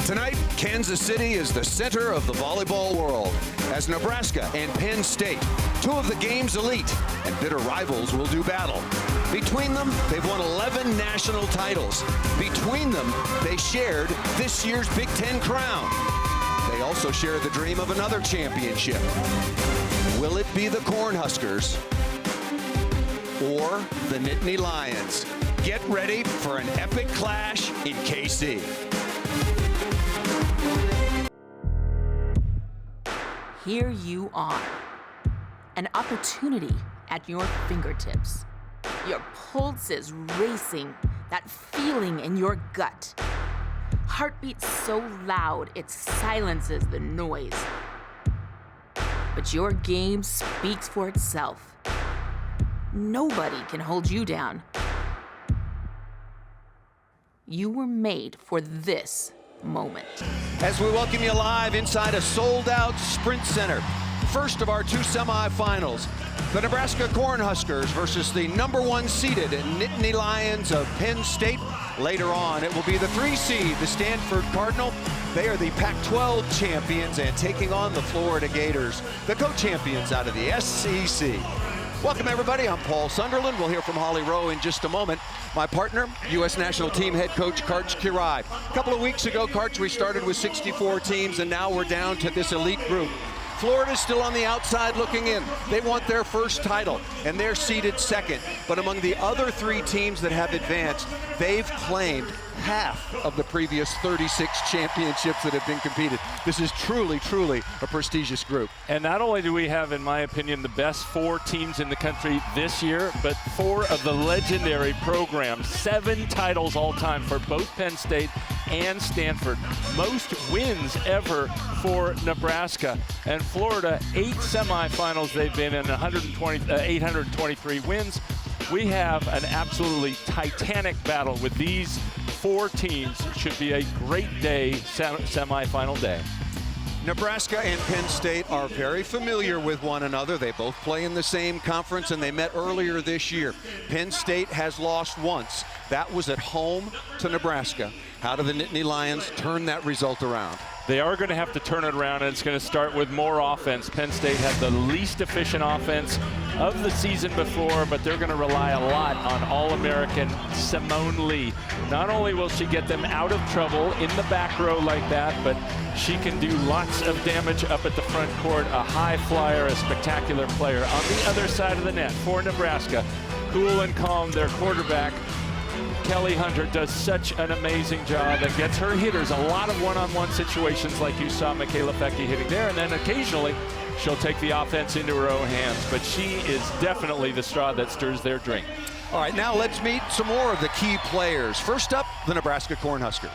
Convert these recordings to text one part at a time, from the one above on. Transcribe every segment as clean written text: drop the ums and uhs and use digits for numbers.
Tonight, Kansas City is the center of the volleyball world as Nebraska and Penn State, two of the game's elite and bitter rivals, will do battle. Between them, they've won 11 national titles. Between them, they shared this year's Big Ten crown. They also share the dream of another championship. Will it be the Cornhuskers or the Nittany Lions? Get ready for an epic clash in KC. Here you are, an opportunity at your fingertips. Your pulse is racing, that feeling in your gut. Heartbeat so loud it silences the noise. But your game speaks for itself. Nobody can hold you down. You were made for this moment. As we welcome you live inside a sold-out Sprint Center, first of our two semifinals, the Nebraska Cornhuskers versus the #1 seeded Nittany Lions of Penn State. Later on, it will be the 3 seed, the Stanford Cardinal. They are the Pac-12 champions and taking on the Florida Gators, the co-champions out of the SEC. Welcome, everybody. I'm Paul Sunderland. We'll hear from HALEIGH in just a moment. My partner, U.S. national team head coach Karch Kiraly. A couple of weeks ago, Karch, we started with 64 teams, and now we're down to this elite group. Florida's still on the outside looking in. They want their first title, and they're seeded second. But among the other 3 teams that have advanced, they've claimed half of the previous 36 championships that have been competed. This is truly, truly a prestigious group. And not only do we have, in my opinion, the best 4 teams in the country this year, but 4 of the legendary programs, 7 titles all time for both Penn State and Stanford. Most wins ever for Nebraska. And Florida, 8 semifinals they've been in, 823 wins. We have an absolutely titanic battle with these 4 teams. It should be a great day, semifinal day. Nebraska and Penn State are very familiar with one another. They both play in the same conference, and they met earlier this year. Penn State has lost once. That was at home to Nebraska. How do the Nittany Lions turn that result around? They are going to have to turn it around, and it's going to start with more offense. Penn State had the least efficient offense of the season before, but they're going to rely a lot on All-American SIMONE. Not only will she get them out of trouble in the back row like that, but she can do lots of damage up at the front court. A high flyer, a spectacular player. On the other side of the net for Nebraska, cool and calm, their quarterback, Kelly Hunter, does such an amazing job and gets her hitters a lot of one-on-one situations like you saw Michaela Fecke hitting there, and then occasionally she'll take the offense into her own hands. But she is definitely the straw that stirs their drink. All right, now let's meet some more of the key players. First up, the Nebraska Cornhuskers.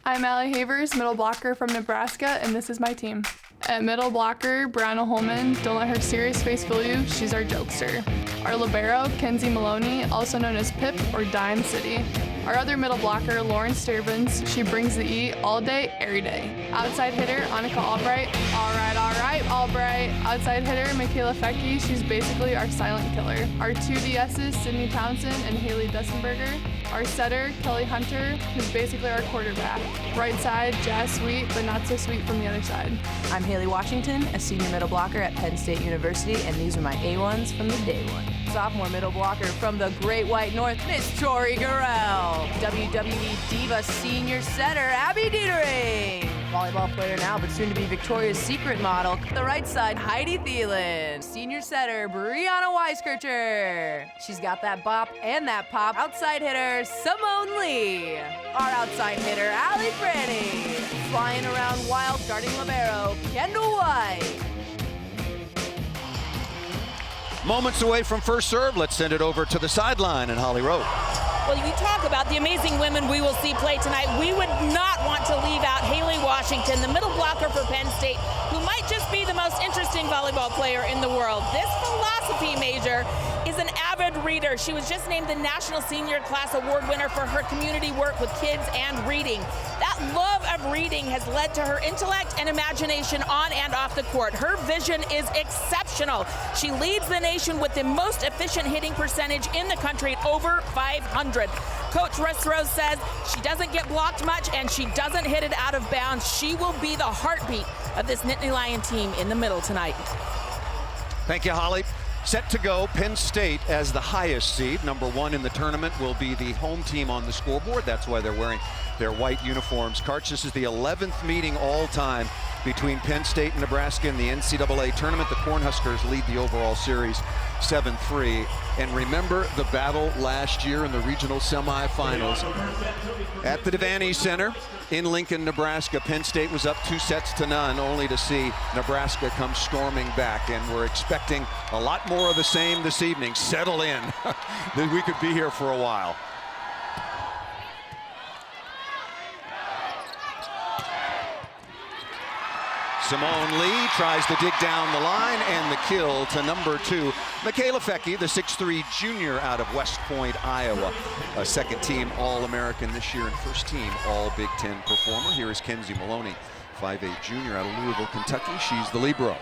I'm Allie Havers, middle blocker from Nebraska, and this is my team. At middle blocker, Brianna Holman, don't let her serious face fool you, she's our jokester. Our libero, Kenzie Maloney, also known as Pip or Dime City. Our other middle blocker, Lauren Sturbins, she brings the E all day, every day. Outside hitter, Annika Albright, all right, Albright. Outside hitter, Michaela Fecke, she's basically our silent killer. Our 2 DSs, Sydney Townsend and Haley Dessenberger. Our setter, Kelly Hunter, who's basically our quarterback. Right side, Jazz Sweet, but not so sweet from the other side. I'm Haley Washington, a senior middle blocker at Penn State University, and these are my A1s from the day one. Sophomore middle blocker from the Great White North, Miss Tori Gurrell. WWE Diva senior setter, Abby Dietering. Volleyball player now, but soon to be Victoria's Secret model. The right side, Heidi Thielen. Senior setter, Brianna Weiskircher. She's got that bop and that pop. Outside hitter, Simone Lee. Our outside hitter, Allie Franny. Flying around wild, starting libero, Kendall White. Moments away from first serve, let's send it over to the sideline in HALEIGH. Well, you talk about the amazing women we will see play tonight. We would not want to leave out Haley Washington, the middle blocker for Penn State, who might just be the most interesting volleyball player in the world. This philosophy major is an avid reader. She was just named the National Senior Class Award winner for her community work with kids and reading. That love of reading has led to her intellect and imagination on and off the court. Her vision is exceptional. She leads the nation with the most efficient hitting percentage in the country at over 500. 100. Coach Rose says she doesn't get blocked much and she doesn't hit it out of bounds. She will be the heartbeat of this Nittany Lion team in the middle tonight. Thank you, Holly. Set to go, Penn State as the highest seed. #1 in the tournament will be the home team on the scoreboard. That's why they're wearing their white uniforms. Karch, this is the 11th meeting all-time between Penn State and Nebraska in the NCAA tournament. The Cornhuskers lead the overall series 7-3. And remember the battle last year in the regional semifinals at the Devaney Center in Lincoln, Nebraska. Penn State was up 2-0, only to see Nebraska come storming back. And we're expecting a lot more of the same this evening. Settle in. We could be here for a while. Simone Lee tries to dig down the line, and the kill to #2. Michaela Fecke, the 6'3" junior out of West Point, Iowa. A second-team All-American this year and first-team All-Big Ten performer. Here is Kenzie Maloney, 5'8" junior out of Louisville, Kentucky. She's the libero.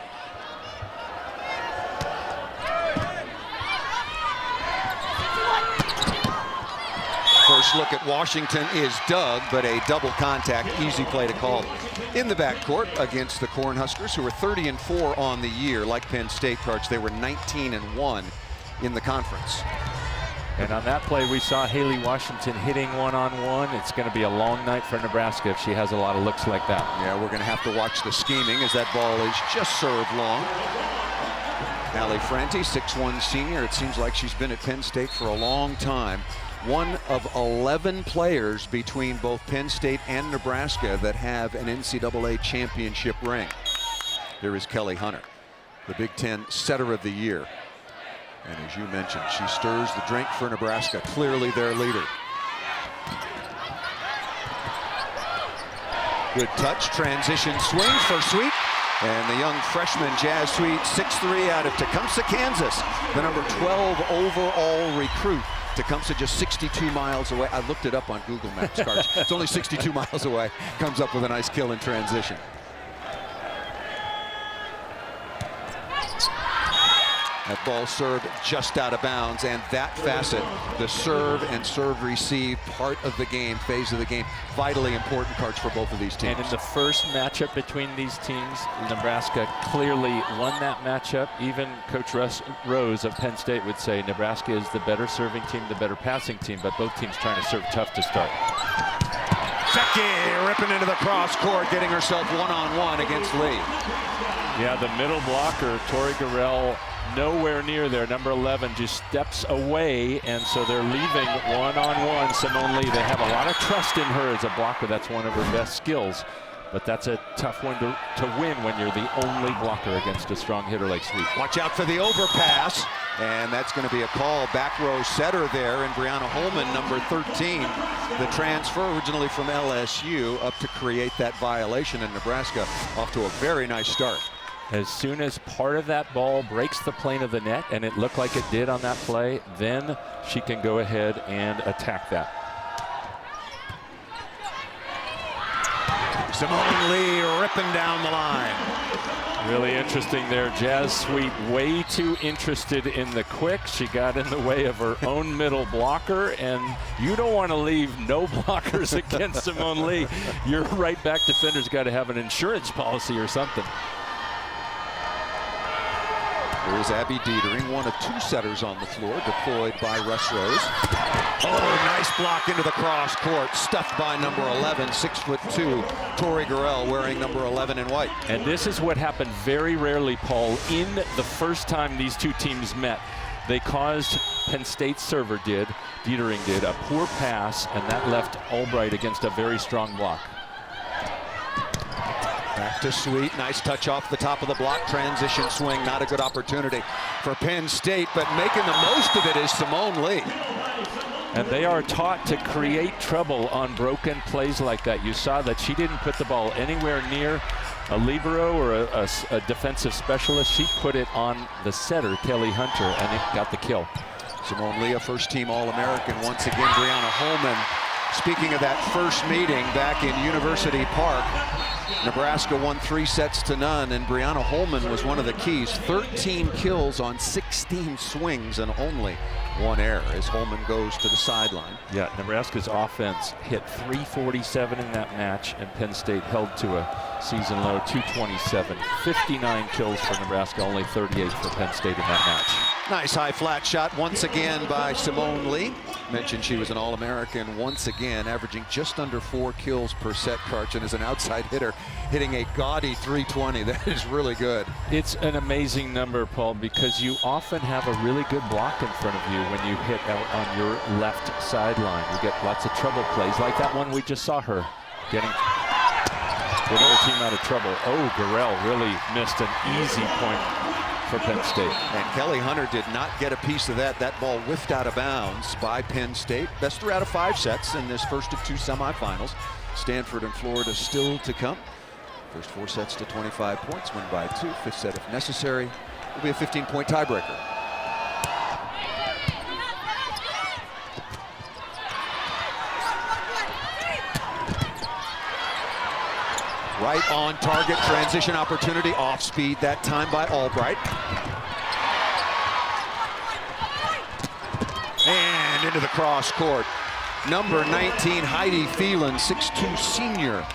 First look at Washington is dug, but a double contact, easy play to call. In the backcourt against the Cornhuskers, who are 30-4 on the year. Like Penn State, Karch, they were 19-1 in the conference. And on that play, we saw HALEIGH Washington hitting one-on-one. It's going to be a long night for Nebraska if she has a lot of looks like that. Yeah, we're going to have to watch the scheming as that ball is just served long. Allie Franti, 6'1" senior. It seems like she's been at Penn State for a long time. One of 11 players between both Penn State and Nebraska that have an NCAA championship ring. Here is Kelly Hunter, the Big Ten Setter of the Year. And as you mentioned, she stirs the drink for Nebraska, clearly their leader. Good touch, transition swing for Sweet. And the young freshman Jazz Sweet, 6'3" out of Tecumseh, Kansas, the #12 overall recruit. Tecumseh just 62 miles away. I looked it up on Google Maps, Karch. It's only 62 miles away. Comes up with a nice kill in transition. That ball served just out of bounds, and that facet, the serve and serve receive part of the game, phase of the game, vitally important, Karch, for both of these teams. And in the first matchup between these teams, Nebraska clearly won that matchup. Even Coach Rose of Penn State would say Nebraska is the better serving team, the better passing team, but both teams trying to serve tough to start. Fecke ripping into the cross court, getting herself one-on-one against Lee. Yeah, the middle blocker, Tori Garrell, nowhere near there. #11 just steps away, and so they're leaving one-on-one Simone Lee. They have a lot of trust in her as a blocker. That's one of her best skills, but that's a tough one to win when you're the only blocker against a strong hitter like Sweet. Watch out for the overpass, and that's going to be a call. Back row setter there, and Brianna Holman, #13, the transfer originally from LSU, up to create that violation, and Nebraska off to a very nice start. As soon as part of that ball breaks the plane of the net, and it looked like it did on that play, then she can go ahead and attack that. Simone Lee ripping down the line. Really interesting there. Jazz Sweet way too interested in the quick. She got in the way of her own middle blocker, and you don't want to leave no blockers against Simone Lee. Your right back defender's got to have an insurance policy or something. Here's Abby Dietering, one of 2 setters on the floor, deployed by Russ Rose. Oh, nice block into the cross court, stuffed by #11, 6'2", Tori Garrell, wearing #11 in white. And this is what happened very rarely, Paul, in the first time these two teams met. They caused Penn State's server Dietering did, a poor pass, and that left Albright against a very strong block. Back to Sweet, nice touch off the top of the block, transition swing, not a good opportunity for Penn State, but making the most of it is Simone Lee. And they are taught to create trouble on broken plays like that. You saw that she didn't put the ball anywhere near a libero or a defensive specialist. She put it on the setter, Kelly Hunter, and it got the kill. Simone Lee, a first-team All-American once again. Brianna Holman, speaking of that first meeting back in University Park, Nebraska won 3-0, and Brianna Holman was one of the keys. 13 kills on 16 swings and only 1 error as Holman goes to the sideline. Yeah, Nebraska's offense hit 347 in that match, and Penn State held to a season low 227. 59 kills for Nebraska, only 38 for Penn State in that match. Nice high flat shot once again by Simone Lee. Mentioned she was an All-American once again, averaging just under 4 kills per set, Karch, and as an outside hitter, hitting a gaudy 320. That is really good. It's an amazing number, Paul, because you often have a really good block in front of you when you hit out on your left sideline. You get lots of trouble plays, like that one we just saw her getting her team out of trouble. Oh, Garrell really missed an easy point for Penn State. And Kelly Hunter did not get a piece of that. That ball whiffed out of bounds by Penn State. Best 3 out of 5 sets in this first of 2 semifinals. Stanford and Florida still to come. First 4 sets to 25 points, win by 2. 5th set if necessary. Will be a 15-point tiebreaker. Right on target, transition opportunity, off speed that time by Albright. And into the cross court. Number 19, Heidi Phelan, 6'2" senior.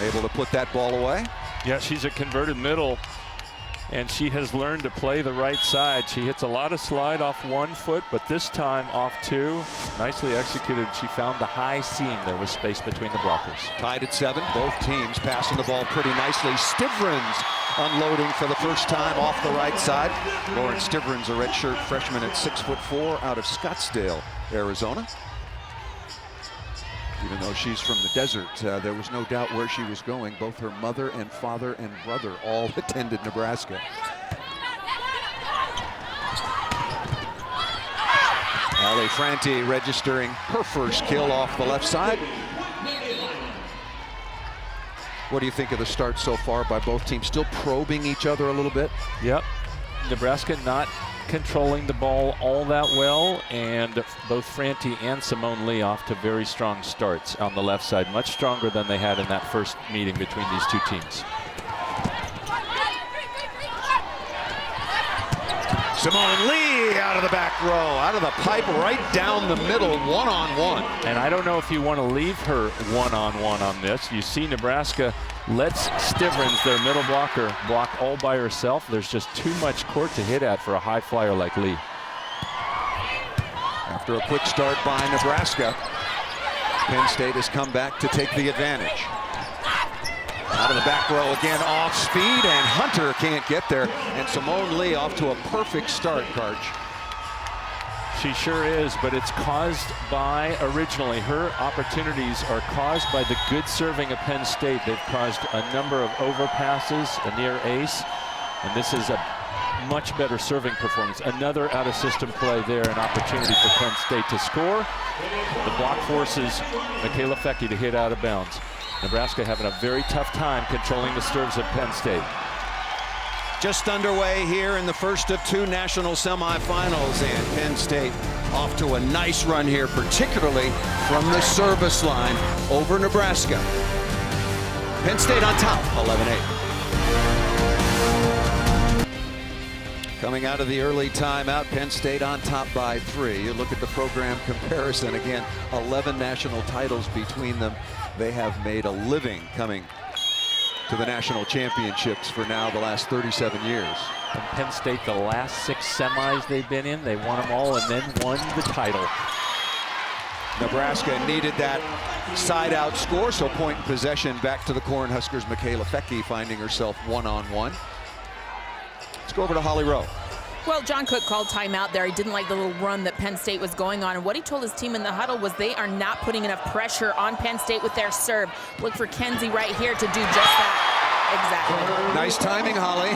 Able to put that ball away. Yeah, she's a converted middle, and she has learned to play the right side. She hits a lot of slide off 1 foot, but this time off 2. Nicely executed. She found the high seam. There was space between the blockers. Tied at 7. Both teams passing the ball pretty nicely. Stivrins unloading for the first time off the right side. Lauren Stivrins, a redshirt freshman at 6'4" out of Scottsdale, Arizona. Even though she's from the desert, there was no doubt where she was going. Both her mother and father and brother all attended Nebraska. Ali Franti registering her first kill off the left side. What do you think of the start so far by both teams? Still probing each other a little bit? Yep. Nebraska not controlling the ball all that well, and both Franti and Simone Lee off to very strong starts on the left side, much stronger than they had in that first meeting between these two teams. Simone Lee out of the back row, out of the pipe, right down the middle, one-on-one. And I don't know if you want to leave her one-on-one on this. You see Nebraska lets Stivrins, their middle blocker, block all by herself. There's just too much court to hit at for a high flyer like Lee. After a quick start by Nebraska, Penn State has come back to take the advantage. Out of the back row again, off speed, and Hunter can't get there. And Simone Lee off to a perfect start, Karch. She sure is, but it's caused by, originally, her opportunities are caused by the good serving of Penn State. They've caused a number of overpasses, a near ace, and this is a much better serving performance. Another out-of-system play there, an opportunity for Penn State to score. The block forces Michaela Fecke to hit out of bounds. Nebraska having a very tough time controlling the serves of Penn State. Just underway here in the first of 2 national semifinals, and Penn State off to a nice run here, particularly from the service line over Nebraska. Penn State on top, 11-8. Coming out of the early timeout, Penn State on top by 3. You look at the program comparison again, 11 national titles between them. They have made a living coming to the national championships for now the last 37 years. And Penn State, the last 6 semis they've been in, they won them all and then won the title. Nebraska needed that side-out score, so point in possession back to the Cornhuskers. Michaela Fecke finding herself one-on-one. Let's go over to Holly Rowe. Well, John Cook called timeout there. He didn't like the little run that Penn State was going on. And what he told his team in the huddle was they are not putting enough pressure on Penn State with their serve. Look for Kenzie right here to do just that. Exactly. Nice timing, Holly.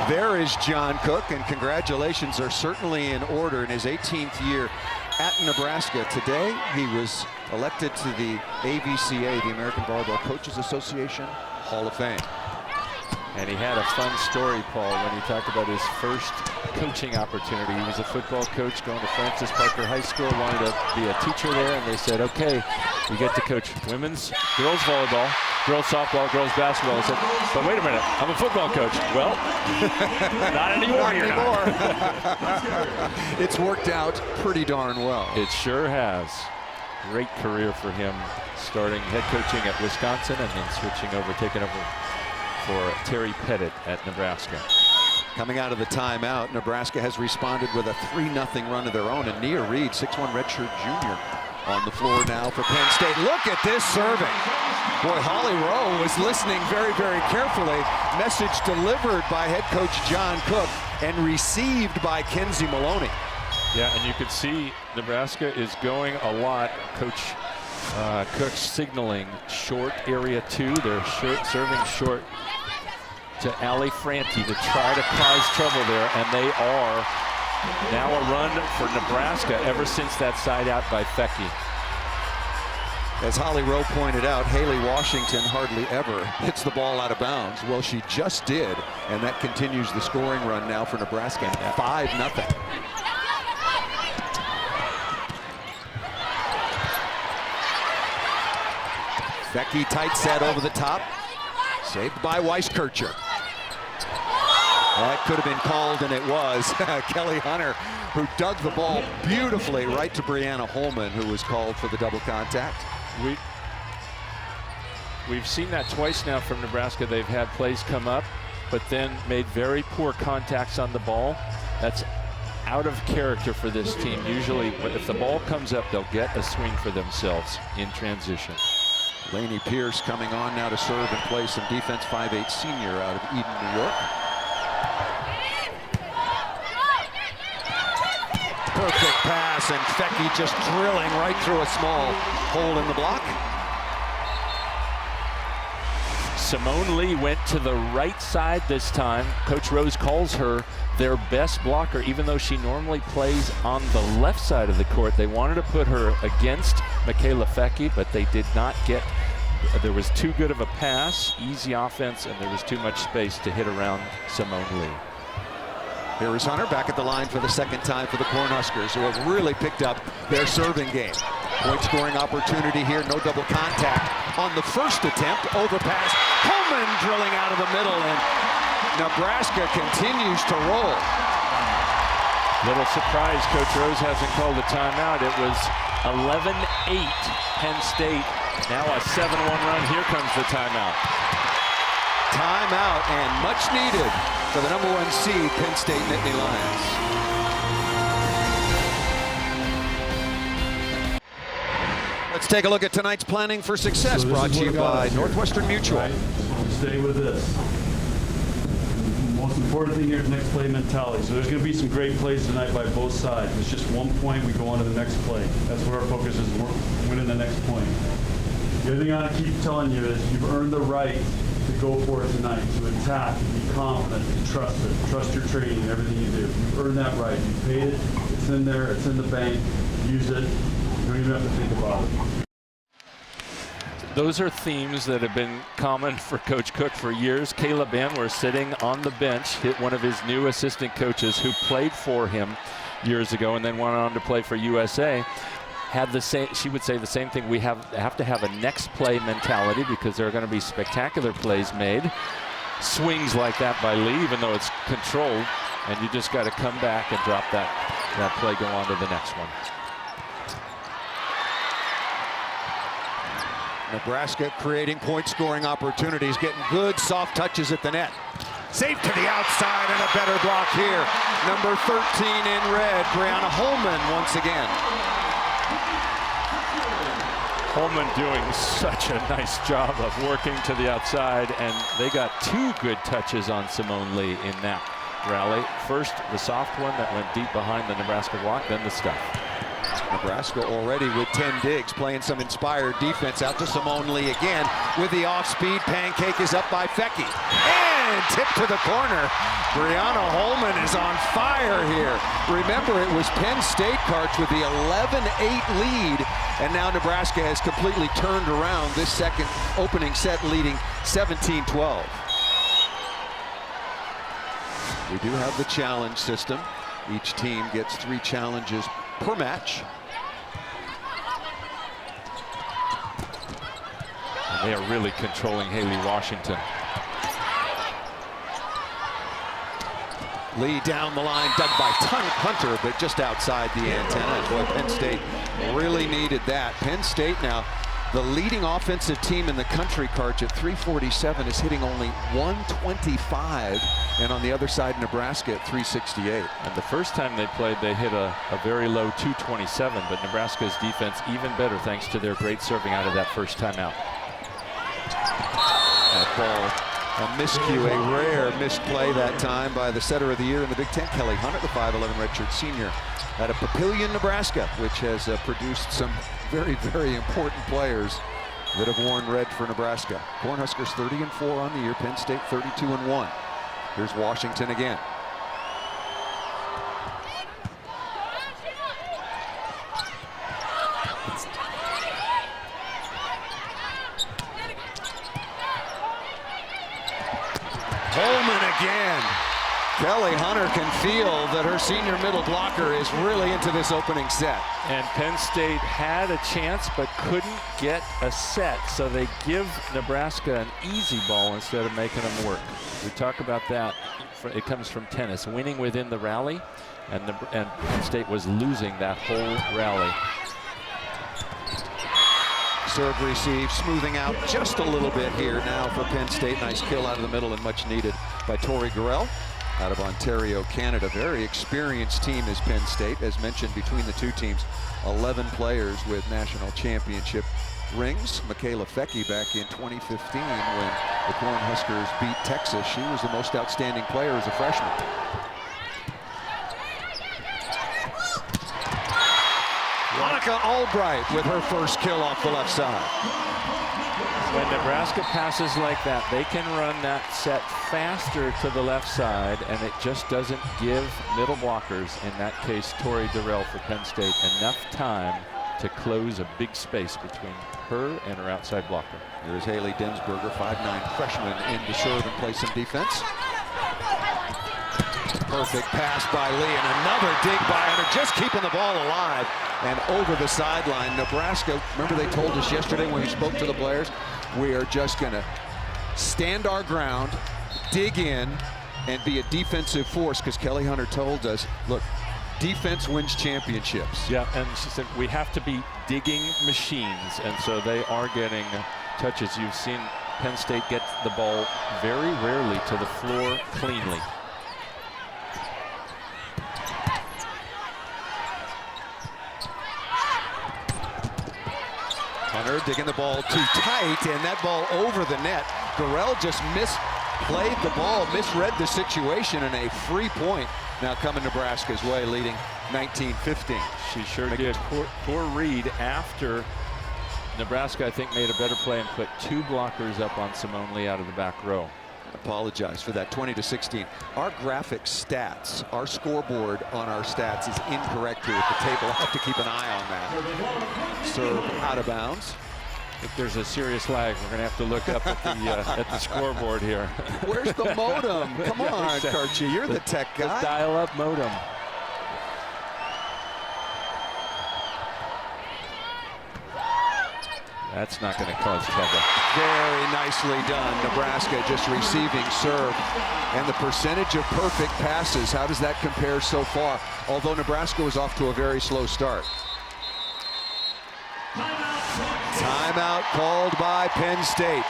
There is John Cook, and congratulations are certainly in order in his 18th year at Nebraska. Today, he was elected to the AVCA, the American Volleyball Coaches Association Hall of Fame. And he had a fun story, Paul, when he talked about his first coaching opportunity. He was a football coach going to Francis Parker High School, wanted to be a teacher there, and they said, okay, you get to coach women's, girls volleyball, girls softball, girls basketball. He said, but wait a minute, I'm a football coach. Well, not anymore. It's worked out pretty darn well. It sure has. Great career for him, starting head coaching at Wisconsin and then switching over, taking over for Terry Pettit at Nebraska. Coming out of the timeout, Nebraska has responded with a 3-0 run of their own. And Nia Reed, 6'1" redshirt junior, on the floor now for Penn State. Look at this serving. Boy, Holly Rowe was listening very, very carefully. Message delivered by head coach John Cook and received by Kenzie Maloney. Yeah, and you could see Nebraska is going a lot. Coach Cook's signaling short area 2. They're serving short to Allie Franti to try to cause trouble there, and they are. Now a run for Nebraska ever since that side out by Fecky. As Holly Rowe pointed out, HALEIGH Washington hardly ever hits the ball out of bounds. Well, she just did, and that continues the scoring run now for Nebraska. 5-0. Fecky tight set over the top. Saved by Weiskircher. That could have been called, and it was. Kelly Hunter, who dug the ball beautifully right to Brianna Holman, who was called for the double contact. We've seen that twice now from Nebraska. They've had plays come up, but then made very poor contacts on the ball. That's out of character for this team. Usually, if the ball comes up, they'll get a swing for themselves in transition. Lainey Pierce coming on now to serve and play some defense, 5'8" senior out of Eden, New York. Perfect pass, and Fecky just drilling right through a small hole in the block. Simone Lee went to the right side this time. Coach Rose calls her their best blocker, even though she normally plays on the left side of the court. They wanted to put her against Michaela Fecky, but they did not get. There was too good of a pass, easy offense, and there was too much space to hit around Simone Lee. Here is Hunter back at the line for the second time for the Cornhuskers, who have really picked up their serving game. Point scoring opportunity here, no double contact on the first attempt. Overpass, Holman drilling out of the middle, and Nebraska continues to roll. Little surprise, Coach Rose hasn't called a timeout. It was 11-8 Penn State. Now a 7-1 run. Here comes the timeout. Timeout, and much needed for the #1 seed Penn State Nittany Lions. Let's take a look at tonight's Planning for Success, brought to you by Northwestern Mutual. Right. Stay with this. The most important thing here is next play mentality. So there's going to be some great plays tonight by both sides. It's just 1 point, we go on to the next play. That's what our focus is, we're winning the next point. The other thing I keep telling you is you've earned the right to go for it tonight, to attack, to be confident, to trust it. Trust your training and everything you do. You've earned that right. You paid it. It's in there. It's in the bank. Use it. You don't even have to think about it. Those are themes that have been common for Coach Cook for years. Kayla Banwer, sitting on the bench, hit one of his new assistant coaches who played for him years ago and then went on to play for USA. Had the same, she would say the same thing. We have to have a next play mentality because there are going to be spectacular plays made. Swings like that by Lee, even though it's controlled, and you just got to come back and drop that play, go on to the next one. Nebraska creating point scoring opportunities, getting good soft touches at the net. Safe to the outside, and a better block here. Number 13 in red, Brianna Holman once again. Holman doing such a nice job of working to the outside, and they got 2 good touches on Simone Lee in that rally. First, the soft one that went deep behind the Nebraska block, then the stuff. Nebraska already with 10 digs, playing some inspired defense. Out to Simone Lee again with the off-speed. Pancake is up by Fecky. And tip to the corner. Brianna Holman is on fire here. Remember, it was Penn State, Karch, with the 11-8 lead. And now Nebraska has completely turned around this second opening set, leading 17-12. We do have the challenge system. Each team gets 3 challenges per match. And they are really controlling HALEIGH Washington. Lee down the line, dug by Hunter, but just outside the antenna. Boy, Penn State really needed that. Penn State now, the leading offensive team in the country, Karch, at 347 is hitting only 125. And on the other side, Nebraska at 368. And the first time they played, they hit a very low 227, but Nebraska's defense even better thanks to their great serving out of that first timeout. That ball, a miscue, a rare missed play that time by the setter of the year in the Big Ten, Kelly Hunter, the 5'11" redshirt senior out of Papillion, Nebraska, which has produced some very, very important players that have worn red for Nebraska. Cornhuskers 30-4 on the year, Penn State 32-1. Here's Washington again. Holman again. Kelly Hunter can feel that her senior middle blocker is really into this opening set. And Penn State had a chance but couldn't get a set, so they give Nebraska an easy ball instead of making them work. We talk about that. It comes from tennis, winning within the rally, and Penn State was losing that whole rally. Serve receive, smoothing out just a little bit here now for Penn State. Nice kill out of the middle and much needed by Tori Gurrell out of Ontario, Canada. Very experienced team is Penn State. As mentioned, between the two teams, 11 players with national championship rings. Michaela Fecke back in 2015 when the Cornhuskers beat Texas. She was the most outstanding player as a freshman. Monica Albright with her first kill off the left side. When Nebraska passes like that, they can run that set faster to the left side, and it just doesn't give middle blockers, in that case Tori Gurrell for Penn State, enough time to close a big space between her and her outside blocker. There's HALEIGH Dinsberger, 5'9" freshman, in to serve and play some defense. Perfect pass by Lee, and another dig by Hunter, just keeping the ball alive and over the sideline. Nebraska, remember they told us yesterday when we spoke to the players, we are just going to stand our ground, dig in, and be a defensive force, because Kelly Hunter told us, look, defense wins championships. Yeah, and she said we have to be digging machines, and so they are getting touches. You've seen Penn State get the ball very rarely to the floor cleanly. Hunter digging the ball too tight, and that ball over the net. Gurrell just misplayed the ball, misread the situation, and a free point now coming Nebraska's way, leading 19-15. She sure did. Poor read after Nebraska, I think, made a better play and put 2 blockers up on Simone Lee out of the back row. Apologize for that. 20-16. Our graphic stats, our scoreboard on our stats is incorrect here at the table. I'll have to keep an eye on that. Serve out of bounds. I think there's a serious lag. We're going to have to look up at the scoreboard here. Where's the modem? Come on, Karchi, you're the tech guy. The dial-up modem. That's not going to cause trouble. Very nicely done. Nebraska just receiving serve. And the percentage of perfect passes, how does that compare so far? Although Nebraska was off to a very slow start. Timeout called by Penn State.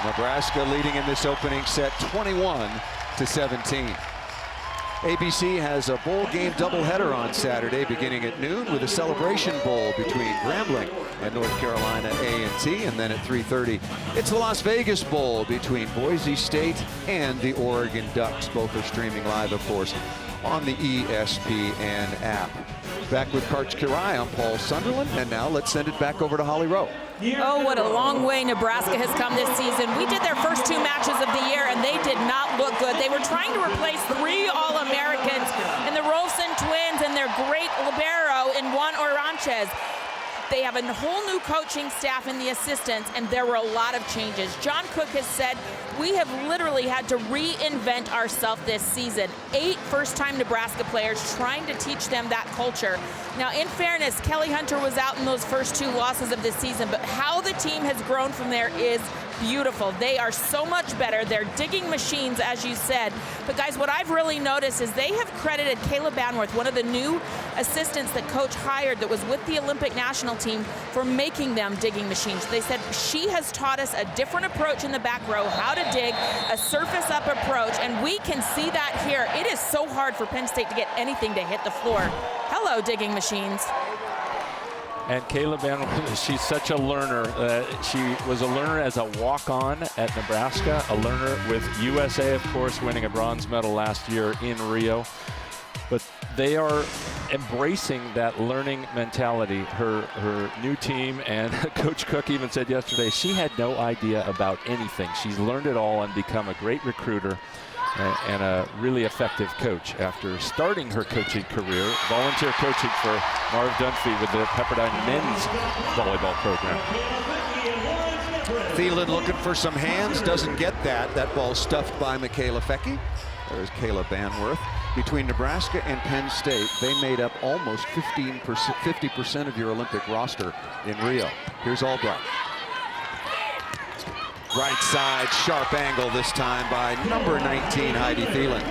Nebraska leading in this opening set 21-17. ABC has a bowl game doubleheader on Saturday beginning at noon with a Celebration Bowl between Grambling and North Carolina A&T, and then at 3:30 it's the Las Vegas Bowl between Boise State and the Oregon Ducks. Both are streaming live, of course, on the ESPN app. Back with Karch Kirai, I'm Paul Sunderland, and now let's send it back over to Holly Rowe. Oh, what a long way Nebraska has come this season. We did their first 2 matches of the year, and they did not look good. They were trying to replace 3 All-Americans in the Rolfson twins and their great libero in Juan Oranches. They have a whole new coaching staff and the assistants, and there were a lot of changes. John Cook has said, we have literally had to reinvent ourselves this season. 8 first-time Nebraska players trying to teach them that culture. Now, in fairness, Kelly Hunter was out in those first 2 losses of this season, but how the team has grown from there is beautiful. They are so much better. They're digging machines, as you said. But guys, what I've really noticed is they have credited Kayla Banworth, one of the new assistants that coach hired that was with the Olympic national team, for making them digging machines. They said she has taught us a different approach in the back row, how to dig, a surface up approach, and we can see that here. It is so hard for Penn State to get anything to hit the floor. Hello, digging machines. And Kayla Banworth, she's such a learner. She was a learner as a walk-on at Nebraska, a learner with USA, of course, winning a bronze medal last year in Rio. But they are embracing that learning mentality. Her new team, and Coach Cook even said yesterday, she had no idea about anything. She's learned it all and become a great recruiter and a really effective coach after starting her coaching career, volunteer coaching for Marv Dunphy with the Pepperdine men's volleyball program. Thielen looking for some hands, doesn't get that. That ball stuffed by Michaela Fecke. There's Kayla Banworth. Between Nebraska and Penn State, they made up almost 50% of your Olympic roster in Rio. Here's Albright. Right side, sharp angle this time by number 19, Heidi Thielen.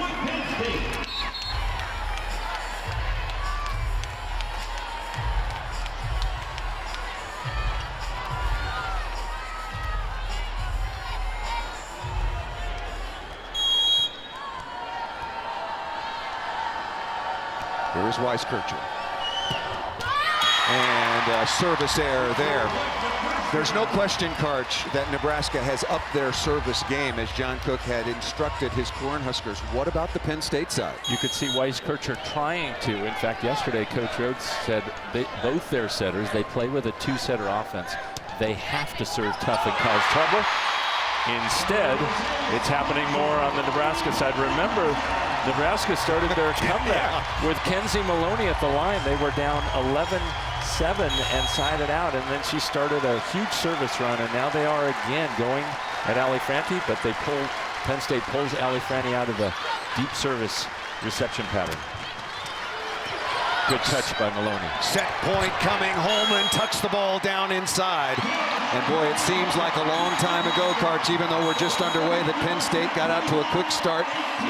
Here's Weiskircher. And a service error there. There's no question, Karch, that Nebraska has upped their service game as John Cook had instructed his Cornhuskers. What about the Penn State side? You could see Weiskircher trying to. In fact, yesterday, Coach Rhodes said both their setters, they play with a 2-setter offense. They have to serve tough and cause trouble. Instead, it's happening more on the Nebraska side. Remember, Nebraska started their comeback with Kenzie Maloney at the line. They were down 11-7 and sided out, and then she started a huge service run, and now they are again going at Ali Franti, but Penn State pulls Ali Franti out of the deep service reception pattern. Good touch by Maloney. Set point coming. Holman tucks the ball down inside. And boy, it seems like a long time ago, Karch, even though we're just underway, that Penn State got out to a quick start,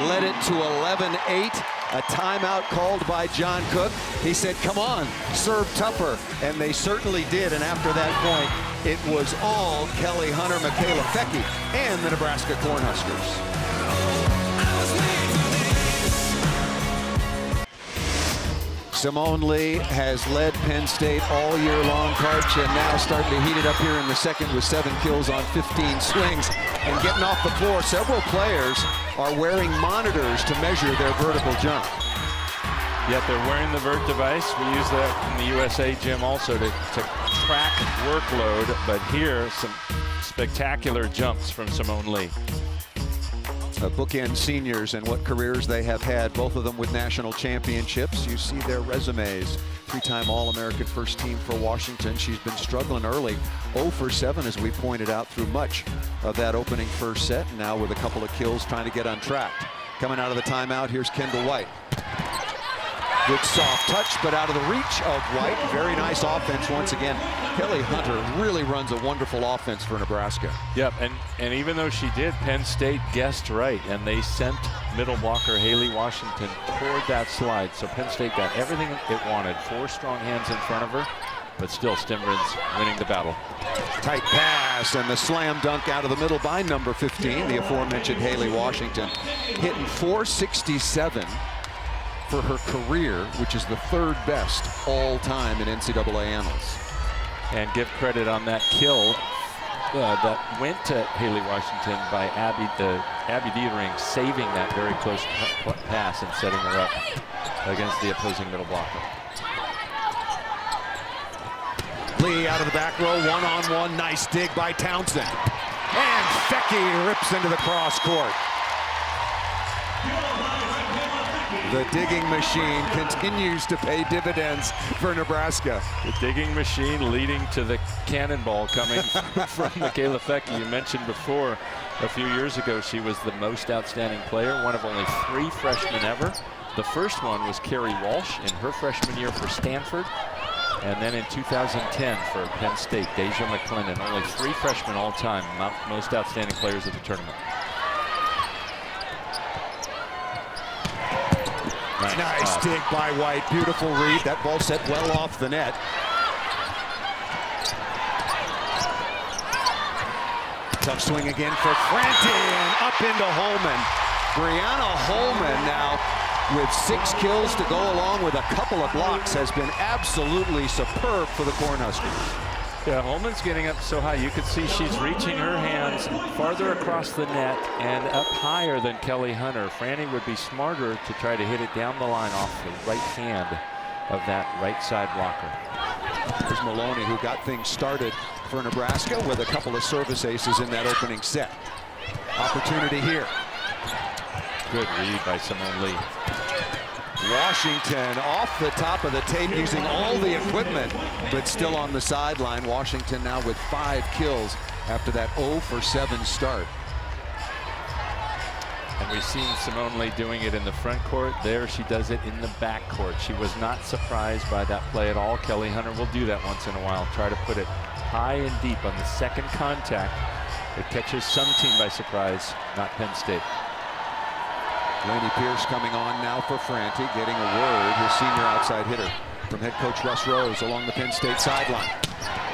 led it to 11-8. A timeout called by John Cook. He said, come on, serve tougher. And they certainly did. And after that point, it was all Kelly Hunter, Michaela Fecke, and the Nebraska Cornhuskers. Simone Lee has led Penn State all year long, Karch, and now starting to heat it up here in the second with 7 kills on 15 swings and getting off the floor. Several players are wearing monitors to measure their vertical jump. Yet they're wearing the vert device. We use that in the USA gym also to track workload, but here some spectacular jumps from Simone Lee. Bookend seniors and what careers they have had, both of them with national championships. You see their resumes. 3-time All-American first team for Washington. She's been struggling early, 0 for 7 as we pointed out through much of that opening first set. Now with a couple of kills trying to get untracked. Coming out of the timeout, here's Kendall White. Good soft touch, but out of the reach of White. Very nice offense once again. Kelly Hunter really runs a wonderful offense for Nebraska. Yep, and even though she did, Penn State guessed right, and they sent middle blocker HALEIGH Washington toward that slide. So Penn State got everything it wanted. 4 strong hands in front of her, but still Stimbrins winning the battle. Tight pass and the slam dunk out of the middle by number 15, the aforementioned HALEIGH Washington, hitting .467. for her career, which is the 3rd best all time in NCAA annals. And give credit on that kill that went to HALEIGH Washington by Abby Dietering, saving that very close pass and setting her up against the opposing middle blocker. Lee out of the back row, one-on-one, nice dig by Townsend. And Fecke rips into the cross court. The digging machine continues to pay dividends for Nebraska. The digging machine leading to the cannonball coming from Michaela Fecky. You mentioned before, a few years ago, she was the most outstanding player, one of only 3 freshmen ever. The first one was Carrie Walsh in her freshman year for Stanford. And then in 2010 for Penn State, Deja McClendon, only 3 freshmen all time, most outstanding players of the tournament. Nice dig by White. Beautiful read. That ball set well off the net. Tough swing again for Franti, and up into Holman. Brianna Holman now with 6 kills to go along with a couple of blocks has been absolutely superb for the Cornhuskers. Yeah, Holman's getting up so high. You can see she's reaching her hands farther across the net and up higher than Kelly Hunter. Franti would be smarter to try to hit it down the line off the right hand of that right side blocker. There's Maloney, who got things started for Nebraska with a couple of service aces in that opening set. Opportunity here. Good read by Simone Lee. Washington off the top of the tape using all the equipment, but still on the sideline. Washington now with 5 kills after that 0 for 7 start. And we've seen Simone Lee doing it in the front court. There she does it in the back court. She was not surprised by that play at all. Kelly Hunter will do that once in a while. Try to put it high and deep on the second contact. It catches some team by surprise, not Penn State. Laney Pierce coming on now for Franti, getting a word, his senior outside hitter from head coach Russ Rose along the Penn State sideline.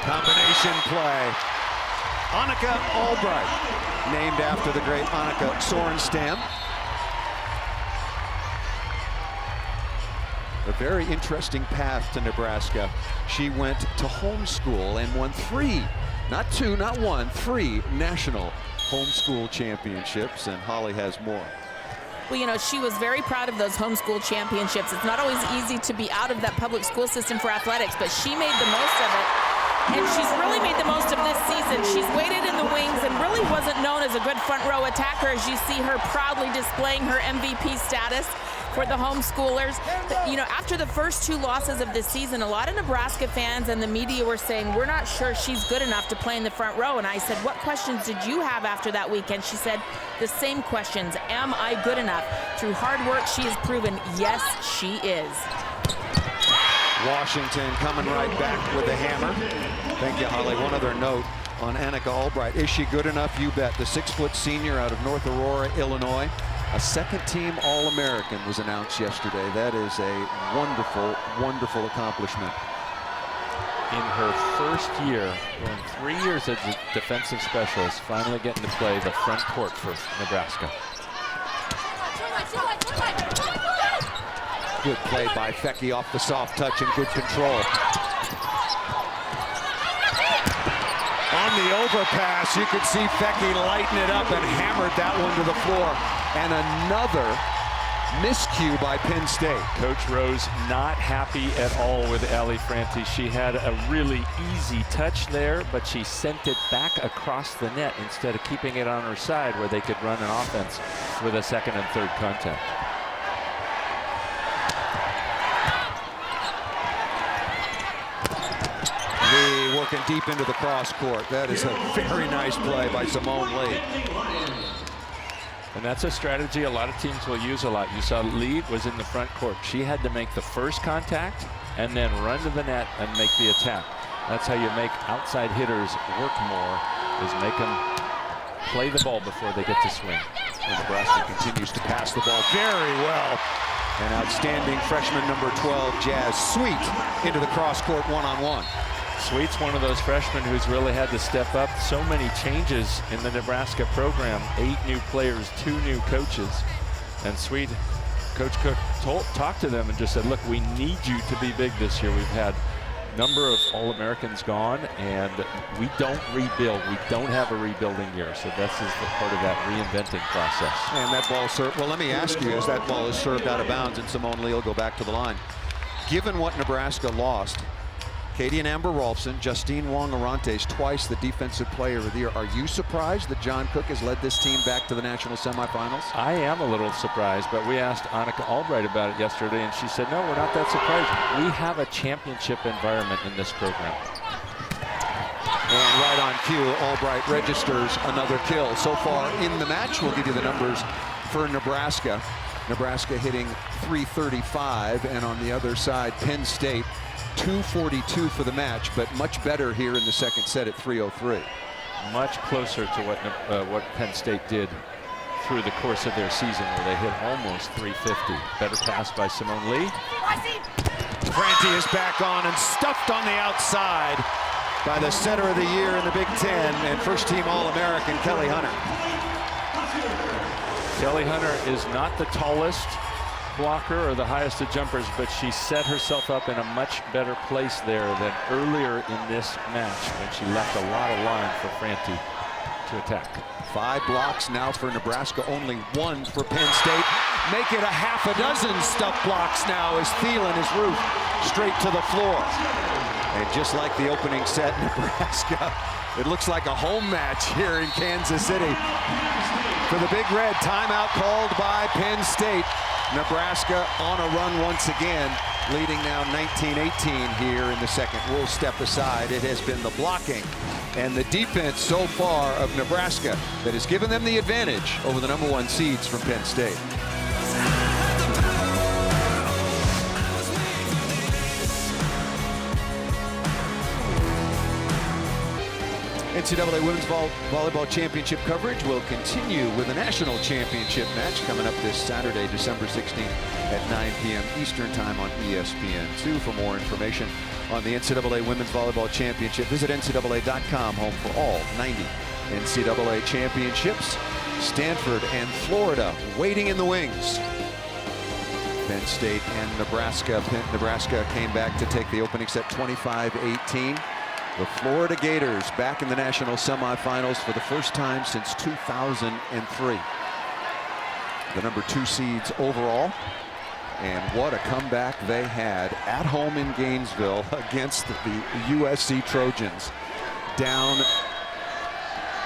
Combination play. Annika Albright, named after the great Annika Sorenstam. A very interesting path to Nebraska. She went to homeschool and won 3, not 2, not 1, 3 national homeschool championships, and Holly has more. Well, you know, she was very proud of those homeschool championships. It's not always easy to be out of that public school system for athletics, but she made the most of it. And she's really made the most of this season. She's waited in the wings and really wasn't known as a good front row attacker, as you see her proudly displaying her MVP status for the homeschoolers. You know, after the first 2 losses of this season, a lot of Nebraska fans and the media were saying, we're not sure she's good enough to play in the front row. And I said, what questions did you have after that weekend? She said, the same questions. Am I good enough? Through hard work, she has proven, yes, she is. Washington coming right back with the hammer. Thank you, Holly. One other note on Annika Albright. Is she good enough? You bet. The 6-foot senior out of North Aurora, Illinois. A second-team All-American was announced yesterday. That is a wonderful, wonderful accomplishment. In her first year, going 3 years as a defensive specialist, finally getting to play the front court for Nebraska. Good play by Fecky off the soft touch and good control. On the overpass, you could see Fecky lighten it up and hammered that one to the floor. And another miscue by Penn State. Coach Rose not happy at all with Allie Franti. She had a really easy touch there, but she sent it back across the net instead of keeping it on her side where they could run an offense with a second and third contact. Lee working deep into the cross court. That is a very nice play by Simone Lee. And that's a strategy a lot of teams will use a lot. You saw Lee was in the front court. She had to make the first contact and then run to the net and make the attack. That's how you make outside hitters work more, is make them play the ball before they get to swing. And Nebraska continues to pass the ball very well. An outstanding freshman number 12, Jazz Sweet, into the cross court one-on-one. Sweet's one of those freshmen who's really had to step up. So many changes in the Nebraska program. 8 new players, 2 new coaches. And Sweet, Coach Cook talked to them and just said, look, we need you to be big this year. We've had a number of All-Americans gone, and we don't rebuild. We don't have a rebuilding year. So this is the part of that reinventing process. And that ball served. Well, let me ask you, as that ball is served out of bounds and Simone Lee will go back to the line. Given what Nebraska lost Katie and Amber Rolfson, Justine Wong-Arantes, twice the Defensive Player of the Year. Are you surprised that John Cook has led this team back to the national semifinals? I am a little surprised, but we asked Annika Albright about it yesterday, and she said, no, we're not that surprised. We have a championship environment in this program. And right on cue, Albright registers another kill. So far in the match, we'll give you the numbers for Nebraska. Nebraska hitting .335, and on the other side, Penn State, .242 for the match, but much better here in the second set at .303. Much closer to what Penn State did through the course of their season, where they hit almost .350. Better pass by Simone Lee. Franti is back on and stuffed on the outside by the setter of the year in the Big Ten and first-team All-American Kelly Hunter. Kelly Hunter is not the tallest blocker or the highest of jumpers, but she set herself up in a much better place there than earlier in this match when she left a lot of line for Franti to attack. 5 blocks now for Nebraska, only 1 for Penn State. Make it a half a dozen stuff blocks now as Thielen is roofed straight to the floor. And just like the opening set, Nebraska, it looks like a home match here in Kansas City. For the Big Red, timeout called by Penn State. Nebraska on a run once again, leading now 19-18 here in the second. We'll step aside. It has been the blocking and the defense so far of Nebraska that has given them the advantage over the #1 seeds from Penn State. NCAA Women's Volleyball Championship coverage will continue with a national championship match coming up this Saturday, December 16th at 9 p.m. Eastern Time on ESPN2. For more information on the NCAA Women's Volleyball Championship, visit NCAA.com, home for all 90 NCAA championships. Stanford and Florida waiting in the wings. Penn State and Nebraska. Nebraska came back to take the opening set 25-18. The Florida Gators back in the national semifinals for the first time since 2003. The #2 seeds overall. And what a comeback they had at home in Gainesville against the USC Trojans. Down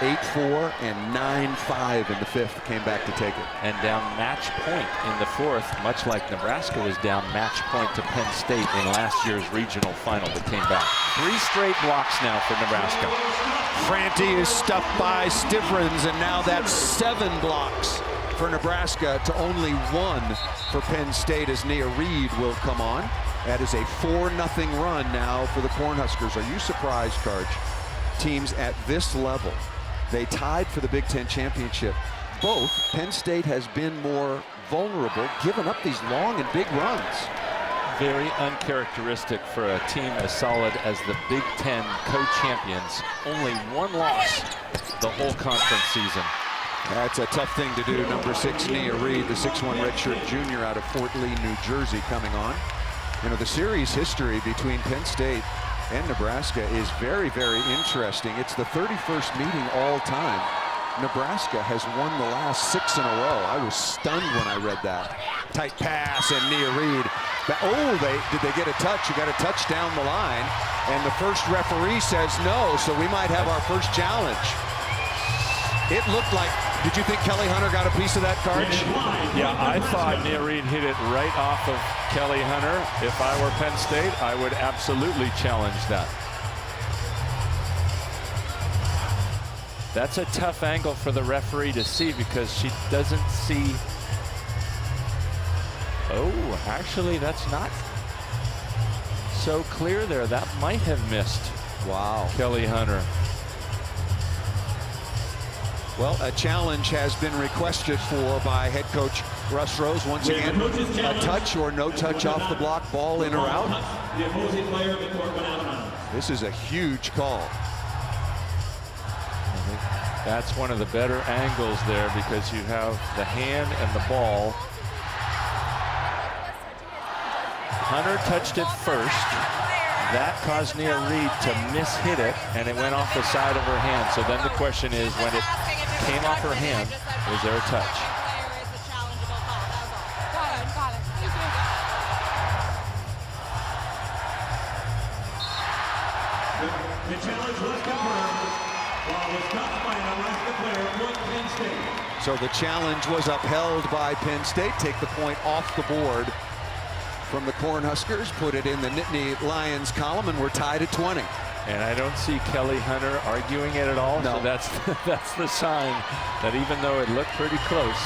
8-4 and 9-5 in the 5th, came back to take it. And down match point in the 4th, much like Nebraska was down match point to Penn State in last year's regional final, but came back. 3 straight blocks now for Nebraska. Franti is stuffed by Stivrins, and now that's 7 blocks for Nebraska to only 1 for Penn State as Nia Reed will come on. That is a 4-0 run now for the Cornhuskers. Are you surprised, Karch? Teams at this level, they tied for the Big Ten championship. Both, Penn State has been more vulnerable, giving up these long and big runs. Very uncharacteristic for a team as solid as the Big Ten co-champions. Only 1 loss the whole conference season. That's a tough thing to do. Number 6, Nia Reed, the 6'1" redshirt junior out of Fort Lee, New Jersey, coming on. You know, the series history between Penn State and Nebraska is very, very interesting. It's the 31st meeting all time. Nebraska has won the last 6 in a row. I was stunned when I read that. Tight pass, and Nia Reed. Did they get a touch? You got a touch down the line, and the first referee says no, so we might have our first challenge. It looked like, did you think Kelly Hunter got a piece of that, Karch? Yeah, I thought Nia Reed hit it right off of Kelly Hunter. If I were Penn State, I would absolutely challenge that. That's a tough angle for the referee to see because she doesn't see. Oh, actually, that's not so clear there. That might have missed. Wow. Kelly Hunter. Well, a challenge has been requested for by head coach Russ Rose. Once again, a touch or no touch off the block, ball in or out. The opposing player of the court went out on. This is a huge call. I think that's one of the better angles there because you have the hand and the ball. Hunter touched it first. That caused Nia Reed to miss-hit it, and it went off the side of her hand. So then the question is, when it came off her hand, was there a touch? The challenge was confirmed. Ball was caught by a Nebraska player for Penn State. So the challenge was upheld by Penn State. Take the point off the board from the Cornhuskers, put it in the Nittany Lions column, and we're tied at 20. And I don't see Kelly Hunter arguing it at all. No. So that's the sign that even though it looked pretty close,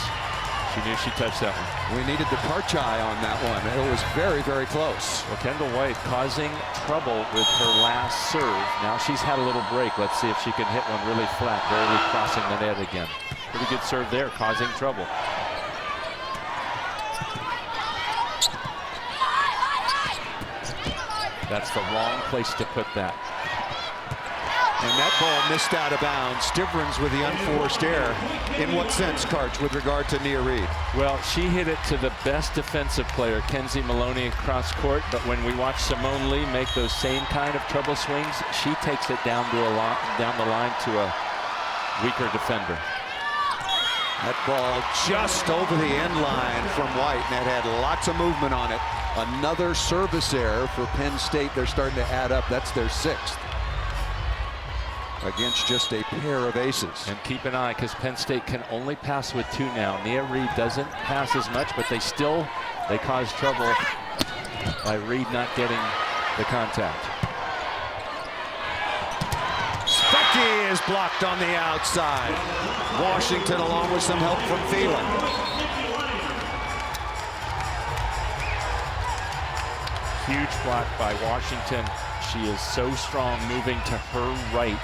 she knew she touched that one. We needed the Parch eye on that one. It was very, very close. Well, Kendall White causing trouble with her last serve. Now she's had a little break. Let's see if she can hit one really flat, barely crossing the net again. Pretty good serve there, causing trouble. That's the wrong place to put that. And that ball missed out of bounds. Stivrins with the unforced error. In what sense, Karch, with regard to Nia Reed? Well, she hit it to the best defensive player, Kenzie Maloney, across court. But when we watch Simone Lee make those same kind of trouble swings, she takes it down to down the line to a weaker defender. That ball just over the end line from White, and it had lots of movement on it. Another service error for Penn State. They're starting to add up. That's their 6th. Against just a pair of aces. And keep an eye, because Penn State can only pass with 2 now. Nia Reed doesn't pass as much, but they cause trouble by Reed not getting the contact. Becky is blocked on the outside. Washington along with some help from Thielen. Huge block by Washington. She is so strong moving to her right.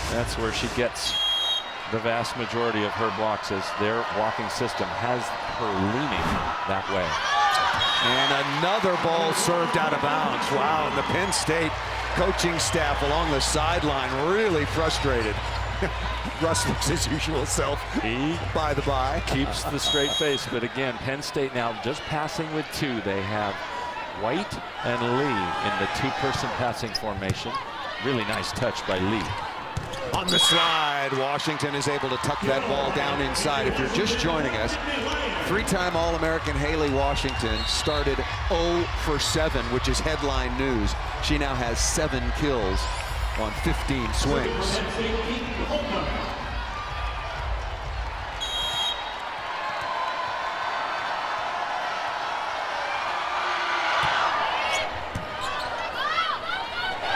That's where she gets the vast majority of her blocks, as their blocking system has her leaning that way. And another ball served out of bounds. Wow, and the Penn State coaching staff along the sideline really frustrated. Russ looks his usual self. He by the by. Keeps the straight face, but again, Penn State now just passing with 2. They have White and Lee in the 2-person passing formation. Really nice touch by Lee. On the slide, Washington is able to tuck that ball down inside. If you're just joining us, 3-time All-American HALEIGH Washington started 0 for 7, which is headline news. She now has 7 kills on 15 swings.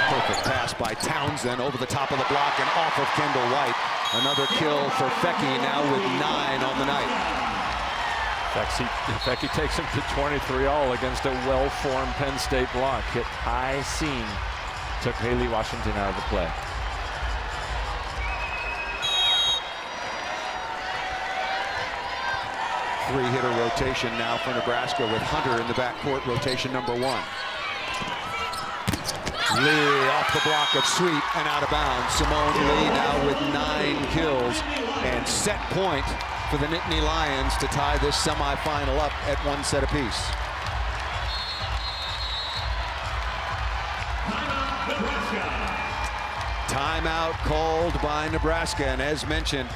Perfect pass by Townsend over the top of the block and off of Kendall White. Another kill for Fecky, now with 9 on the night. Fecky takes him to 23-all against a well-formed Penn State block. Hit high seam, took HALEIGH Washington out of the play. Three-hitter rotation now for Nebraska with Hunter in the backcourt, rotation number 1. Lee off the block of Sweet and out of bounds. Simone Lee now with 9 kills, and set point for the Nittany Lions to tie this semifinal up at 1 set apiece. Timeout called by Nebraska, and as mentioned,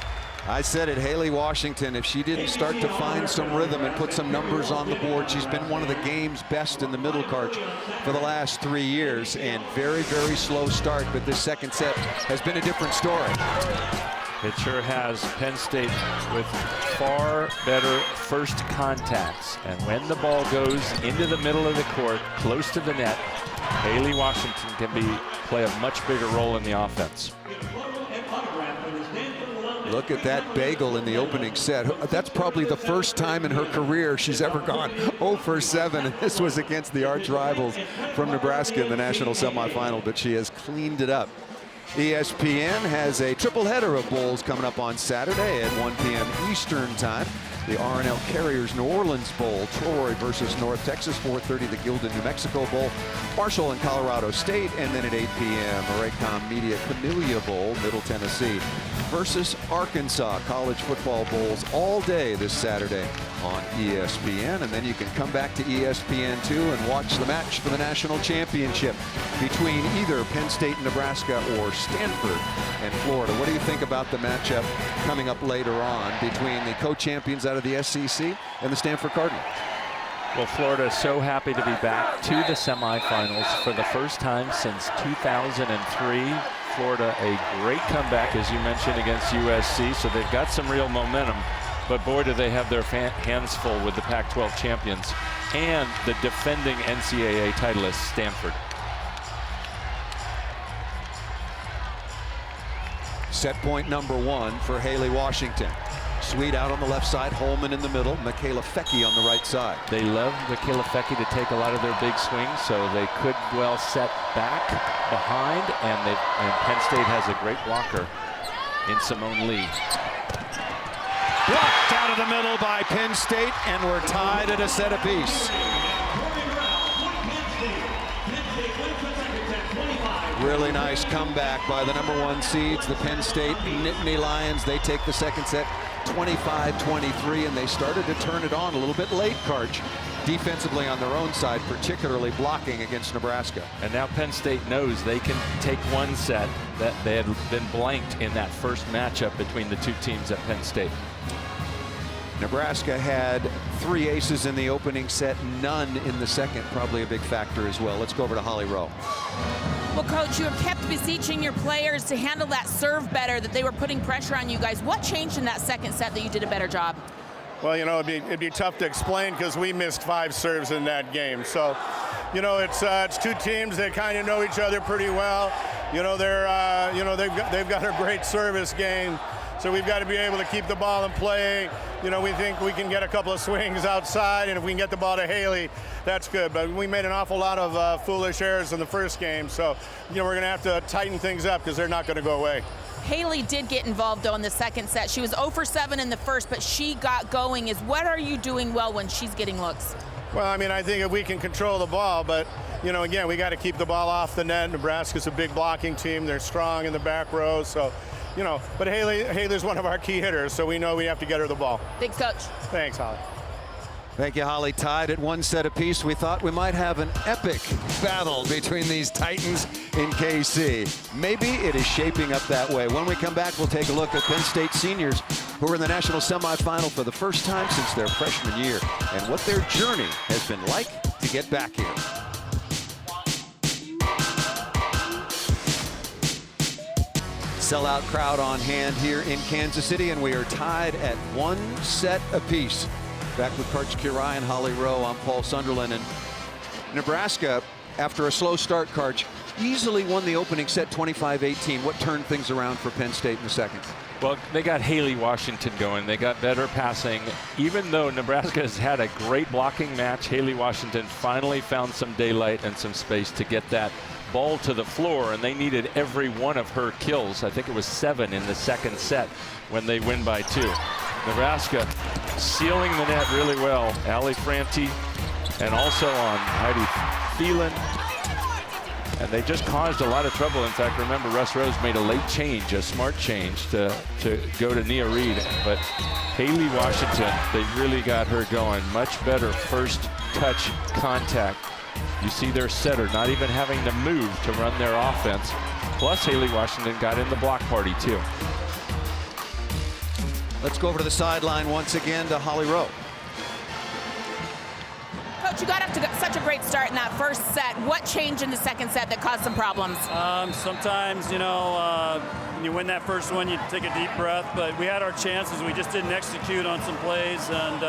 I said it, HALEIGH Washington, if she didn't start to find some rhythm and put some numbers on the board, she's been one of the game's best in the middle, Karch, for the last 3 years, and very, very slow start, but this second set has been a different story. It sure has. Penn State with far better first contacts, and when the ball goes into the middle of the court, close to the net, HALEIGH Washington can play a much bigger role in the offense. Look at that bagel in the opening set. That's probably the first time in her career she's ever gone 0 for 7, and this was against the arch rivals from Nebraska in the national semifinal, but she has cleaned it up. ESPN has a triple header of bowls coming up on Saturday at 1 p.m. Eastern time. The R&L Carriers New Orleans Bowl, Troy versus North Texas, 4:30 the Gildan New Mexico Bowl, Marshall and Colorado State, and then at 8 p.m. Raycom Media Camellia Bowl, Middle Tennessee versus Arkansas. College football bowls all day this Saturday on ESPN, and then you can come back to ESPN2 and watch the match for the national championship between either Penn State and Nebraska or Stanford and Florida. What do you think about the matchup coming up later on between the co-champions out of the SEC and the Stanford Cardinals? Well, Florida is so happy to be back to the semifinals for the first time since 2003. Florida a great comeback, as you mentioned, against USC, so they've got some real momentum. But boy, do they have their hands full with the Pac-12 champions and the defending NCAA titleist, Stanford. Set point number 1 for HALEIGH Washington. Sweet out on the left side, Holman in the middle, Michaela Fecke on the right side. They love Michaela Fecke to take a lot of their big swings, so they could well set back behind, and Penn State has a great blocker in SIMONE Lee. Blocked out of the middle by Penn State, and we're tied at a set apiece. Really nice comeback by the #1 seeds, the Penn State Nittany Lions. They take the second set 25-23, and they started to turn it on a little bit late, Karch, defensively on their own side, particularly blocking against Nebraska. And now Penn State knows they can take one set that they had been blanked in that first matchup between the two teams at Penn State. Nebraska had 3 aces in the opening set, none in the second, probably a big factor as well. Let's go over to Holly Rowe. Well, Coach, you have kept beseeching your players to handle that serve better, that they were putting pressure on you guys. What changed in that second set that you did a better job? Well, you know, it'd be tough to explain because we missed 5 serves in that game. So, you know, it's 2 teams that kind of know each other pretty well. You know, they've got a great service game. So we've got to be able to keep the ball in play. You know, we think we can get a couple of swings outside, and if we can get the ball to HALEIGH, that's good. But we made an awful lot of foolish errors in the first game. So, you know, we're going to have to tighten things up because they're not going to go away. HALEIGh did get involved, though, in the second set. She was 0 for 7 in the first, but she got going. What are you doing well when she's getting looks? Well, I mean, I think if we can control the ball, but, you know, again, we got to keep the ball off the net. Nebraska's a big blocking team. They're strong in the back row. So, you know, but HALEIgh's one of our key hitters, so we know we have to get her the ball. Thanks, Coach. Thanks, Holly. Thank you, Holly. Tied at 1 set apiece. We thought we might have an epic battle between these Titans in KC. Maybe it is shaping up that way. When we come back, we'll take a look at Penn State seniors who are in the national semifinal for the first time since their freshman year and what their journey has been like to get back here. Sellout crowd on hand here in Kansas City, and we are tied at 1 set apiece. Back with Karch Kirai and Holly Rowe, I'm Paul Sunderland. And Nebraska, after a slow start, Karch, easily won the opening set 25-18. What turned things around for Penn State in the second? Well, they got HALEIGh Washington going. They got better passing. Even though Nebraska has had a great blocking match, HALEIGh Washington finally found some daylight and some space to get that ball to the floor, and they needed every one of her kills. I think it was 7 in the second set when they win by 2. Nebraska sealing the net really well. Ali Franti and also on Heidi Thielen. And they just caused a lot of trouble. In fact, remember, Russ Rose made a late change, a smart change to go to Nia Reed. But HALEIGh Washington, they really got her going. Much better first touch contact. You see their setter not even having to move to run their offense. Plus, HALEIGh Washington got in the block party, too. Let's go over to the sideline once again to Holly Rowe. Coach, you got up to such a great start in that first set. What changed in the second set that caused some problems? Sometimes, you know, when you win that first one, you take a deep breath. But we had our chances. We just didn't execute on some plays. And,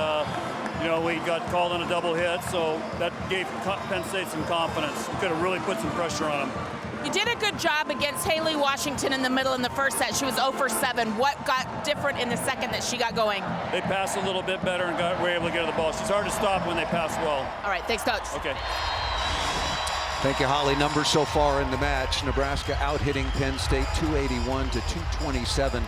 you know, we got called on a double hit. So that gave Penn State some confidence. We could have really put some pressure on them. You did a good job against HALEIGh Washington in the middle in the first set. She was 0 for 7. What got different in the second that she got going? They passed a little bit better and were able to get her the ball. She's hard to stop when they pass well. All right, thanks, Coach. Okay. Thank you, Holly. Numbers so far in the match. Nebraska out-hitting Penn State 281 to 227.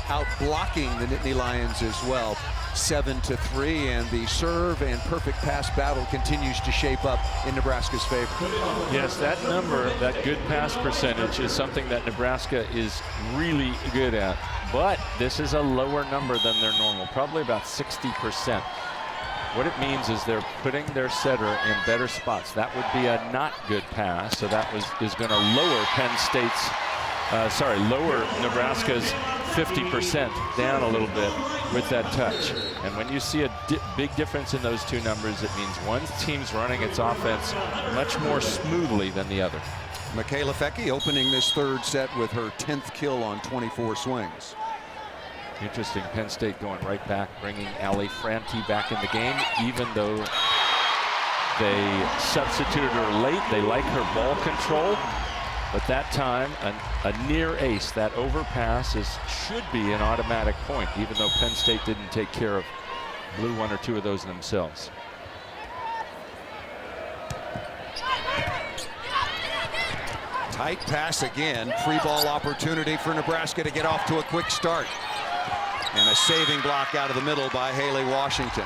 Out-blocking the Nittany Lions as well, 7-3. And the serve and perfect pass battle continues to shape up in Nebraska's favor. Yes, that number, that good pass percentage, is something that Nebraska is really good at. But this is a lower number than their normal, probably about 60%. What it means is they're putting their setter in better spots. That would be a not good pass, so that is going to lower Penn State's, lower Nebraska's 50% down a little bit with that touch. And when you see a big difference in those two numbers, it means one team's running its offense much more smoothly than the other. Michaela Fecke opening this third set with her 10th kill on 24 swings. Interesting, Penn State going right back, bringing Ali Franti back in the game, even though they substituted her late. They like her ball control, but that time a near ace. That overpass should be an automatic point, even though Penn State didn't take care of blew one or two of those themselves. Tight pass again. Free ball opportunity for Nebraska to get off to a quick start. And a saving block out of the middle by HALEIGH Washington.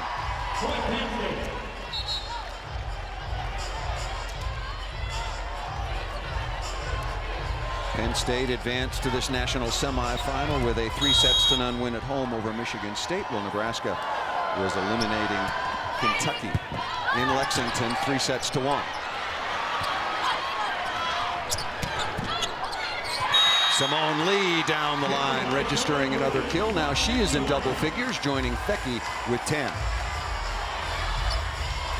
Penn State advanced to this national semifinal with a 3-0 win at home over Michigan State, while Nebraska was eliminating Kentucky in Lexington 3-1. Simone Lee down the line, registering another kill. Now she is in double figures, joining Fecke with 10.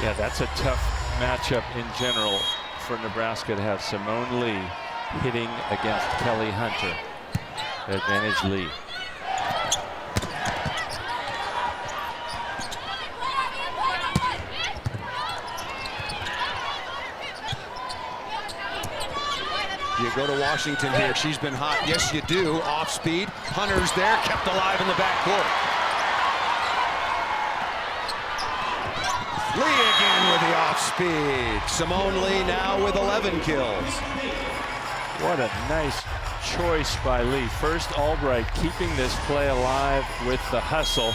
Yeah, that's a tough matchup in general for Nebraska to have Simone Lee hitting against Kelly Hunter. Advantage Lee. You go to Washington here. She's been hot. Yes, you do. Off speed. Hunter's there, kept alive in the backcourt. Lee again with the off speed. Simone Lee now with 11 kills. What a nice choice by Lee. First, Albright keeping this play alive with the hustle.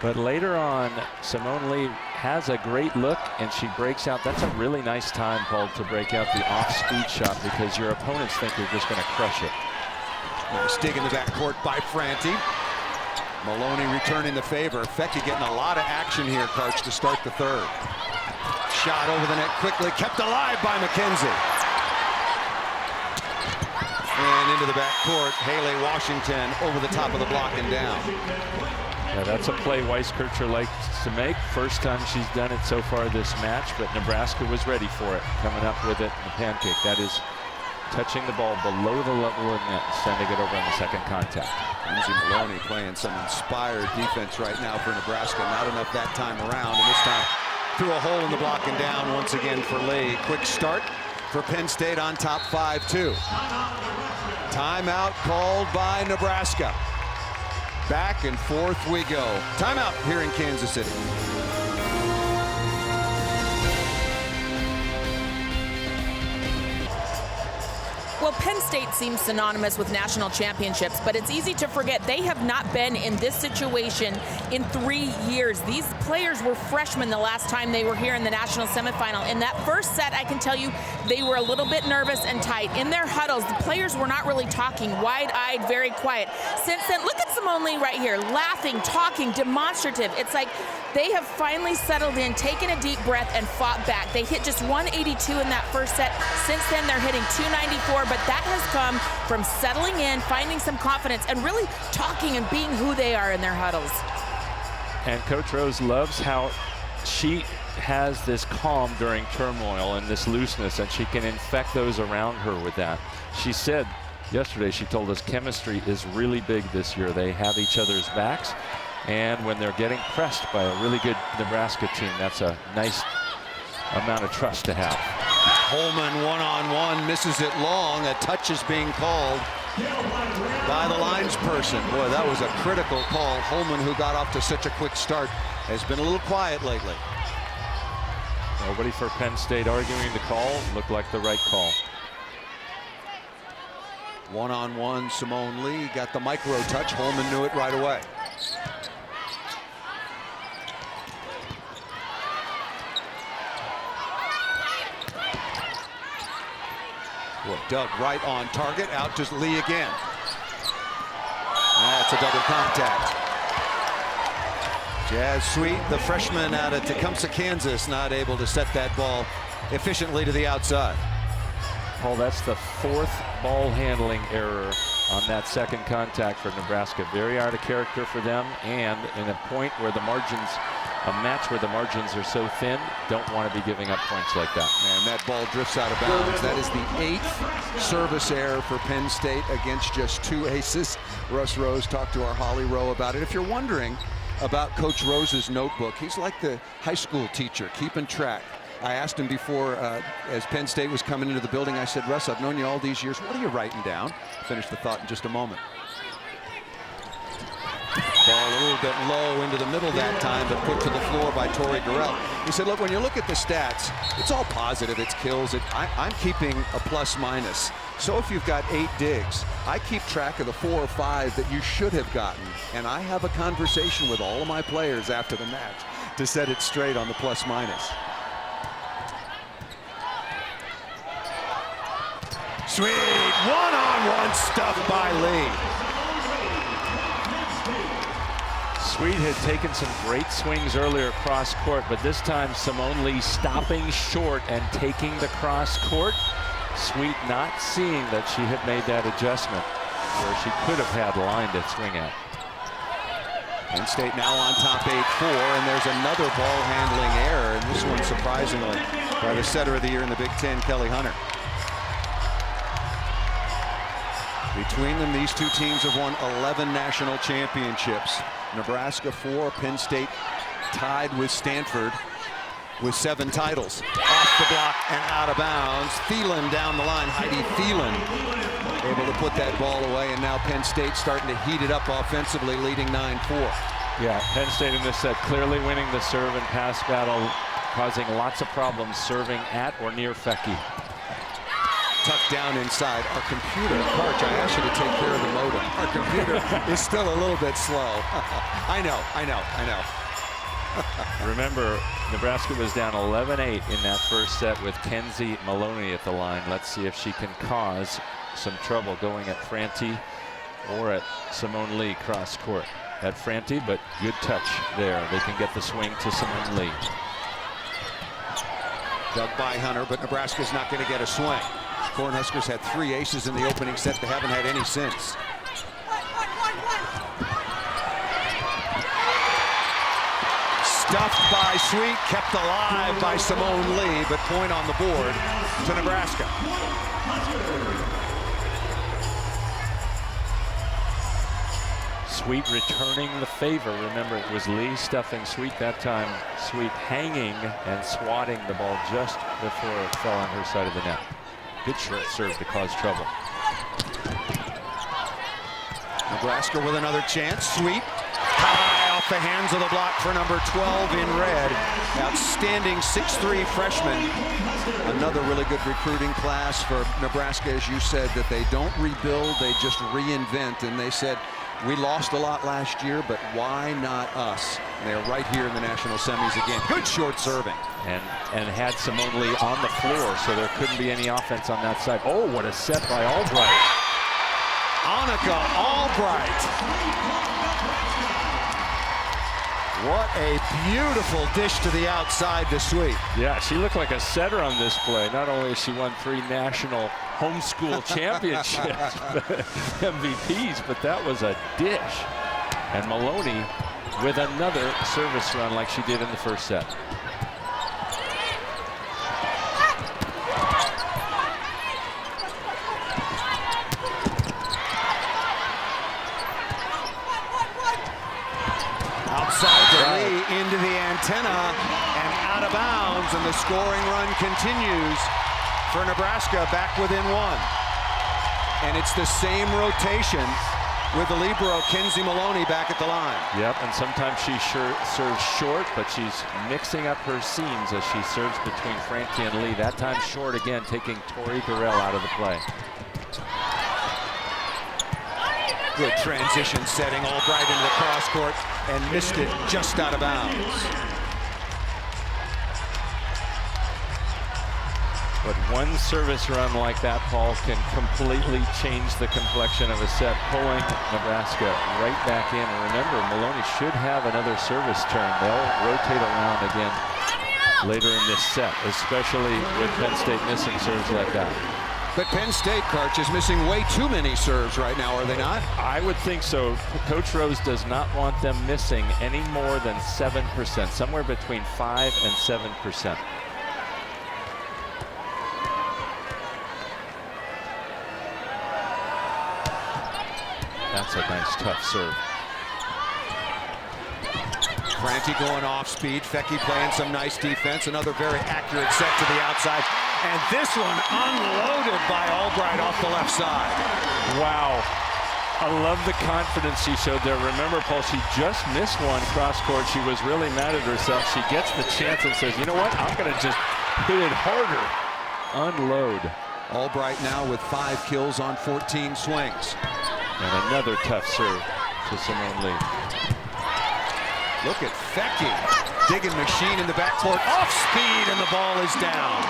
But later on, Simone Lee has a great look and she breaks out. That's a really nice time, Paul, to break out the off-speed shot because your opponents think you're just going to crush it. Nice dig in the backcourt by Franti. Maloney returning the favor. Fecke getting a lot of action here, Karch, to start the third. Shot over the net quickly, kept alive by McKenzie. And into the backcourt, HALEIGH Washington over the top of the block and down. Yeah, that's a play Weiskircher likes to make. First time she's done it so far this match, but Nebraska was ready for it. Coming up with it in the pancake. That is touching the ball below the level of net, sending it over on the second contact. Lindsay Maloney playing some inspired defense right now for Nebraska. Not enough that time around, and this time through a hole in the block and down once again for Lee. Quick start for Penn State on top 5-2. Timeout called by Nebraska. Back and forth we go. Timeout here in Kansas City. Well, Penn State seems synonymous with national championships, but it's easy to forget they have not been in this situation in 3 years. These players were freshmen the last time they were here in the national semifinal. In that first set, I can tell you, they were a little bit nervous and tight. In their huddles, the players were not really talking, wide-eyed, very quiet. Since then, look at Simone Lee right here, laughing, talking, demonstrative. It's like they have finally settled in, taken a deep breath, and fought back. They hit just 182 in that first set. Since then, they're hitting 294, but that has come from settling in, finding some confidence, and really talking and being who they are in their huddles. And Coach Rose loves how she has this calm during turmoil and this looseness, and she can infect those around her with that. She said yesterday, she told us chemistry is really big this year. They have each other's backs, and when they're getting pressed by a really good Nebraska team, that's a nice amount of trust to have. Holman one-on-one, misses it long. A touch is being called by the linesperson. Boy, that was a critical call. Holman, who got off to such a quick start, has been a little quiet lately. Nobody for Penn State arguing the call. Looked like the right call. One-on-one, Simone Lee got the micro touch. Holman knew it right away. Boy, dug right on target, out to Lee again. That's a double contact. Jazz Sweet, the freshman out of Tecumseh, Kansas, not able to set that ball efficiently to the outside. Paul, that's the fourth ball handling error on that second contact for Nebraska. Very out of character for them, and in a point where the margins a match where the margins are so thin, don't want to be giving up points like that. And that ball drifts out of bounds. That is the 8th service error for Penn State against just 2 aces. Russ Rose talked to our Holly Rowe about it. If you're wondering about Coach Rose's notebook, he's like the high school teacher, keeping track. I asked him before, as Penn State was coming into the building, I said, Russ, I've known you all these years. What are you writing down? Finish the thought in just a moment. Ball a little bit low into the middle that time, but put to the floor by Tori Garrell. He said, look, when you look at the stats, it's all positive. It's kills. I'm keeping a plus minus. So if you've got 8 digs, I keep track of the 4 or 5 that you should have gotten. And I have a conversation with all of my players after the match to set it straight on the plus minus. Sweet one-on-one stuff by Lee. Sweet had taken some great swings earlier cross court, but this time Simone Lee stopping short and taking the cross court. Sweet not seeing that she had made that adjustment where she could have had line to swing at. Penn State now on top 8-4, and there's another ball handling error, and this one surprisingly by the setter of the year in the Big Ten, Kelly Hunter. Between them, these two teams have won 11 national championships. Nebraska 4, Penn State tied with Stanford with 7 titles. Off the block and out of bounds. Thielen down the line. Heidi Thielen able to put that ball away, and now Penn State starting to heat it up offensively, leading 9-4. Yeah, Penn State in this set clearly winning the serve and pass battle, causing lots of problems serving at or near Fecky. Tucked down inside. Our computer, Karch, I asked you to take care of the modem. Our computer is still a little bit slow. I know. Remember, Nebraska was down 11-8 in that first set with Kenzie Maloney at the line. Let's see if she can cause some trouble going at Franti or at Simone Lee cross court. At Franti, but good touch there. They can get the swing to Simone Lee. Dug by Hunter, but Nebraska's not going to get a swing. Cornhuskers had 3 aces in the opening set. They haven't had any since. Stuffed by Sweet, kept alive by Simone Lee, but point on the board to Nebraska. Sweet returning the favor. Remember, it was Lee stuffing Sweet that time. Sweet hanging and swatting the ball just before it fell on her side of the net. Good short serve to cause trouble. Nebraska with another chance. Sweet high off the hands of the block for number 12 in red. Outstanding 6'3" freshman. Another really good recruiting class for Nebraska, as you said, that they don't rebuild, they just reinvent. And they said, we lost a lot last year, but why not us? And they're right here in the national semis again. Good short serving. And had Simone Lee on the floor, so there couldn't be any offense on that side. Oh, what a set by Albright. Annika Albright. What a beautiful dish to the outside to Sweet. Yeah, she looked like a setter on this play. Not only has she won 3 national homeschool championships, MVPs, but that was a dish. And Maloney with another service run like she did in the first set. Outside to Lee, into the antenna, and out of bounds, and the scoring run continues for Nebraska, back within 1. And it's the same rotation with the libero, Kenzie Maloney, back at the line. Yep, and sometimes she serves short, but she's mixing up her seams as she serves between Franti and Lee. That time short again, taking Tori Garrell out of the play. Good transition setting, Albright into the cross court, and missed it just out of bounds. But one service run like that, Paul, can completely change the complexion of a set, pulling Nebraska right back in. And remember, Maloney should have another service turn. They'll rotate around again later in this set, especially with Penn State missing serves like that. But Penn State, Karch, is missing way too many serves right now, are they not? I would think so. Coach Rose does not want them missing any more than 7%, somewhere between 5 and 7%. That's a nice, tough serve. Franti going off speed. Fecky playing some nice defense. Another very accurate set to the outside. And this one unloaded by Albright off the left side. Wow. I love the confidence she showed there. Remember, Paul, she just missed one cross court. She was really mad at herself. She gets the chance and says, you know what? I'm going to just hit it harder. Unload. Albright now with 5 kills on 14 swings. And another tough serve to Simone Lee. Look at Fecky. Digging machine in the backcourt. Off speed, and the ball is down.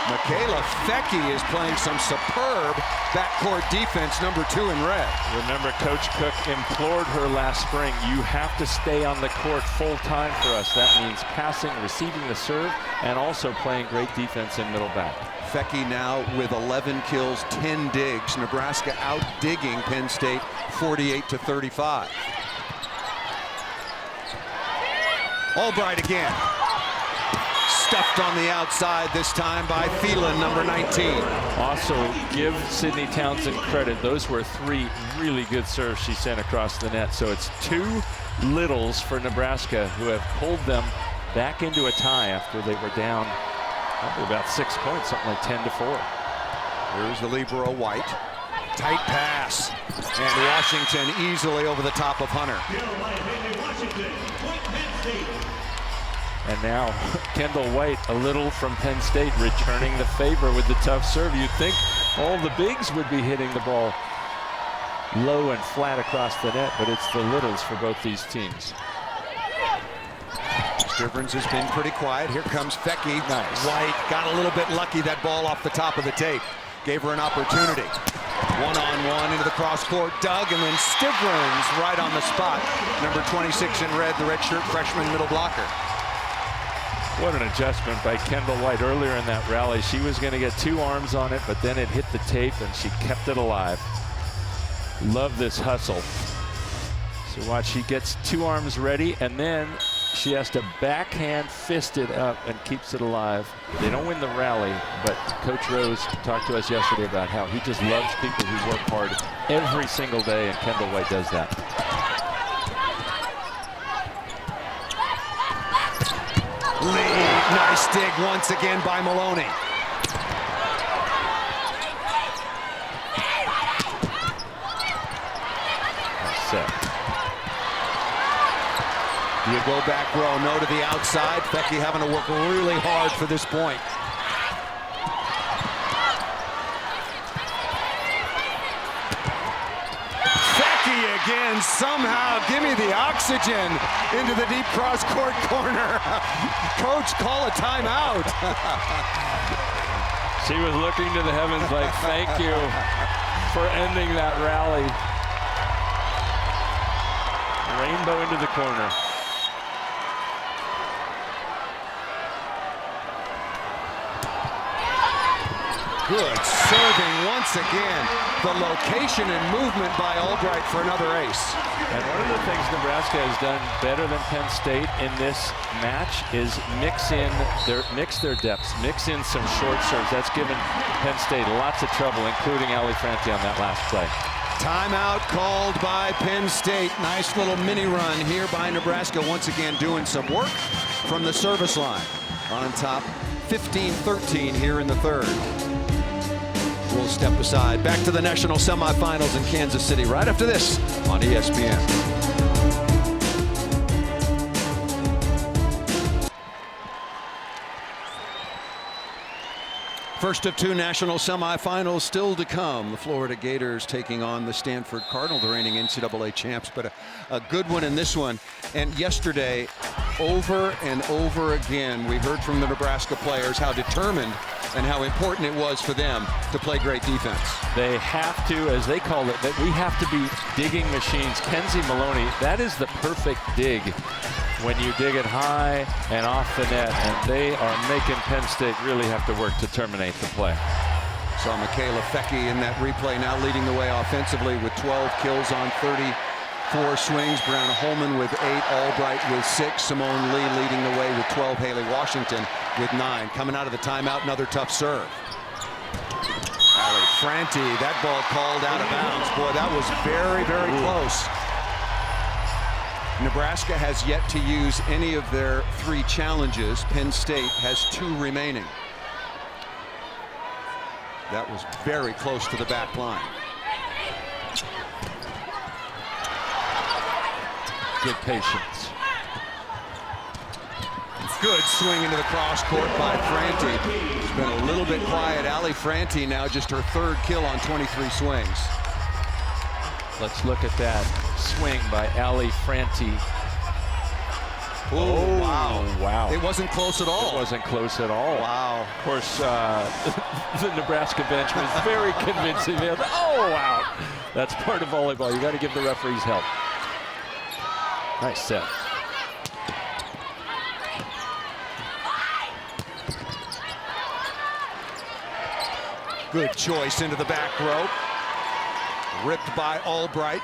Michaela Fecky is playing some superb backcourt defense, number 2 in red. Remember, Coach Cook implored her last spring, you have to stay on the court full time for us. That means passing, receiving the serve, and also playing great defense in middle back. Fecky now with 11 kills, 10 digs. Nebraska out-digging Penn State 48-35. Albright again. Stuffed on the outside this time by Phelan, number 19. Also, give Sydney Townsend credit. Those were 3 really good serves she sent across the net. So it's 2 littles for Nebraska, who have pulled them back into a tie after they were down probably about 6 points, something like 10-4. Here's the libero White. Tight pass. And Washington easily over the top of Hunter. And now Kendall White, a little from Penn State, returning the favor with the tough serve. You'd think all the bigs would be hitting the ball low and flat across the net, but it's the littles for both these teams. Stivrins has been pretty quiet. Here comes Fecky. Nice. White got a little bit lucky. That ball off the top of the tape gave her an opportunity. One-on-one into the cross court. Dug, and then Stivrins right on the spot. Number 26 in red, the redshirt freshman middle blocker. What an adjustment by Kendall White earlier in that rally. She was going to get 2 arms on it, but then it hit the tape and she kept it alive. Love this hustle. So watch, she gets 2 arms ready, and then she has to backhand fist it up and keeps it alive. They don't win the rally, but Coach Rose talked to us yesterday about how he just loves people who work hard every single day, and Kendall White does that. Lee, nice dig once again by Maloney. Nice set. Do you go back row? No to the outside. Fecky having to work really hard for this point. Again, somehow, give me the oxygen into the deep cross court corner. Coach, call a timeout. She was looking to the heavens like, thank you for ending that rally. Rainbow into the corner. Good serving once again. The location and movement by Albright for another ace. And one of the things Nebraska has done better than Penn State in this match is mix their depths, mix in some short serves. That's given Penn State lots of trouble, including HALEIGH Franti on that last play. Timeout called by Penn State. Nice little mini run here by Nebraska, once again doing some work from the service line. On top, 15-13 here in the third. We'll step aside. Back to the national semifinals in Kansas City right after this on ESPN. First of 2 national semifinals still to come. The Florida Gators taking on the Stanford Cardinal, the reigning NCAA champs, but a good one in this one. And yesterday, over and over again, we heard from the Nebraska players how determined and how important it was for them to play great defense. They have to, as they call it, that we have to be digging machines. Kenzie Maloney, that is the perfect dig when you dig it high and off the net, and they are making Penn State really have to work to terminate the play. Saw Michaela Fecke in that replay, now leading the way offensively with 12 kills on 34 swings. Brianna Holman with 8, Albright with 6, Simone Lee leading the way with 12, Haley Washington with 9. Coming out of the timeout, another tough serve. Allie Franti, that ball called out of bounds. Boy, that was very, very close. Nebraska has yet to use any of their 3 challenges. Penn State has 2 remaining. That was very close to the back line. Good patience. Good swing into the cross court by Franti. It's been a little bit quiet. Allie Franti now just her 3rd kill on 23 swings. Let's look at that swing by Allie Franti. Oh, wow. Wow. It wasn't close at all. It wasn't close at all. Wow. Of course, the Nebraska bench was very convincing. Oh, wow. That's part of volleyball. You got to give the referees help. Nice set. Good choice into the back rope. Ripped by Albright.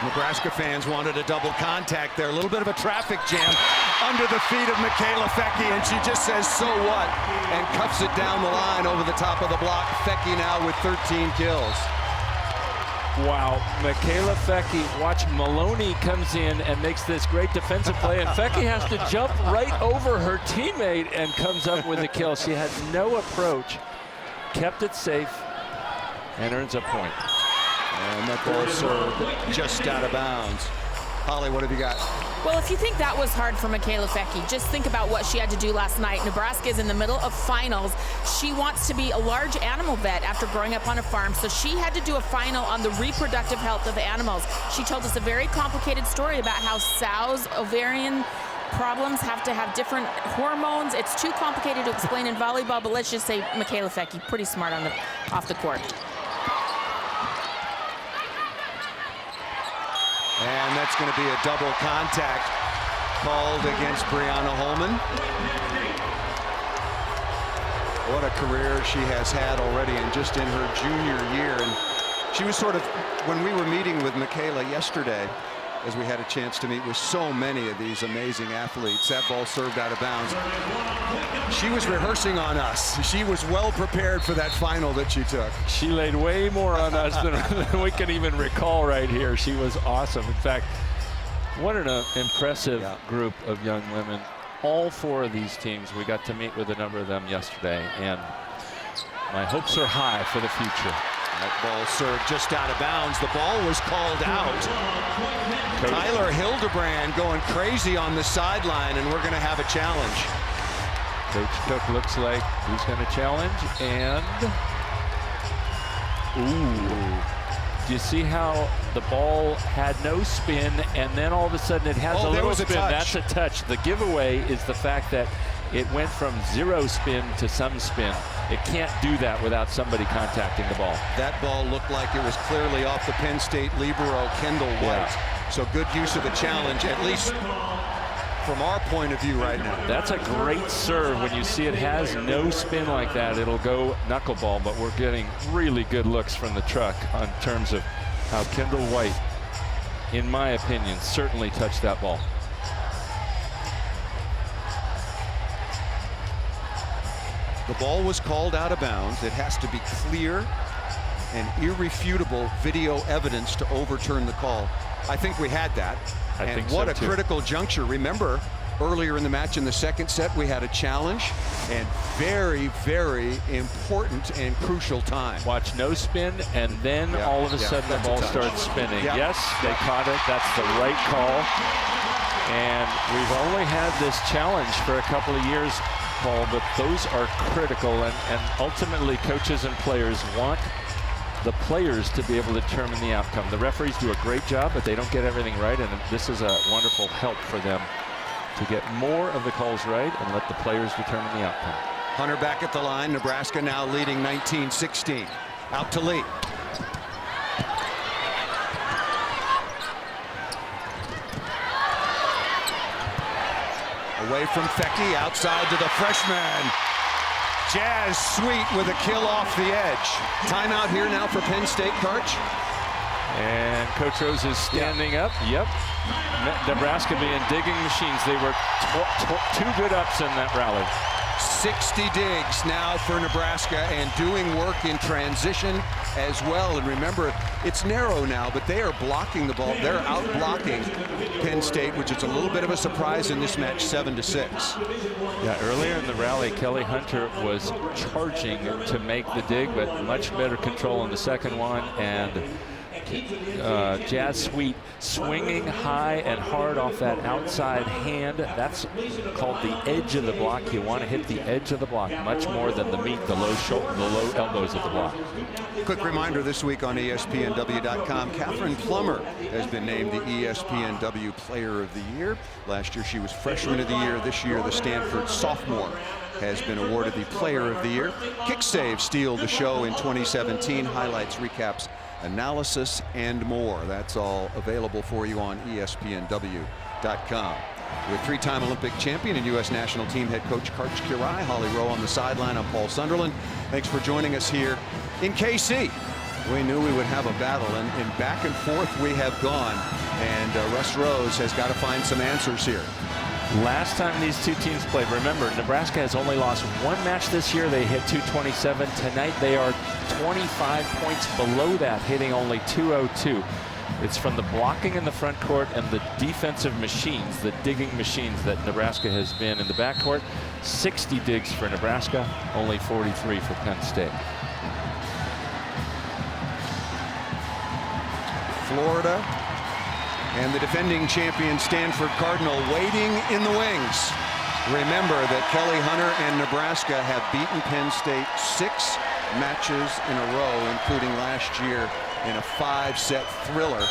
Nebraska fans wanted a double contact there. A little bit of a traffic jam under the feet of Michaela Fecke, and she just says, so what? And cuffs it down the line over the top of the block. Fecke now with 13 kills. Wow, Michaela Fecke, watch Maloney comes in and makes this great defensive play, and Fecke has to jump right over her teammate and comes up with a kill. She had no approach, kept it safe, and earns a point. And that ball served just out of bounds. Holly, what have you got? Well, if you think that was hard for Michaela Fecke, just think about what she had to do last night. Nebraska is in the middle of finals. She wants to be a large animal vet after growing up on a farm, so she had to do a final on the reproductive health of animals. She told us a very complicated story about how sows' ovarian problems have to have different hormones. It's too complicated to explain in volleyball, but let's just say Michaela Fecke, pretty smart on off the court. And that's going to be a double contact called against Brianna Holman. What a career she has had already, and just in her junior year. And she was sort of, when we were meeting with Michaela yesterday, as we had a chance to meet with so many of these amazing athletes, that ball served out of bounds. She was rehearsing on us. She was well prepared for that final that she took. She laid way more on us than we can even recall right here. She was awesome. In fact, what an impressive group of young women. All 4 of these teams, we got to meet with a number of them yesterday, and my hopes are high for the future. That ball served just out of bounds. The ball was called out. Tyler Hildebrand going crazy on the sideline, and we're going to have a challenge. Coach Cook looks like he's going to challenge, and do you see how the ball had no spin, and then all of a sudden it has a little spin? That's a touch. The giveaway is the fact that it went from 0 spin to some spin. It can't do that without somebody contacting the ball. That ball looked like it was clearly off the Penn State libero, Kendall White. So good use of the challenge, at least from our point of view right now. That's a great serve. When you see it has no spin like that, it'll go knuckleball, but we're getting really good looks from the truck on terms of how Kendall White, in my opinion, certainly touched that ball. The ball was called out of bounds. It has to be clear and irrefutable video evidence to overturn the call. I think we had that. And what a critical juncture. Remember, earlier in the match in the second set, we had a challenge, and very, very important and crucial time. Watch, no spin, and then all of a sudden the ball starts spinning. Yes, they caught it. That's the right call. And we've only had this challenge for a couple of years, Paul, but those are critical, and ultimately coaches and players want the players to be able to determine the outcome. The referees do a great job, but they don't get everything right, and this is a wonderful help for them to get more of the calls right and let the players determine the outcome. Hunter back at the line. Nebraska now leading 19-16. Out to Lee. Away from Fecky, outside to the freshman. Jazz Sweet with a kill off the edge. Timeout here now for Penn State, Karch. And Coach Rose is standing up. Yep. Nebraska being digging machines. They were two good ups in that rally. 60 digs now for Nebraska and doing work in transition as well. And remember, it's narrow now, but they are blocking the ball. They're out blocking Penn State, which is a little bit of a surprise in this match, 7-6. Yeah, earlier in the rally, Kelly Hunter was charging to make the dig, but much better control in the second one. And Jazz Sweet swinging high and hard off that outside hand. That's called the edge of the block. You want to hit the edge of the block much more than the meat, the low elbows of the block. Quick reminder this week on ESPNW.com, Catherine Plummer has been named the ESPNW Player of the Year. Last year she was Freshman of the Year. This year the Stanford sophomore has been awarded the Player of the Year. Kick Save stealed the show in 2017. Highlights, recaps, analysis, and more. That's all available for you on ESPNW.com. With three-time Olympic champion and U.S. national team head coach Karch Kiraly, Holly Rowe on the sideline. I'm Paul Sunderland. Thanks for joining us here in KC. We knew we would have a battle, and back and forth we have gone. And Russ Rose has got to find some answers here. Last time these two teams played, remember, Nebraska has only lost one match this year. They hit 227. Tonight they are 25 points below that, hitting only 202. It's from the blocking in the front court and the defensive machines, the digging machines that Nebraska has been in the backcourt. 60 digs for Nebraska, only 43 for Penn State. Florida and the defending champion Stanford Cardinal waiting in the wings. Remember that Kelly Hunter and Nebraska have beaten Penn State 6 matches in a row, including last year in a 5-set thriller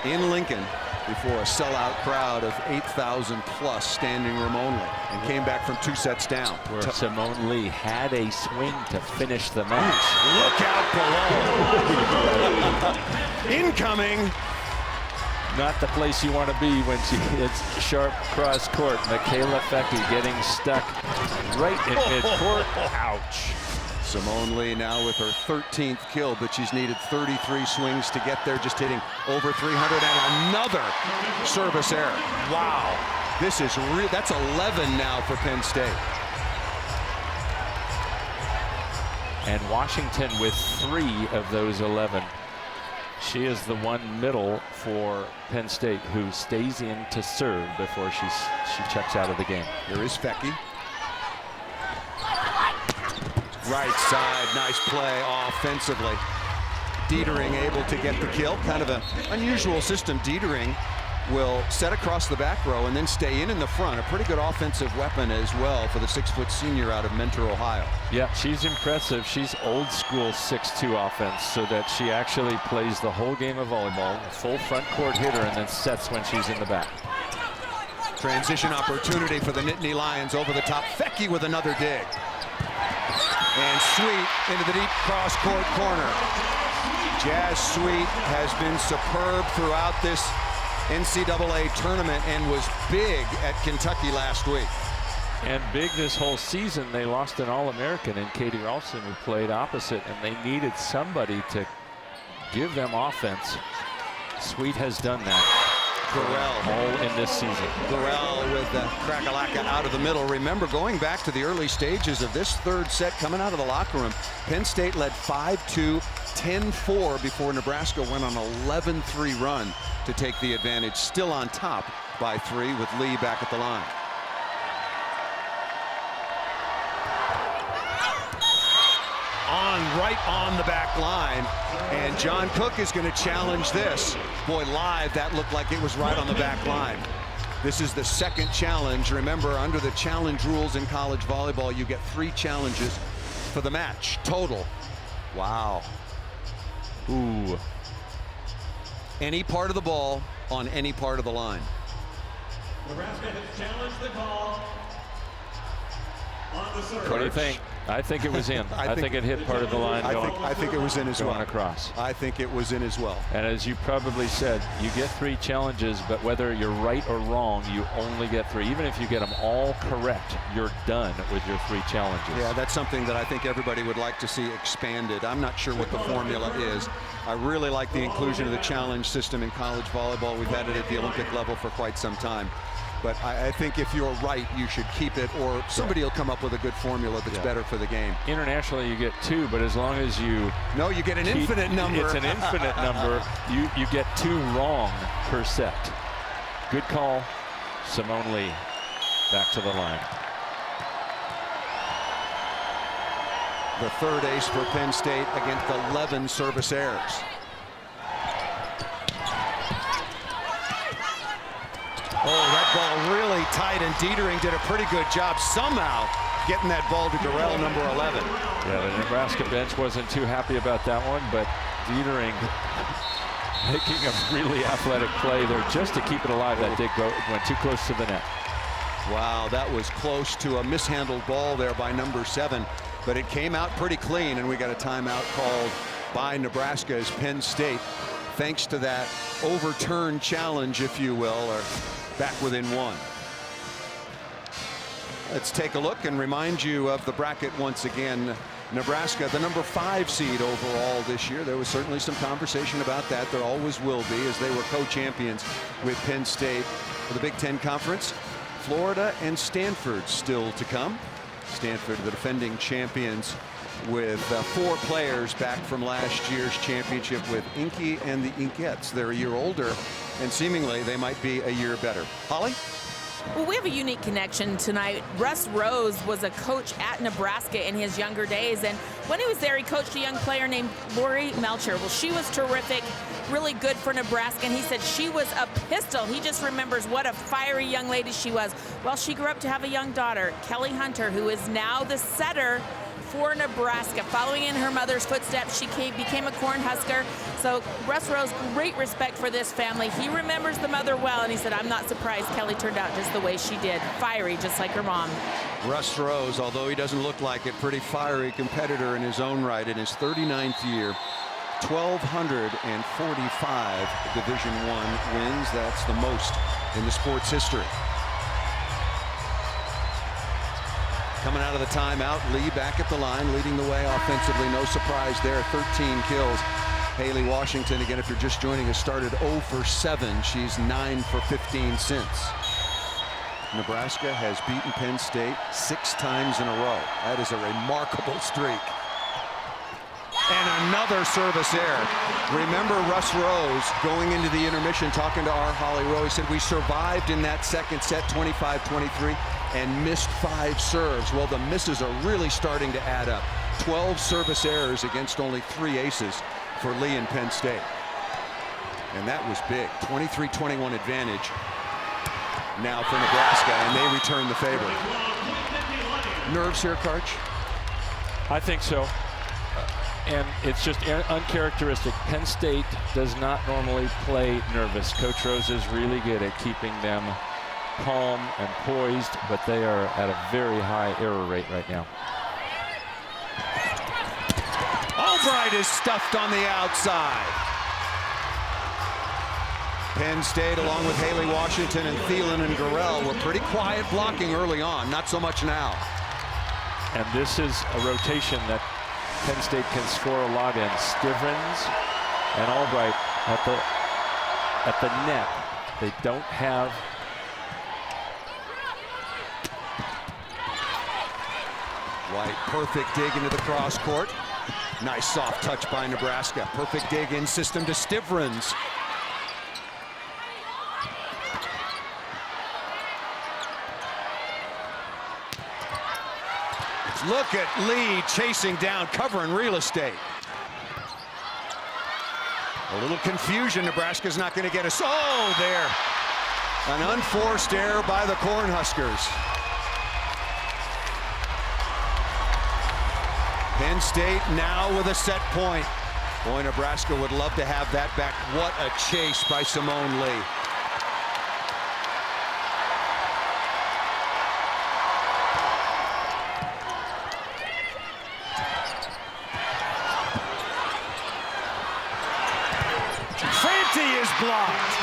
in Lincoln before a sellout crowd of 8,000 plus standing room only, and came back from 2 sets down. Where Simone Lee had a swing to finish the match. Look out below. Incoming. Not the place you want to be when she hits sharp cross court. Michaela Fecky getting stuck right in midcourt. Ouch. Simone Lee now with her 13th kill, but she's needed 33 swings to get there, just hitting over 300, and another service error. Wow. This is that's 11 now for Penn State. And Washington with 3 of those 11. She is the one middle for Penn State who stays in to serve before she checks out of the game. Here is Fecky. Right side, nice play offensively. Dietering able to get the kill. Kind of an unusual system. Dietering will set across the back row and then stay in the front. A pretty good offensive weapon as well for the 6-foot senior out of Mentor, Ohio. Yeah, she's impressive. She's old school 6'2" offense, so that she actually plays the whole game of volleyball, a full front court hitter, and then sets when she's in the back. Transition opportunity for the Nittany Lions over the top. Fecky with another dig. And Sweet into the deep cross court corner. Jazz Sweet has been superb throughout this NCAA tournament and was big at Kentucky last week. And big this whole season. They lost an All-American in Katie Ralston, who played opposite, and they needed somebody to give them offense. Sweet has done that. Gorell all in this season. Gorell with the crack-a-lacka out of the middle. Remember, going back to the early stages of this third set, coming out of the locker room, Penn State led 5-2, 10-4 before Nebraska went on an 11-3 run to take the advantage. Still on top by 3 with Lee back at the line. Right on the back line, and John Cook is going to challenge this. Boy, live that looked like it was right on the back line. This is the second challenge. Remember, under the challenge rules in college volleyball, you get 3 challenges for the match total. Wow. Ooh. Any part of the ball on any part of the line. Nebraska has challenged the call on the What do you think? I think it was in. I think it hit part of the line. I think it was in as well. Going across. I think it was in as well. And as you probably said, you get 3 challenges, but whether you're right or wrong, you only get 3. Even if you get them all correct, you're done with your 3 challenges. Yeah, that's something that I think everybody would like to see expanded. I'm not sure what the formula is. I really like the inclusion of the challenge system in college volleyball. We've had it at the Olympic level for quite some time. But I think if you're right, you should keep it, or somebody will come up with a good formula that's better for the game. Internationally, you get 2, but as long as you... No, you get an infinite number. It's an infinite number. You get 2 wrong per set. Good call, Simone Lee. Back to the line. The 3rd ace for Penn State against 11 service errors. Oh, that ball really tight, and Dietering did a pretty good job somehow getting that ball to Garrell, number 11. Yeah, the Nebraska bench wasn't too happy about that one, but Dietering making a really athletic play there just to keep it alive. That did go, went too close to the net. Wow, that was close to a mishandled ball there by number 7, but it came out pretty clean, and we got a timeout called by Nebraska as Penn State, thanks to that overturned challenge, if you will, or back within 1. Let's take a look and remind you of the bracket once again. Nebraska, the number 5 seed overall this year. There was certainly some conversation about that. There always will be, as they were co-champions with Penn State for the Big Ten Conference. Florida and Stanford still to come. Stanford, the defending champions, with 4 players back from last year's championship with Inky and the Inkettes. They're a year older, and seemingly they might be a year better. Holly? Well, we have a unique connection tonight. Russ Rose was a coach at Nebraska in his younger days, and when he was there, he coached a young player named Lori Melcher. Well, she was terrific, really good for Nebraska, and he said she was a pistol. He just remembers what a fiery young lady she was. Well, she grew up to have a young daughter, Kelly Hunter, who is now the setter for Nebraska. Following in her mother's footsteps, she became a Cornhusker. So Russ Rose, great respect for this family. He remembers the mother well, and he said, I'm not surprised Kelly turned out just the way she did. Fiery, just like her mom. Russ Rose, although he doesn't look like it, pretty fiery competitor in his own right in his 39th year. 1,245 Division I wins. That's the most in the sport's history. Coming out of the timeout, Lee back at the line, leading the way offensively. No surprise there, 13 kills. HALEIGH Washington, again, if you're just joining us, started 0 for 7. She's 9 for 15 since. Nebraska has beaten Penn State 6 times in a row. That is a remarkable streak. And another service error. Remember Russ Rose going into the intermission talking to our Holly Rowe. He said, we survived in that second set, 25-23, and missed 5 serves. Well, the misses are really starting to add up. 12 service errors against only 3 aces for Lee and Penn State. And that was big. 23-21 advantage now for Nebraska, and they return the favor. Nerves here, Karch? I think so. And it's just uncharacteristic. Penn State does not normally play nervous. Coach Rose is really good at keeping them calm and poised, but they are at a very high error rate right now. Albright is stuffed on the outside. Penn State, along with HALEIGH Washington and Thielen and Garrell, were pretty quiet blocking early on. Not so much now. And this is a rotation that Penn State can score a lot in. Stivrins and Albright at the net. They don't have White, perfect dig into the cross court. Nice soft touch by Nebraska. Perfect dig in system to Stivrins. Look at Lee chasing down, covering real estate. A little confusion. Nebraska's not going to get us. Oh, there. An unforced error by the Cornhuskers. Penn State now with a set point. Boy, Nebraska would love to have that back. What a chase by Simone Lee. blocked.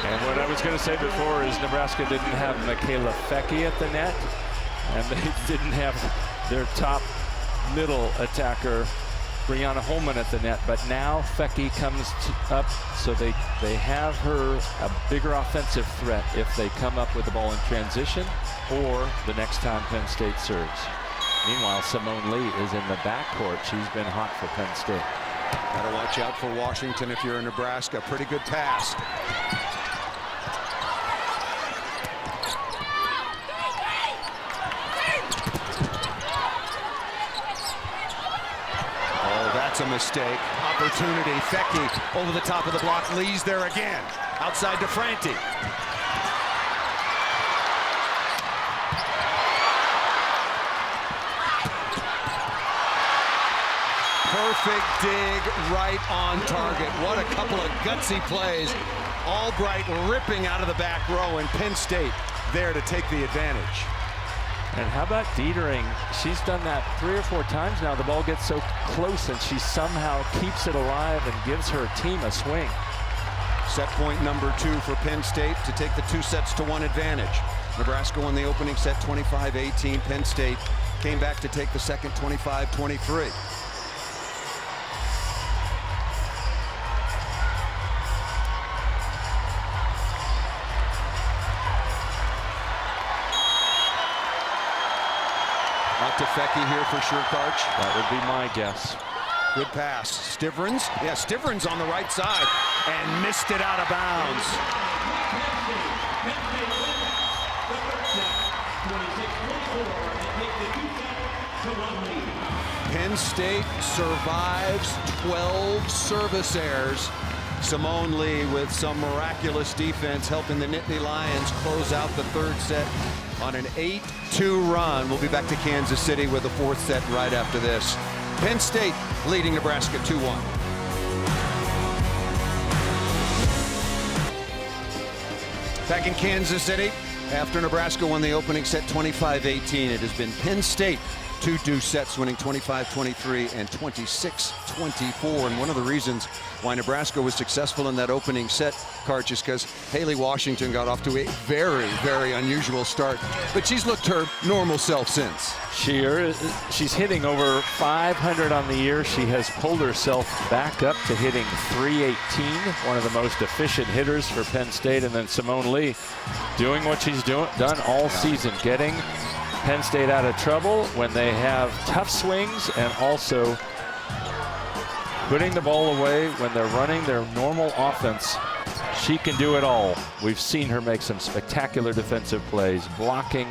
And what I was going to say before is Nebraska didn't have Michaela Fecky at the net, and they didn't have their top middle attacker, Brianna Holman, at the net. But now Fecky comes up, so they have her a bigger offensive threat if they come up with the ball in transition or the next time Penn State serves. Meanwhile, Simone Lee is in the backcourt. She's been hot for Penn State. Gotta watch out for Washington if you're in Nebraska. Pretty good pass. A mistake. Opportunity. Fecky over the top of the block. Lee's there again. Outside to Franti. Perfect dig right on target. What a couple of gutsy plays. Albright ripping out of the back row, and Penn State there to take the advantage. And how about Dietering? She's done that 3 or 4 times now. The ball gets so close and she somehow keeps it alive and gives her team a swing. Set point number 2 for Penn State to take the 2-1 advantage. Nebraska won the opening set 25-18. Penn State came back to take the second 25-23. Out to Fecky here for sure, Karch. That would be my guess. Good pass. Stivrins. Yeah, Stivrins on the right side and missed it out of bounds. Penn State survives 12 service errors. Simone Lee with some miraculous defense helping the Nittany Lions close out the third set on an 8-2 run. We'll be back to Kansas City with the fourth set right after this. Penn State leading Nebraska 2-1. Back in Kansas City, after Nebraska won the opening set 25-18, it has been Penn State 2 sets, winning 25-23 and 26-24. And one of the reasons why Nebraska was successful in that opening set, Karch, is because HALEIGH Washington got off to a very, very unusual start. But she's looked her normal self since. She's hitting over 500 on the year. She has pulled herself back up to hitting 318, one of the most efficient hitters for Penn State. And then Simone Lee doing what she's done all season, getting Penn State out of trouble when they have tough swings and also putting the ball away when they're running their normal offense. She can do it all. We've seen her make some spectacular defensive plays, blocking,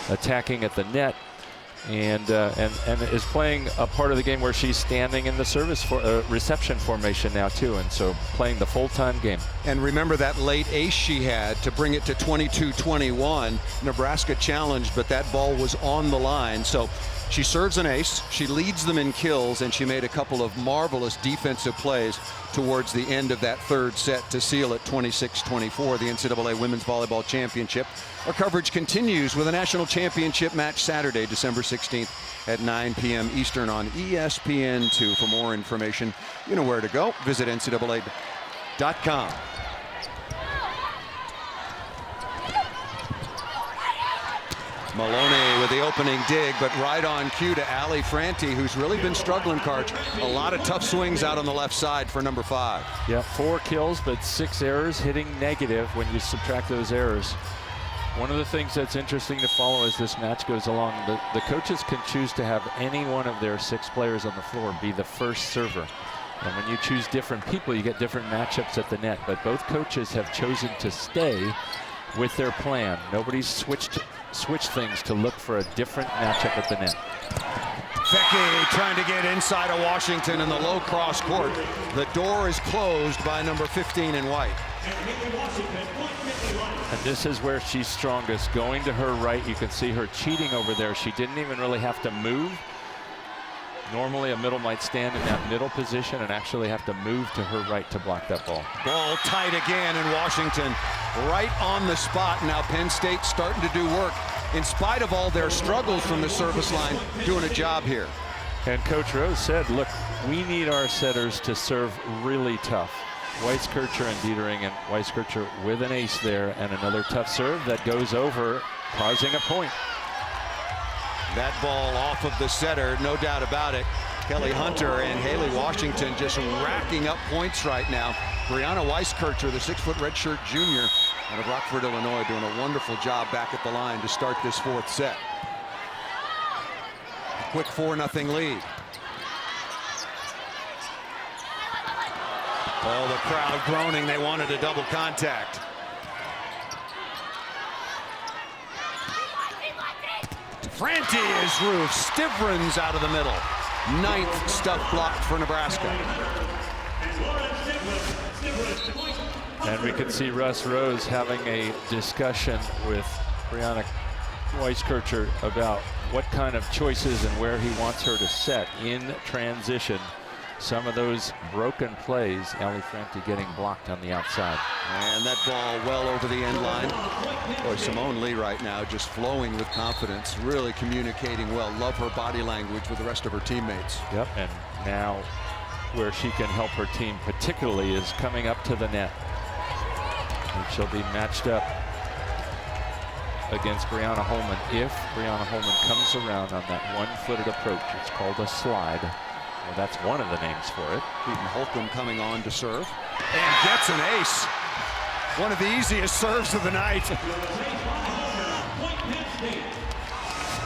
attacking at the net, and is playing a part of the game where she's standing in the service for reception formation now too, and so playing the full-time game. And remember that late ace she had to bring it to 22-21. Nebraska challenged, but that ball was on the line. So she serves an ace, she leads them in kills, and she made a couple of marvelous defensive plays towards the end of that third set to seal it 26-24, the NCAA Women's Volleyball Championship. Our coverage continues with a national championship match Saturday, December 16th at 9 p.m. Eastern on ESPN2. For more information, you know where to go. Visit NCAA.com. Maloney with the opening dig, but right on cue to Allie Franti, who's really been struggling, Karch. A lot of tough swings out on the left side for number 5. Yeah, 4 kills, but 6 errors, hitting negative when you subtract those errors. One of the things that's interesting to follow as this match goes along, the coaches can choose to have any one of their 6 players on the floor be the first server. And when you choose different people, you get different matchups at the net. But both coaches have chosen to stay with their plan. Nobody's switched things to look for a different matchup at the net. Fecky trying to get inside of Washington in the low cross court. The door is closed by number 15 in white. And this is where she's strongest. Going to her right, you can see her cheating over there. She didn't even really have to move. Normally a middle might stand in that middle position and actually have to move to her right to block that ball. Ball tight again, and Washington right on the spot. Now Penn State starting to do work in spite of all their struggles from the service line, doing a job here. And Coach Rose said, look, we need our setters to serve really tough. Weiskircher and Dietering, and Weiskircher with an ace there, and another tough serve that goes over, causing a point. That ball off of the setter, no doubt about it. Kelly Hunter and HALEIGH Washington just racking up points right now. Brianna Weiskircher, the 6-foot redshirt junior out of Rockford, Illinois, doing a wonderful job back at the line to start this 4th set. A quick 4-0 lead. Oh, the crowd groaning. They wanted a double contact. Franti is roof. Stivrins out of the middle. 9th stuff blocked for Nebraska. And we can see Russ Rose having a discussion with Brianna Weiskircher about what kind of choices and where he wants her to set in transition. Some of those broken plays, Ellie Franti getting blocked on the outside. And that ball well over the end line. Boy, Simone Lee right now just flowing with confidence, really communicating well. Love her body language with the rest of her teammates. Yep, and now where she can help her team particularly is coming up to the net. And she'll be matched up against Brianna Holman if Brianna Holman comes around on that one-footed approach. It's called a slide. Well, that's one of the names for it. Keaton Holcomb coming on to serve and gets an ace. One of the easiest serves of the night.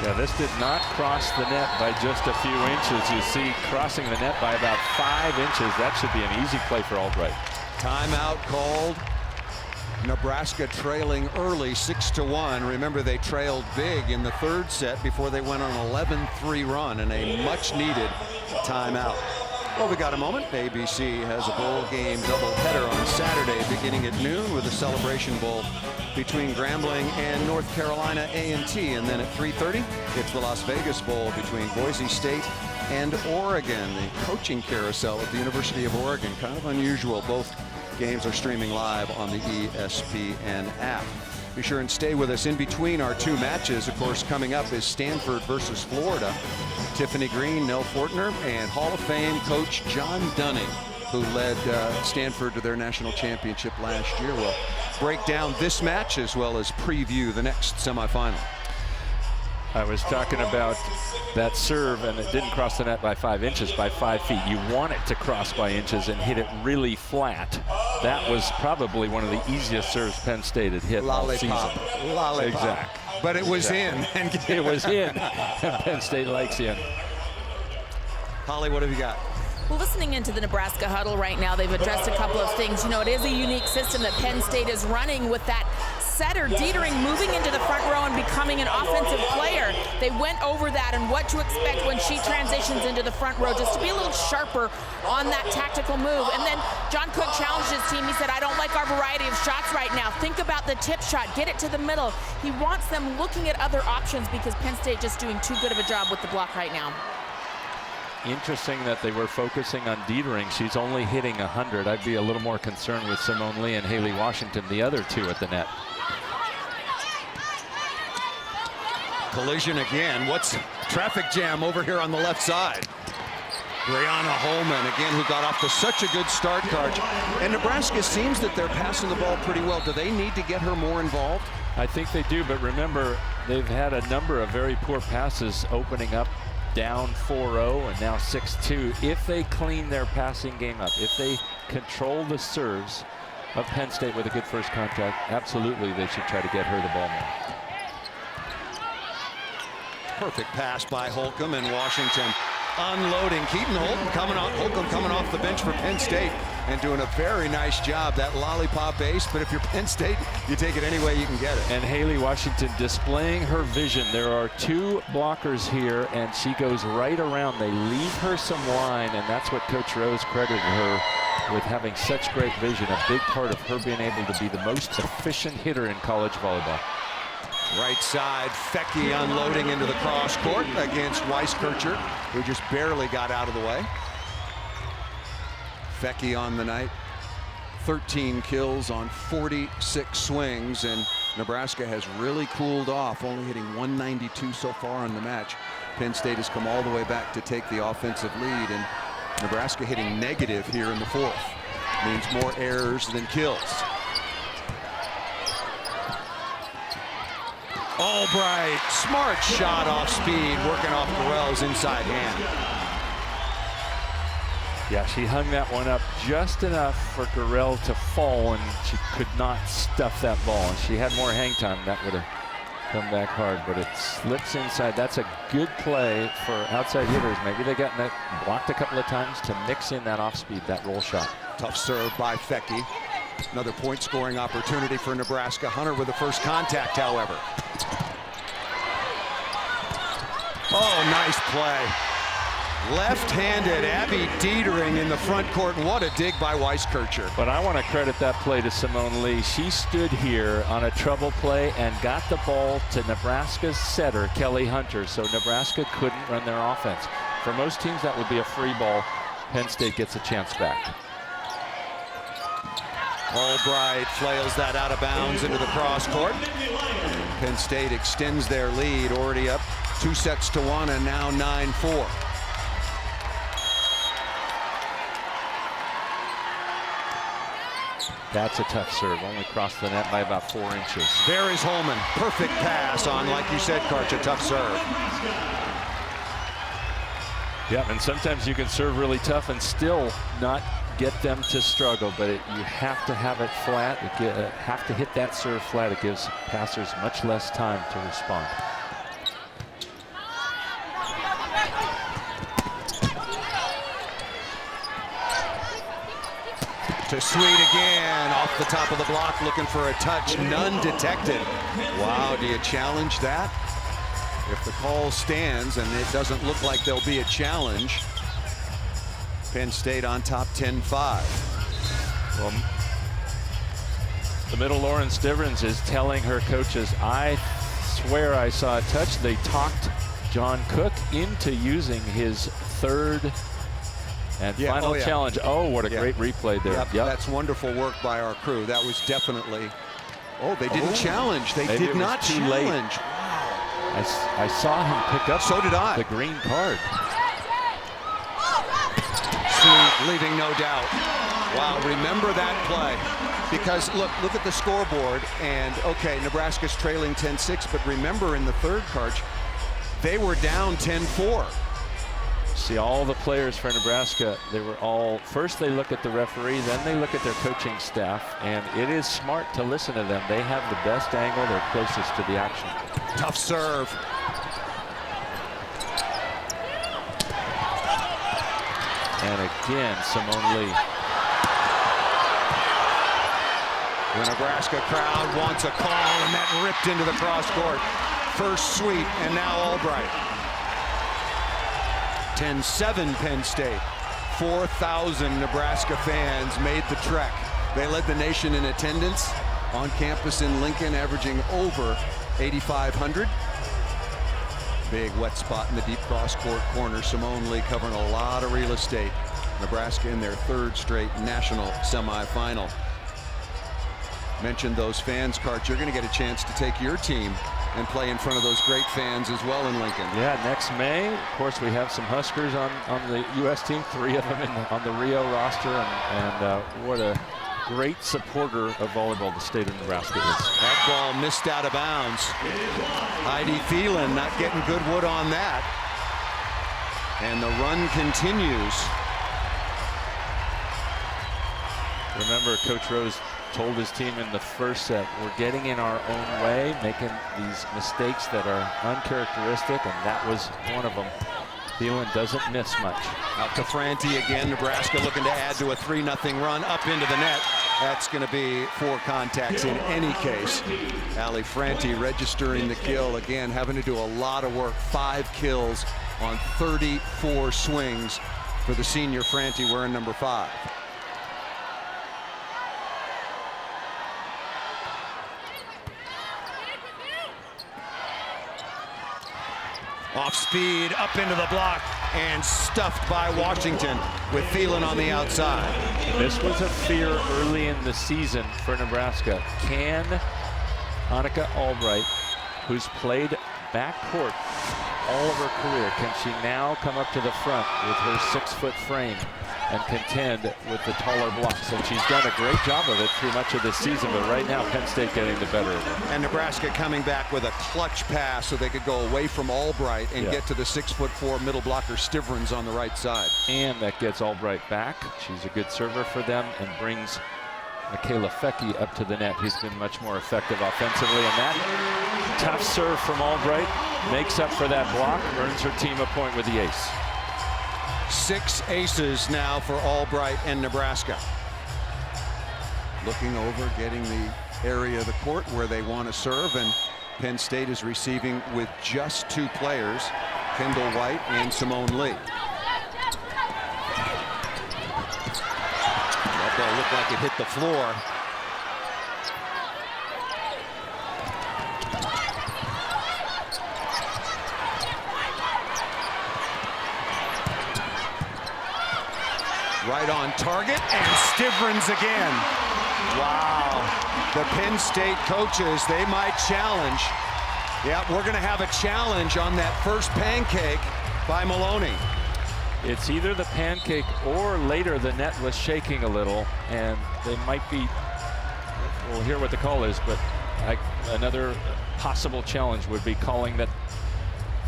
Yeah, this did not cross the net by just a few inches. You see crossing the net by about 5 inches. That should be an easy play for Albright. Timeout called. Nebraska trailing early 6-1. Remember, they trailed big in the 3rd set before they went on an 11-3 run, and a much needed timeout. Well, we got a moment. ABC has a bowl game doubleheader on Saturday beginning at noon with a Celebration Bowl between Grambling and North Carolina A&T. And then at 3:30, it's the Las Vegas Bowl between Boise State and Oregon. The coaching carousel at the University of Oregon, kind of unusual. Both games are streaming live on the ESPN app. Be sure and stay with us in between our 2 matches. Of course, coming up is Stanford versus Florida. Tiffany Green, Nell Fortner, and Hall of Fame coach John Dunning, who led Stanford to their national championship last year, will break down this match as well as preview the next semifinal. I was talking about that serve, and it didn't cross the net by 5 inches, by 5 feet. You want it to cross by inches and hit it really flat. That was probably one of the easiest serves Penn State had hit all season. Lollipop. Exactly. But it was in. And it was in. And Penn State likes in. Holly, what have you got? Well, listening into the Nebraska huddle right now, they've addressed a couple of things. You know, it is a unique system that Penn State is running with that setter, Dietering, moving into the front row and becoming an offensive player. They went over that and what to expect when she transitions into the front row, just to be a little sharper on that tactical move. And then John Cook challenged his team. He said, I don't like our variety of shots right now. Think about the tip shot. Get it to the middle. He wants them looking at other options because Penn State just doing too good of a job with the block right now. Interesting that they were focusing on Dietering. She's only hitting 100. I'd be a little more concerned with Simone Lee and HALEIGH Washington, the other 2 at the net. Collision again. What's traffic jam over here on the left side? Brianna Holman again, who got off to such a good start, Karch. And Nebraska seems that they're passing the ball pretty well. Do they need to get her more involved? I think they do, but remember, they've had a number of very poor passes opening up down 4-0 and now 6-2. If they clean their passing game up, if they control the serves of Penn State with a good first contact, absolutely they should try to get her the ball more. Perfect pass by Holcomb, and Washington unloading. Keaton Holcomb coming off the bench for Penn State and doing a very nice job. That lollipop ace, but if you're Penn State, you take it any way you can get it. And HALEIGH Washington displaying her vision. There are 2 blockers here, and she goes right around. They leave her some line, and that's what Coach Rose credited her with, having such great vision. A big part of her being able to be the most efficient hitter in college volleyball. Right side, Fecky unloading into the cross court against Weiskircher, who just barely got out of the way. Fecky on the night, 13 kills on 46 swings, and Nebraska has really cooled off, only hitting 192 so far in the match. Penn State has come all the way back to take the offensive lead, and Nebraska hitting negative here in the fourth. Means more errors than kills. Albright, smart shot off speed, working off Burrell's inside hand. Yeah, she hung that one up just enough for Gurrell to fall, and she could not stuff that ball. And she had more hang time, that would have come back hard, but it slips inside. That's a good play for outside hitters. Maybe they got net blocked a couple of times to mix in that off speed, that roll shot. Tough serve by Fecky. Another point scoring opportunity for Nebraska. Hunter with the first contact, however. Oh, nice play. Left-handed Abby Dietering in the front court. What a dig by Weiskircher. But I want to credit that play to Simone Lee. She stood here on a trouble play and got the ball to Nebraska's setter, Kelly Hunter, so Nebraska couldn't run their offense. For most teams, that would be a free ball. Penn State gets a chance back. Albright flails that out of bounds into the cross court. Penn State extends their lead, already up 2-1 and now 9-4. That's a tough serve. Only crossed the net by about 4 inches. There is Holman. Perfect pass on, like you said, Karch, a tough serve. Yeah, and sometimes you can serve really tough and still not get them to struggle, but you have to have it flat. You have to hit that serve flat. It gives passers much less time to respond. To Sweet again, off the top of the block, looking for a touch, none detected. Wow, do you challenge that? If the call stands, and it doesn't look like there'll be a challenge, Penn State on top 10-5. Well, the middle Lauren Stivrins is telling her coaches, I swear I saw a touch. They talked John Cook into using his third and final challenge. Oh, what a great replay there. Yep, that's wonderful work by our crew. That was definitely, they didn't challenge. They did not challenge. Wow. I saw him pick up the green card. Sweet, leaving no doubt. Wow, remember that play. Because look at the scoreboard, and okay, Nebraska's trailing 10-6, but remember in the third, Karch, they were down 10-4. See, all the players for Nebraska, they were all, first they look at the referee, then they look at their coaching staff, and it is smart to listen to them. They have the best angle, they're closest to the action. Tough serve. And again, Simone Lee. The Nebraska crowd wants a call, and that ripped into the cross court. First Sweet, and now Albright. 10-7 Penn State. 4,000 Nebraska fans made the trek. They led the nation in attendance on campus in Lincoln, averaging over 8,500. Big wet spot in the deep cross court corner. Simone Lee covering a lot of real estate. Nebraska in their third straight national semifinal. Mentioned those fans, Karch. You're going to get a chance to take your team and play in front of those great fans as well in Lincoln. Yeah, next May, of course, we have some Huskers on the U.S. team, 3 of them on the Rio roster, and what a great supporter of volleyball the state of Nebraska is. That ball missed out of bounds. Heidi Thielen not getting good wood on that. And the run continues. Remember, Coach Rose told his team in the first set, we're getting in our own way, making these mistakes that are uncharacteristic, and that was one of them. Thielen doesn't miss much. Out to Franti again. Nebraska looking to add to a 3-0 run up into the net. That's going to be 4 contacts in any case. Ali Franti registering the kill again, having to do a lot of work. 5 kills on 34 swings for the senior Franti, wearing number 5. Off speed, up into the block, and stuffed by Washington with Thielen on the outside. This was a fear early in the season for Nebraska. Can Annika Albright, who's played backcourt all of her career, can she now come up to the front with her 6-foot frame and contend with the taller blocks? And she's done a great job of it through much of this season, but right now Penn State getting the better of her. And Nebraska coming back with a clutch pass so they could go away from Albright and get to the 6'4" middle blocker Stivrins on the right side. And that gets Albright back. She's a good server for them and brings Michaela Fecke up to the net, who's been much more effective offensively. And that tough serve from Albright makes up for that block, earns her team a point with the ace. 6 aces now for Albright and Nebraska. Looking over, getting the area of the court where they want to serve, and Penn State is receiving with just 2 players, Kendall White and Simone Lee. That ball looked like it hit the floor. Right on target, and Stivrins again. Wow. The Penn State coaches, they might challenge. Yeah, we're going to have a challenge on that first pancake by Maloney. It's either the pancake or later the net was shaking a little, and they might be, we'll hear what the call is, but another possible challenge would be calling that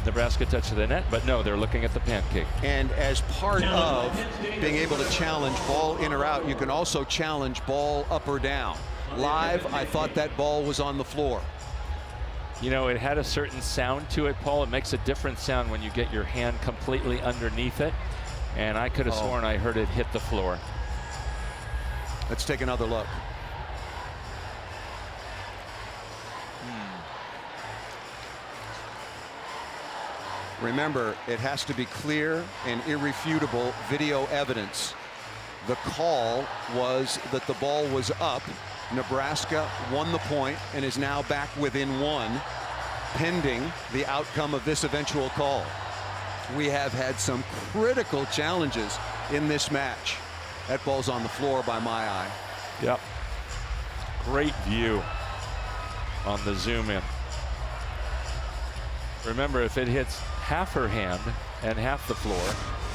Nebraska touched the net, but no, they're looking at the pancake. And as part of being able to challenge ball in or out, you can also challenge ball up or down. Live, I thought that ball was on the floor. You know, it had a certain sound to it, Paul. It makes a different sound when you get your hand completely underneath it. And I could have sworn I heard it hit the floor. Let's take another look. Remember, it has to be clear and irrefutable video evidence. The call was that the ball was up. Nebraska won the point and is now back within 1, pending the outcome of this eventual call. We have had some critical challenges in this match. That ball's on the floor by my eye. Yep. Great view on the zoom in. Remember, if it hits half her hand and half the floor,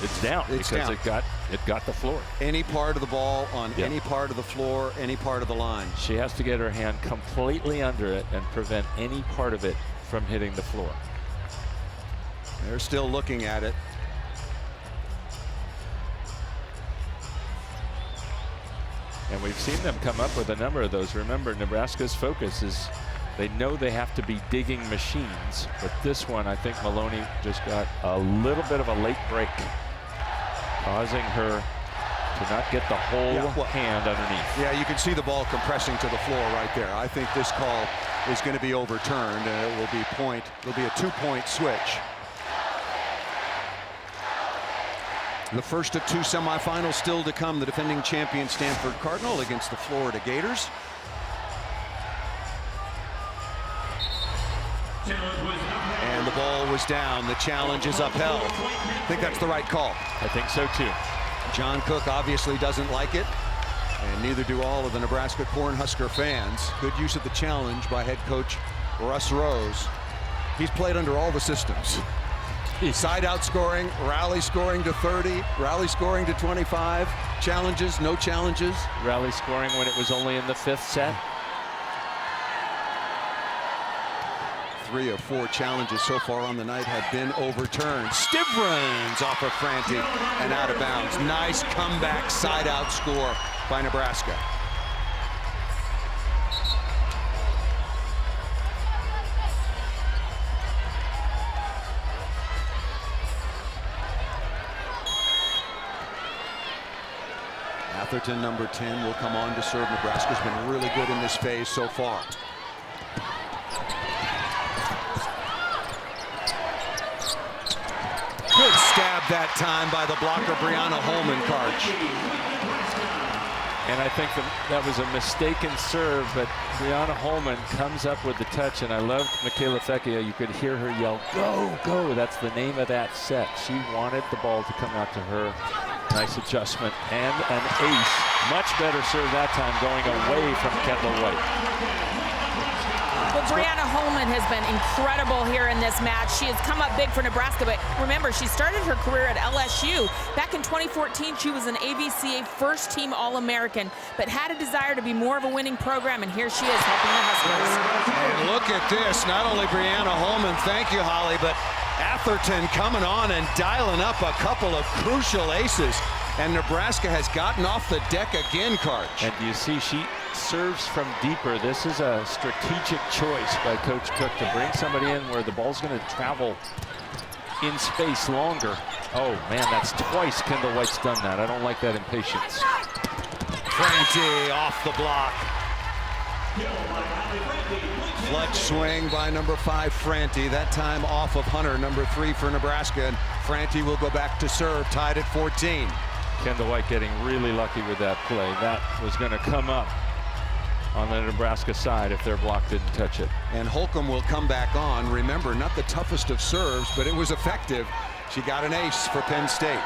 it's down because it got the floor. Any part of the ball on any part of the floor, any part of the line. She has to get her hand completely under it and prevent any part of it from hitting the floor. They're still looking at it. And we've seen them come up with a number of those. Remember, Nebraska's focus is they know they have to be digging machines, but this one, I think Maloney just got a little bit of a late break, causing her to not get the whole hand underneath. Yeah, you can see the ball compressing to the floor right there. I think this call is going to be overturned, and it will be point. It'll be a 2-point switch. The first of 2 semifinals still to come. The defending champion Stanford Cardinal against the Florida Gators. And the ball was down. The challenge is upheld. I think that's the right call. I think so too. John Cook obviously doesn't like it, and neither do all of the Nebraska Cornhusker fans. Good use of the challenge by head coach Russ Rose. He's played under all the systems. Side out scoring, rally scoring to 30, rally scoring to 25, challenges, no challenges. Rally scoring when it was only in the 5th set. 3 or 4 challenges so far on the night have been overturned. Stivrins off of Franti and out of bounds. Nice comeback side out score by Nebraska. Atherton, number 10, will come on to serve. Nebraska's been really good in this phase so far. Good stab that time by the blocker, Brianna Holman Karch. And I think that was a mistaken serve, but Brianna Holman comes up with the touch, and I loved Michaela Fecke. You could hear her yell, "Go, go!" That's the name of that set. She wanted the ball to come out to her. Nice adjustment and an ace. Much better serve that time, going away from Kendall White. Well, Brianna Holman has been incredible here in this match. She has come up big for Nebraska, but remember, she started her career at LSU. Back in 2014, she was an AVCA first-team All-American, but had a desire to be more of a winning program, and here she is helping the Huskers. And look at this, not only Brianna Holman, thank you, Holly, but Atherton coming on and dialing up a couple of crucial aces. And Nebraska has gotten off the deck again, Karch. And you see she serves from deeper. This is a strategic choice by Coach Cook to bring somebody in where the ball's going to travel in space longer. Oh, man, that's twice Kendall White's done that. I don't like that impatience. Franti off the block. Clutch swing by number 5, Franti. That time off of Hunter, number 3 for Nebraska. And Franti will go back to serve, tied at 14. Kendall White getting really lucky with that play. That was going to come up on the Nebraska side if their block didn't touch it. And Holcomb will come back on. Remember, not the toughest of serves, but it was effective. She got an ace for Penn State.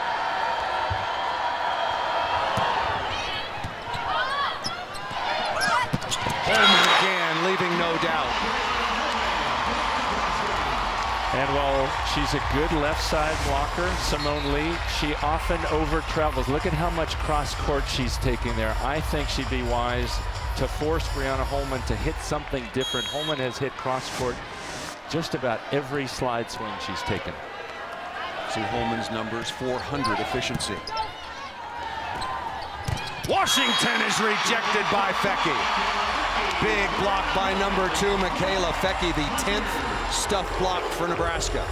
Holman again, leaving no doubt. And while she's a good left side blocker, Simone Lee, she often over travels. Look at how much cross court she's taking there. I think she'd be wise to force Brianna Holman to hit something different. Holman has hit cross court just about every slide swing she's taken. See Holman's numbers, 400 efficiency. Washington is rejected by Fecky. Big block by number 2, Michaela Fecky, the 10th stuff block for Nebraska.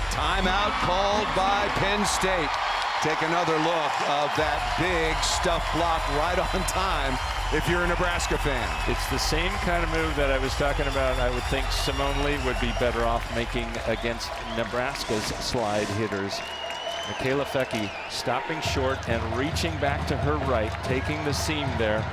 Timeout called by Penn State. Take another look of that big stuff block right on time if you're a Nebraska fan. It's the same kind of move that I was talking about. I would think Simone Lee would be better off making against Nebraska's slide hitters. Michaela Fecky stopping short and reaching back to her right, taking the seam there,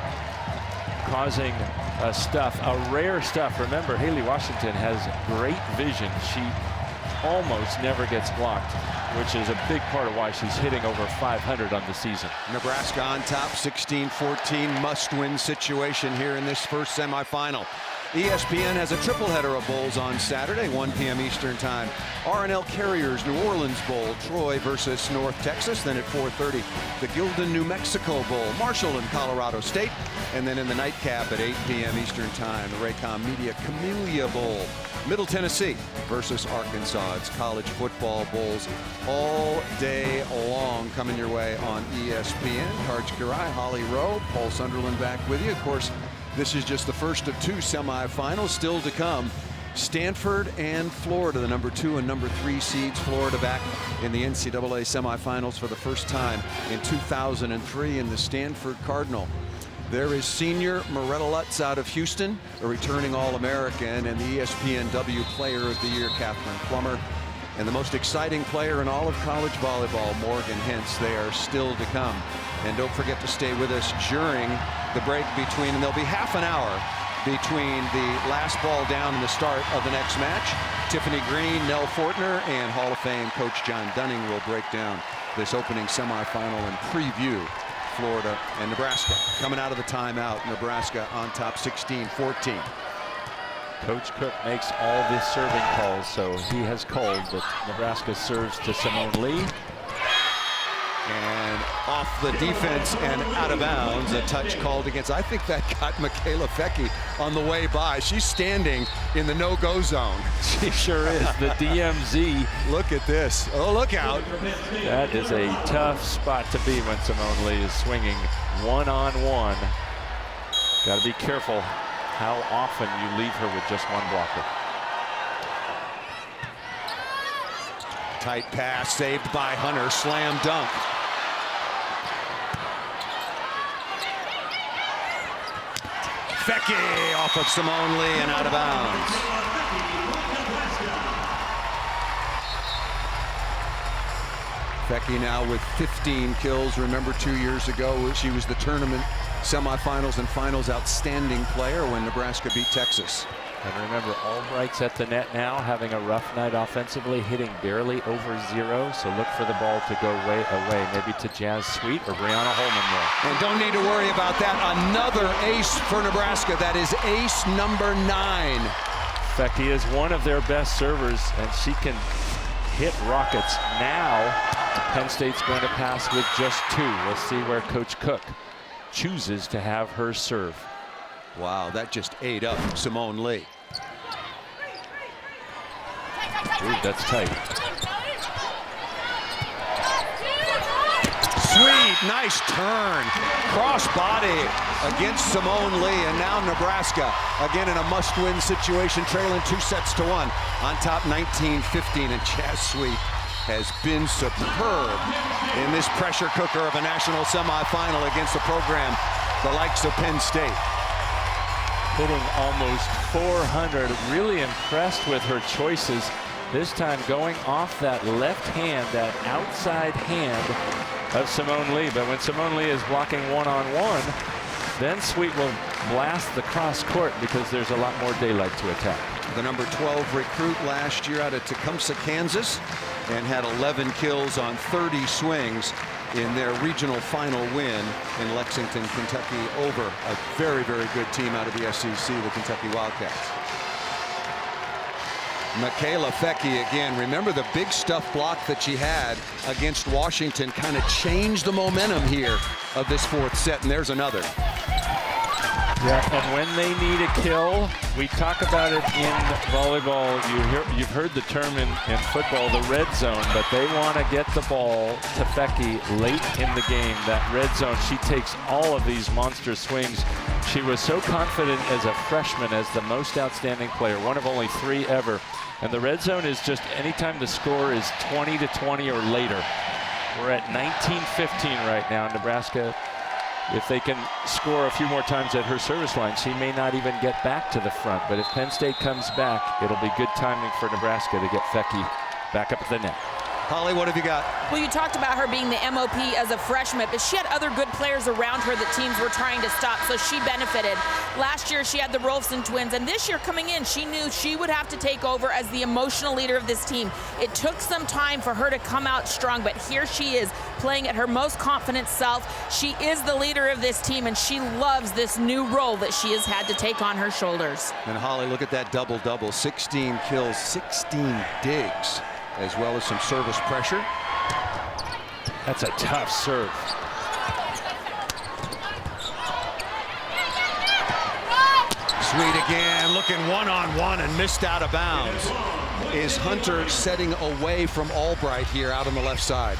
causing a stuff, a rare stuff. Remember, Haley Washington has great vision. She almost never gets blocked, which is a big part of why she's hitting over 500 on the season. Nebraska on top, 16-14, must-win situation here in this first semifinal. ESPN has a triple header of bowls on Saturday, 1 p.m. Eastern Time. R&L Carriers New Orleans Bowl, Troy versus North Texas. Then at 4:30, the Gildan New Mexico Bowl, Marshall and Colorado State. And then in the nightcap at 8 p.m. Eastern Time, the Raycom Media Camellia Bowl, Middle Tennessee versus Arkansas. It's college football bowls all day long coming your way on ESPN. Karch Garai, Holly Rowe, Paul Sunderland back with you. Of course, this is just the first of 2 semifinals still to come. Stanford and Florida, the number 2 and number 3 seeds. Florida back in the NCAA semifinals for the first time in 2003 in the Stanford Cardinal. There is senior Moretta Lutz out of Houston, a returning All-American, and the ESPNW Player of the Year, Catherine Plummer. And the most exciting player in all of college volleyball, Morgan Hintz. They are still to come. And don't forget to stay with us during the break between, and there'll be half an hour between the last ball down and the start of the next match. Tiffany Green, Nell Fortner, and Hall of Fame coach John Dunning will break down this opening semifinal and preview Florida and Nebraska. Coming out of the timeout, Nebraska on top 16-14. Coach Cook makes all the serving calls, so he has called that Nebraska serves to Simone Lee. And off the defense and out of bounds, a touch called against. I think that got Michaela Fecky on the way by. She's standing in the no-go zone. She sure is. The DMZ. Look at this. Oh, look out. That is a tough spot to be when Simone Lee is swinging one-on-one. Got to be careful how often you leave her with just one blocker. Tight pass saved by Hunter. Slam dunk. Fecky off of Simone Lee and out of bounds. Fecky now with 15 kills. Remember 2 years ago she was the tournament semifinals and finals outstanding player when Nebraska beat Texas. And remember, Albright's at the net now, having a rough night offensively, hitting barely over 0. So look for the ball to go way away, maybe to Jazz Sweet or Brianna Holman there. And don't need to worry about that. Another ace for Nebraska. That is ace number 9. Fecky is one of their best servers, and she can hit rockets. Now, Penn State's going to pass with just 2. We'll see where Coach Cook chooses to have her serve. Wow, that just ate up Simone Lee. Ooh, that's tight. Sweet, nice turn. Cross body against Simone Lee, and now Nebraska again in a must-win situation, trailing 2-1 on top 19-15, and Jazz Sweet has been superb in this pressure cooker of a national semifinal against a program the likes of Penn State. Hitting almost 400, really impressed with her choices. This time going off that left hand, that outside hand of Simone Lee. But when Simone Lee is blocking one-on-one, then Sweet will blast the cross court because there's a lot more daylight to attack. The number 12 recruit last year out of Tecumseh, Kansas, and had 11 kills on 30 swings in their regional final win in Lexington, Kentucky, over a very, very good team out of the SEC, the Kentucky Wildcats. Michaela Fecky again. Remember the big stuff block that she had against Washington kind of changed the momentum here of this 4th set, and there's another. Yeah, and when they need a kill, we talk about it in volleyball. You've heard the term in football, the red zone, but they want to get the ball to Fecky late in the game. That red zone, she takes all of these monster swings. She was so confident as a freshman as the most outstanding player, one of only 3 ever. And the red zone is just anytime the score is 20-20 or later. We're at 19-15 right now. Nebraska, if they can score a few more times at her service line, she may not even get back to the front. But if Penn State comes back, it'll be good timing for Nebraska to get Fecky back up at the net. Holly, what have you got? Well, you talked about her being the MOP as a freshman, but she had other good players around her that teams were trying to stop, so she benefited. Last year, she had the Rolfson twins, and this year coming in, she knew she would have to take over as the emotional leader of this team. It took some time for her to come out strong, but here she is, playing at her most confident self. She is the leader of this team, and she loves this new role that she has had to take on her shoulders. And Holly, look at that double-double. 16 kills, 16 digs, as well as some service pressure. That's a tough serve. Sweet again, looking one-on-one and missed out of bounds. Is Hunter setting away from Albright here out on the left side?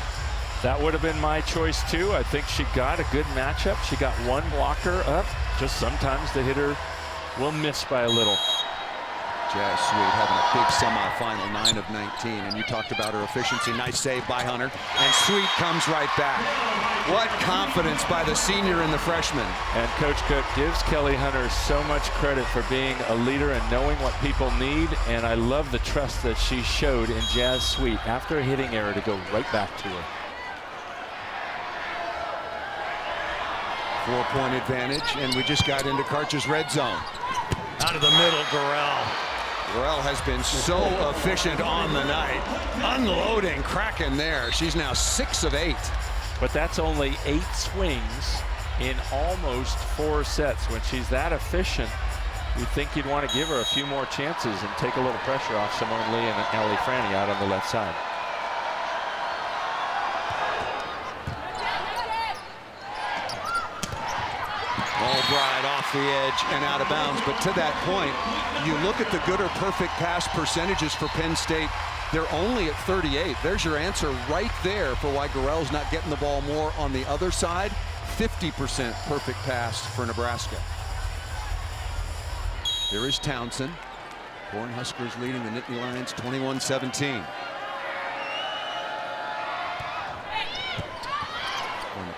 That would have been my choice too. I think she got a good matchup. She got one blocker up. Just sometimes the hitter will miss by a little. Jazz Sweet having a big semifinal, 9 of 19, and you talked about her efficiency. Nice save by Hunter, and Sweet comes right back. What confidence by the senior and the freshman. And Coach Cook gives Kelly Hunter so much credit for being a leader and knowing what people need, and I love the trust that she showed in Jazz Sweet after a hitting error to go right back to her. 4-point advantage, and we just got into Karcher's red zone. Out of the middle, Gorell. Gorell has been so efficient on the night. Unloading, cracking there. She's now 6 of 8. But that's only 8 swings in almost 4 sets. When she's that efficient, you'd think you'd want to give her a few more chances and take a little pressure off Simone Lee and Allie Franny out on the left side. Albright off the edge and out of bounds. But to that point, you look at the good or perfect pass percentages for Penn State. They're only at 38. There's your answer right there for why Gorell's not getting the ball more on the other side. 50% perfect pass for Nebraska. Here is Townsend. Cornhuskers leading the Nittany Lions 21-17.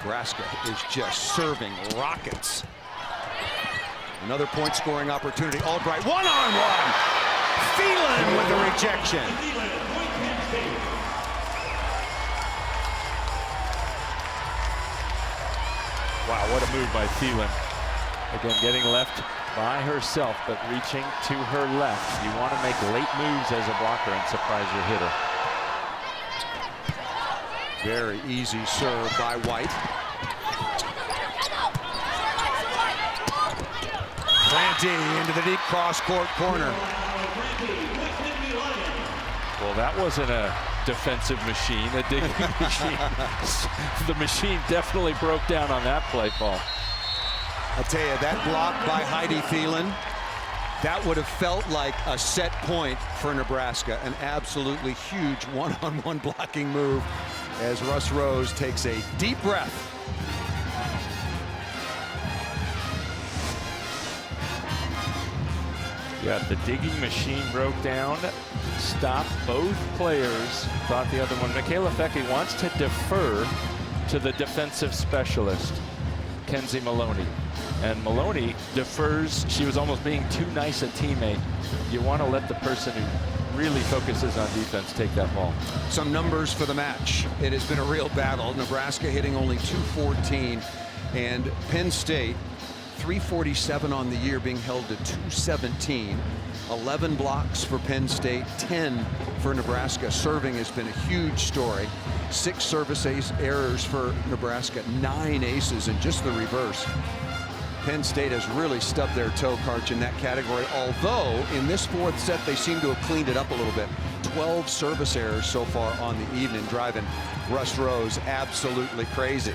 Nebraska is just serving rockets. Another point scoring opportunity. Albright one-on-one. Phelan with a rejection. Wow, what a move by Phelan. Again, getting left by herself, but reaching to her left. You want to make late moves as a blocker and surprise your hitter. Very easy serve by White. Franti into the deep cross-court corner. Well, that wasn't a defensive machine, a digging machine. The machine definitely broke down on that play, Paul. I'll tell you, that block by Heidi Thielen, that would have felt like a set point for Nebraska. An absolutely huge one-on-one blocking move as Russ Rose takes a deep breath. Yeah, the digging machine broke down, stopped both players. Thought the other one, Michaela Fecke, wants to defer to the defensive specialist, Kenzie Maloney. And Maloney defers. She was almost being too nice a teammate. You want to let the person who really focuses on defense take that ball. Some numbers for the match. It has been a real battle. Nebraska hitting only .214, and Penn State 347 on the year, being held to 217. 11 blocks for Penn State, 10 for Nebraska. Serving has been a huge story. 6 service errors for Nebraska, 9 aces, and just the reverse. Penn State has really stubbed their toe, Karch, in that category, although in this fourth set they seem to have cleaned it up a little bit. 12 service errors so far on the evening, driving Russ Rose absolutely crazy.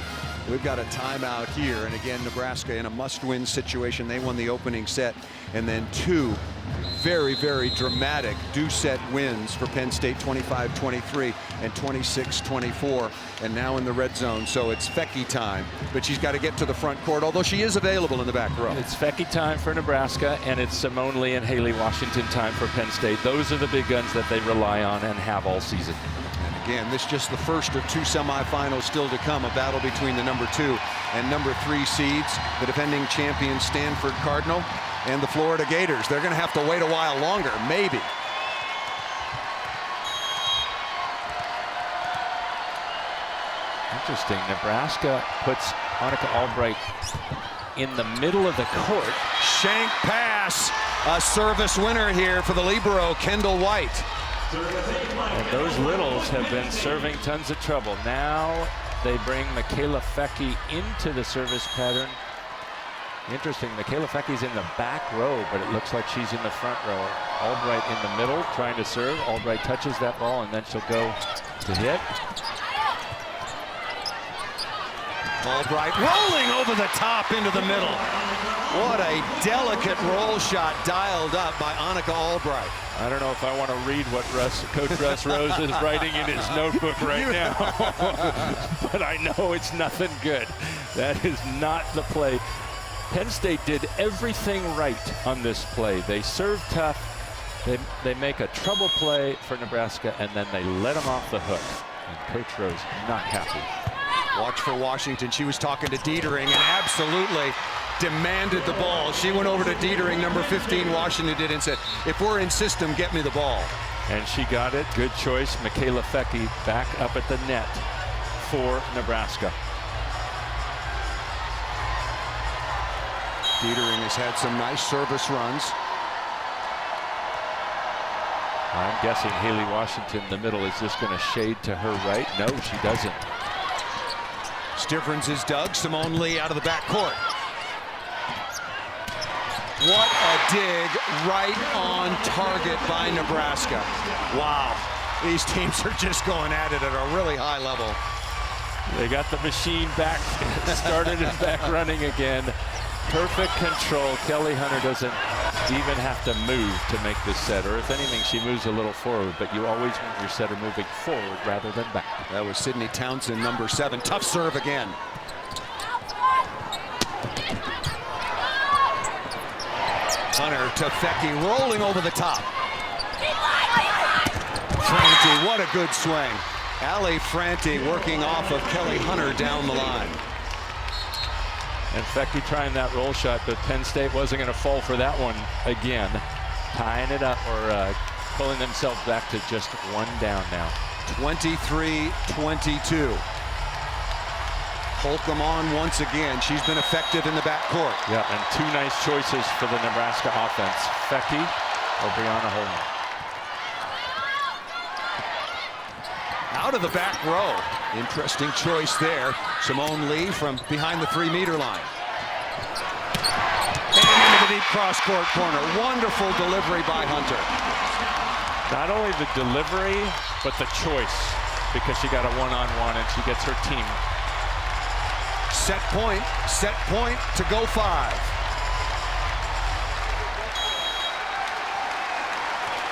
We've got a timeout here, and again, Nebraska in a must-win situation. They won the opening set, and then 2 very, very dramatic do-set wins for Penn State, 25-23 and 26-24, and now in the red zone. So it's Fecke time, but she's got to get to the front court, although she is available in the back row. It's Fecke time for Nebraska, and it's Simone Lee and Haley Washington time for Penn State. Those are the big guns that they rely on and have all season. Again, this is just the first of 2 semifinals still to come, a battle between the number 2 and number 3 seeds, the defending champion Stanford Cardinal and the Florida Gators. They're going to have to wait a while longer, maybe. Interesting. Nebraska puts Annika Albright in the middle of the court. Shank pass, a service winner here for the libero, Kendall White. And those littles have been serving tons of trouble. Now they bring Michaela Fecke into the service pattern. Interesting, Michaela Fecke's in the back row, but it looks like she's in the front row. Albright in the middle trying to serve. Albright touches that ball, and then she'll go to hit. Albright rolling over the top into the middle. What a delicate roll shot dialed up by Annika Albright. I don't know if I want to read what Coach Russ Rose is writing in his notebook right now, but I know it's nothing good. That is not the play. Penn State did everything right on this play. They serve tough, they make a trouble play for Nebraska, and then they let them off the hook. And Coach Rose not happy. Watch for Washington. She was talking to Dietering and absolutely demanded the ball. She went over to Dietering, number 15, Washington did, and said, if we're in system, get me the ball. And she got it. Good choice. Michaela Fecke back up at the net for Nebraska. Dietering has had some nice service runs. I'm guessing Haley Washington in the middle. Is this going to shade to her right? No, she doesn't. Stivrins is dug. Simone Lee out of the back court. What a dig right on target by Nebraska. Wow. These teams are just going at it at a really high level. They got the machine back, started it back running again. Perfect control. Kelly Hunter doesn't even have to move to make this set, or if anything, she moves a little forward, but you always want your setter moving forward rather than back. That was Sydney Townsend, number 7. Tough serve again. Hunter to Fecke, rolling over the top. Franti, what a good swing. Allie Franti working off of Kelly Hunter down the line. And Fecke trying that roll shot, but Penn State wasn't going to fall for that one again. Tying it up, or pulling themselves back to just 1 down now. 23-22. Holcomb on once again. She's been effective in the backcourt. Yeah, and two nice choices for the Nebraska offense. Fecky or Brianna Holman. Out of the back row. Interesting choice there. Simone Lee from behind the 3-meter line. And into the deep cross-court corner. Wonderful delivery by Hunter. Not only the delivery, but the choice, because she got a one-on-one and she gets her team. Set point to go 5.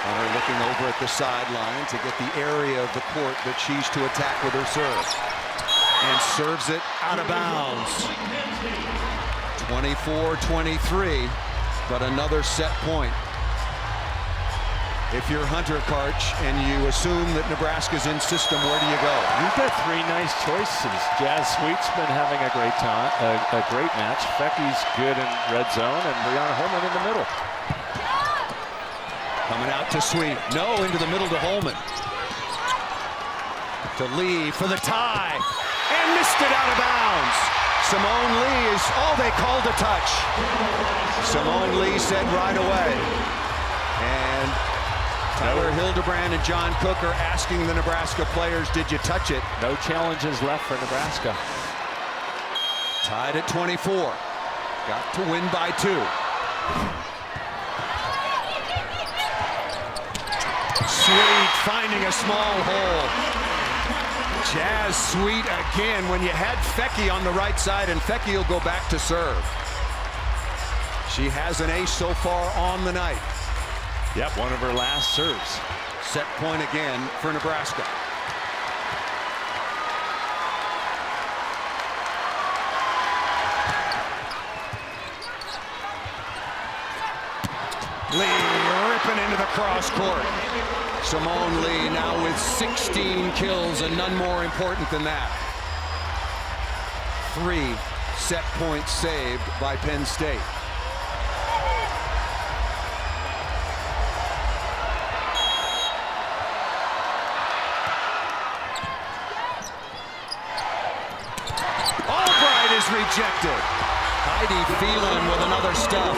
Hunter looking over at the sideline to get the area of the court that she's to attack with her serve. And serves it out of bounds. 24-23, but another set point. If you're Hunter, Karch, and you assume that Nebraska's in system, where do you go? You've got 3 nice choices. Jazz Sweet's been having a great time, a great match. Fecky's good in red zone, and Brianna Holman in the middle. Coming out to Sweet. No, into the middle to Holman. To Lee for the tie. And missed it out of bounds. Simone Lee is, they called a touch. Simone Lee said right away. And Tyler Hildebrand and John Cook are asking the Nebraska players, did you touch it? No challenges left for Nebraska. Tied at 24. Got to win by 2. Sweet finding a small hole. Jazz Sweet again when you had Fecky on the right side, and Fecky will go back to serve. She has an ace so far on the night. Yep, one of her last serves. Set point again for Nebraska. Lee ripping into the cross court. Simone Lee now with 16 kills and none more important than that. 3 set points saved by Penn State. Albright is rejected. Heidi Phelan with another stuff.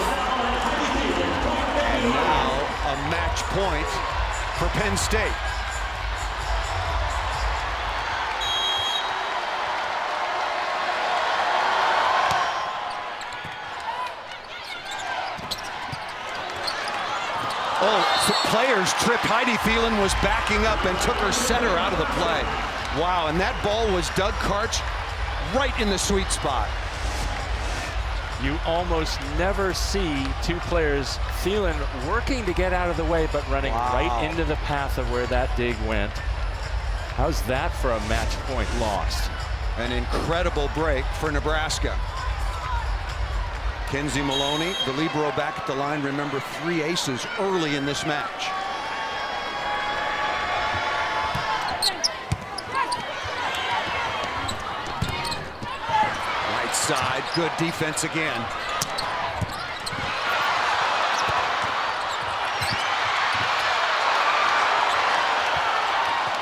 And now a match point for Penn State. So players tripped. Heidi Phelan was backing up and took her center out of the play. Wow, and that ball was Doug Karch right in the sweet spot. You almost never see 2 players, Phelan working to get out of the way, but running right into the path of where that dig went. How's that for a match point lost? An incredible break for Nebraska. Kenzie Maloney, the libero back at the line. Remember, 3 aces early in this match. Right side, good defense again.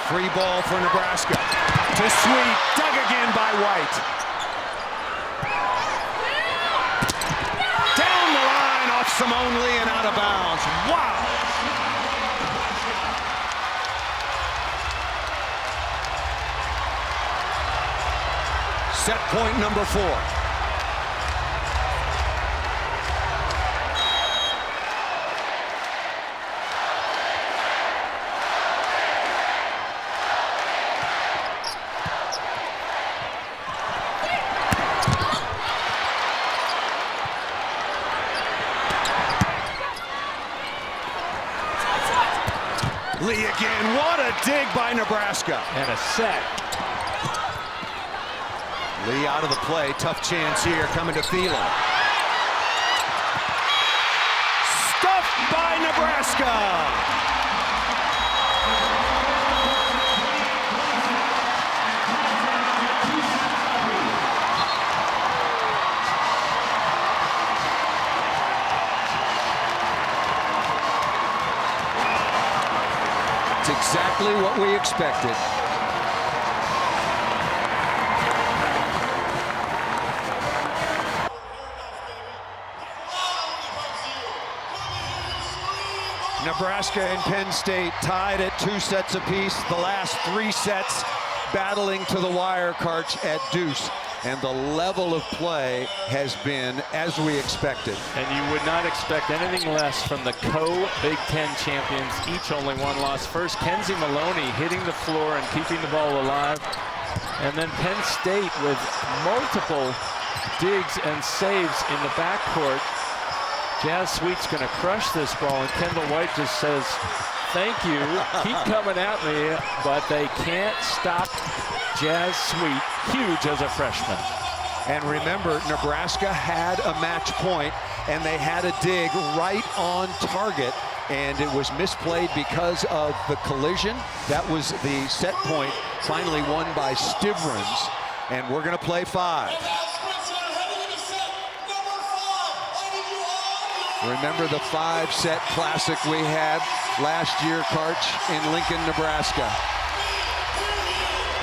Free ball for Nebraska. To Sweet, dug again by White. Simone Lee and out of bounds. Wow! Set point number 4. Lee again, what a dig by Nebraska. And a set. Lee out of the play, tough chance here, coming to Phelan. Stuffed by Nebraska. Exactly what we expected. Nebraska and Penn State tied at 2 sets apiece. The last 3 sets battling to the wire, Karch, at deuce. And the level of play has been as we expected. And you would not expect anything less from the co-Big Ten champions, each only 1 loss. First, Kenzie Maloney hitting the floor and keeping the ball alive. And then Penn State with multiple digs and saves in the backcourt. Jazz Sweet's going to crush this ball, and Kendall White just says, thank you, keep coming at me, but they can't stop Jazz Sweet, huge as a freshman. And remember, Nebraska had a match point, and they had a dig right on target, and it was misplayed because of the collision. That was the set point, finally won by Stivrins, and we're going to play 5. Remember the 5-set classic we had last year, Karch, in Lincoln, Nebraska.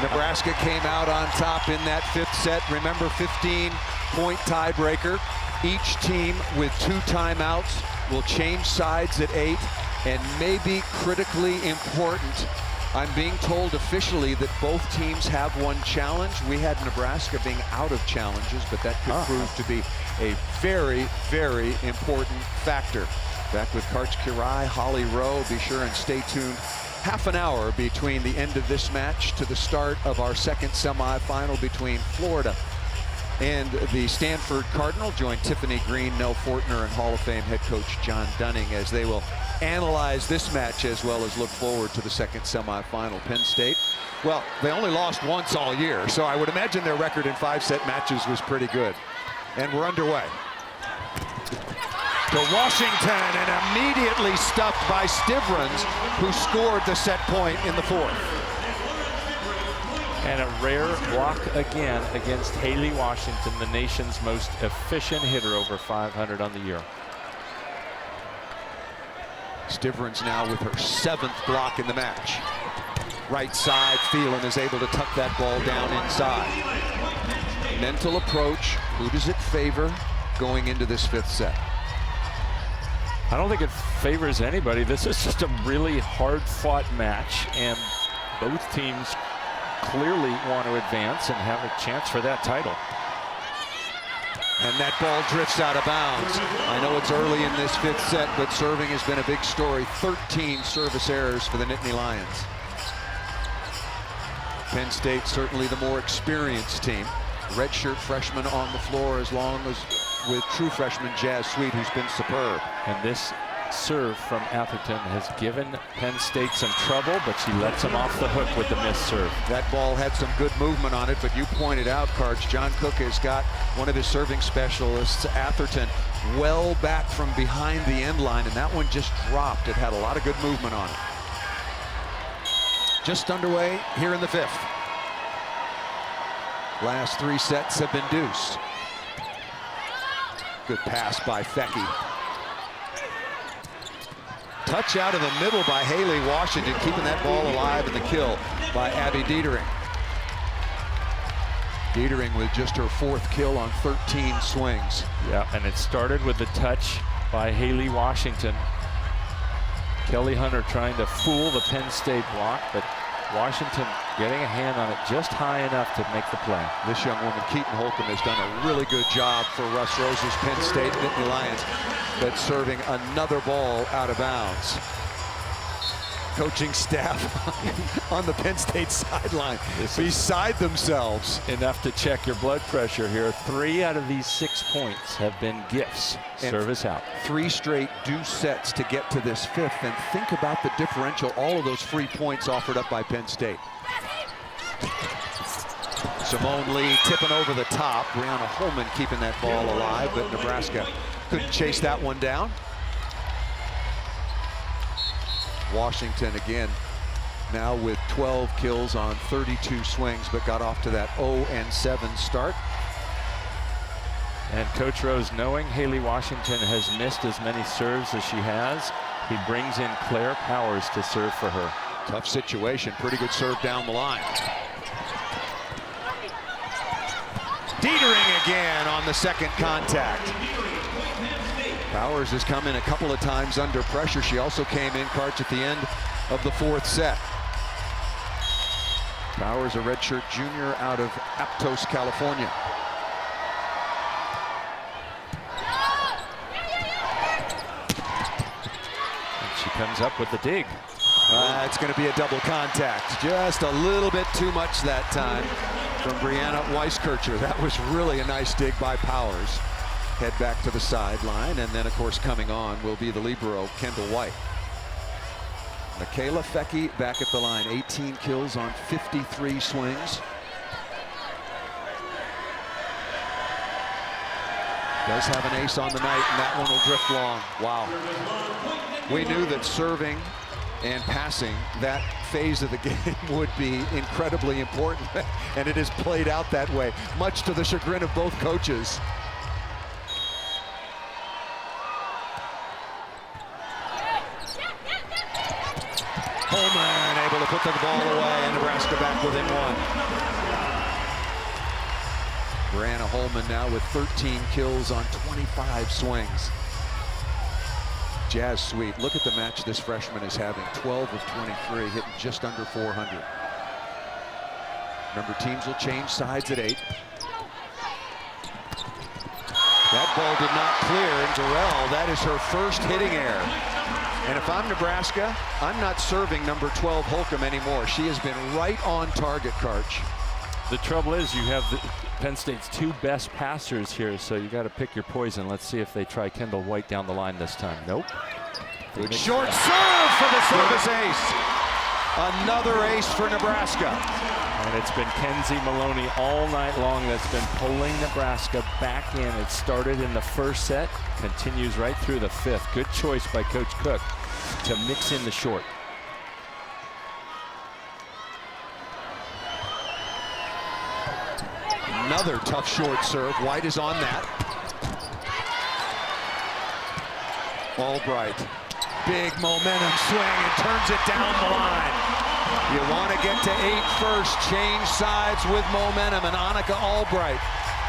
Nebraska came out on top in that 5th set. Remember, 15-point tiebreaker. Each team with 2 timeouts will change sides at 8, and maybe critically important, I'm being told officially that both teams have 1 challenge. We had Nebraska being out of challenges, but that could prove to be a very, very important factor. Back with Karch Kirai, Holly Rowe. Be sure and stay tuned. Half an hour between the end of this match to the start of our 2nd semifinal between Florida and the Stanford Cardinal. Join Tiffany Green, Nell Fortner, and Hall of Fame head coach John Dunning as they will analyze this match as well as look forward to the 2nd semifinal. Penn State, well, they only lost once all year, so I would imagine their record in 5-set matches was pretty good. And we're underway. To Washington, and immediately stuffed by Stivrins, who scored the set point in the 4th. And a rare block again against HALEIGH Washington, the nation's most efficient hitter, over 500 on the year. Stivrins now with her 7th block in the match. Right side, Phelan is able to tuck that ball down inside. Mental approach, who does it favor going into this 5th set? I don't think it favors anybody. This is just a really hard-fought match, and both teams clearly want to advance and have a chance for that title. And that ball drifts out of bounds. I know it's early in this 5th set, but serving has been a big story. 13 service errors for the Nittany Lions. Penn State certainly the more experienced team. Redshirt freshman on the floor, as long as with true freshman Jazz Sweet, who's been superb. And this serve from Atherton has given Penn State some trouble, but she lets them off the hook with the missed serve. That ball had some good movement on it, but you pointed out, Karch, John Cook has got one of his serving specialists, Atherton, well back from behind the end line, and that one just dropped. It had a lot of good movement on it. Just underway here in the 5th. Last 3 sets have been deuce. Good pass by Fecky. Touch out of the middle by HALEIGH Washington, keeping that ball alive, and the kill by Abby Dietering. Dietering with just her 4th kill on 13 swings. Yeah, and it started with the touch by HALEIGH Washington. Kelly Hunter trying to fool the Penn State block, but Washington getting a hand on it just high enough to make the play. This young woman, Keaton Holcomb, has done a really good job for Russ Rose's Penn State Nittany Lions, but serving another ball out of bounds. Coaching staff on the Penn State sideline beside themselves. Enough to check your blood pressure here. 3 out of these 6 points have been gifts. And service out. 3 straight deuce sets to get to this 5th, and think about the differential, all of those free points offered up by Penn State. Simone Lee tipping over the top. Brianna Holman keeping that ball alive, but Nebraska couldn't chase that one down. Washington again now with 12 kills on 32 swings, but got off to that 0-7 start. And Coach Rose, knowing HALEIGH Washington has missed as many serves as she has, he brings in Claire Powers to serve for her. Tough situation, pretty good serve down the line. Dietering again on the 2nd contact. Powers has come in a couple of times under pressure. She also came in clutch at the end of the fourth set. Powers, a redshirt junior out of Aptos, California. And she comes up with the dig. It's going to be a double contact. Just a little bit too much that time from Brianna Weiskircher. That was really a nice dig by Powers. Head back to the sideline, and then, of course, coming on will be the libero, Kendall White. Michaela Fecke back at the line, 18 kills on 53 swings. Does have an ace on the night, and that one will drift long. Wow. We knew that serving and passing, that phase of the game would be incredibly important, and it has played out that way, much to the chagrin of both coaches. Holman able to put the ball away, and Nebraska back within one. Brianna Holman now with 13 kills on 25 swings. Jazz Sweet, look at the match this freshman is having. 12 of 23, hitting just under 400. Remember, teams will change sides at 8. That ball did not clear, and Durrell, that is her first hitting error. And if I'm Nebraska, I'm not serving number 12 Holcomb anymore. She has been right on target, Karch. The trouble is you have Penn State's two best passers here, so you got to pick your poison. Let's see if they try Kendall White down the line this time. Nope. Good short serve for the service ace. Another ace for Nebraska. And it's been Kenzie Maloney all night long that's been pulling Nebraska back in. It started in the first set, continues right through the fifth. Good choice by Coach Cook to mix in the short. Another tough short serve. White is on that. Albright, big momentum swing and turns it down the line. You want to get to 8 first, change sides with momentum, and Annika Albright,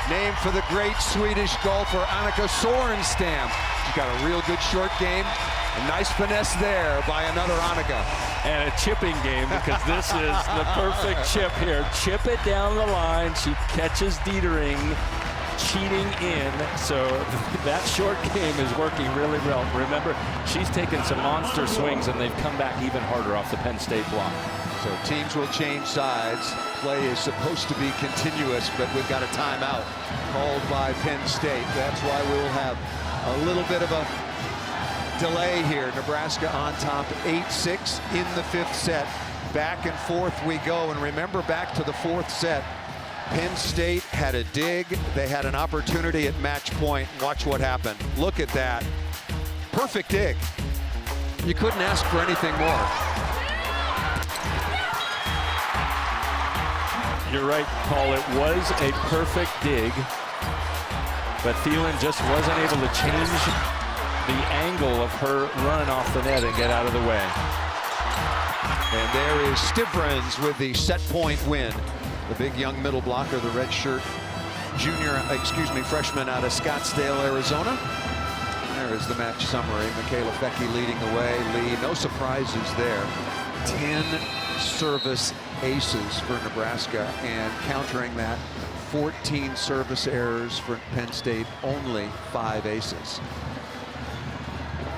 named for the great Swedish golfer Annika Sorenstam. She's got a real good short game. A nice finesse there by another Annika. And a chipping game, because this is the perfect chip here. Chip it down the line. She catches Dietering cheating in. So that short game is working really well. Remember, she's taken some monster swings, and they've come back even harder off the Penn State block. So teams will change sides. Play is supposed to be continuous, but we've got a timeout called by Penn State. That's why we'll have a little bit of a delay here. Nebraska on top 8-6 in the fifth set. Back and forth we go. And remember, back to the fourth set, Penn State had a dig. They had an opportunity at match point. Watch what happened. Look at that. Perfect dig. You couldn't ask for anything more. You're right, Paul. It was a perfect dig, but Thielen just wasn't able to change the angle of her run off the net and get out of the way. And there is Stivrins with the set point win. The big young middle blocker, the redshirt freshman out of Scottsdale, Arizona. There is the match summary. Michaela Fecke leading the way. Lee, no surprises there. 10 service aces for Nebraska, and countering that, 14 service errors for Penn State, only 5 aces.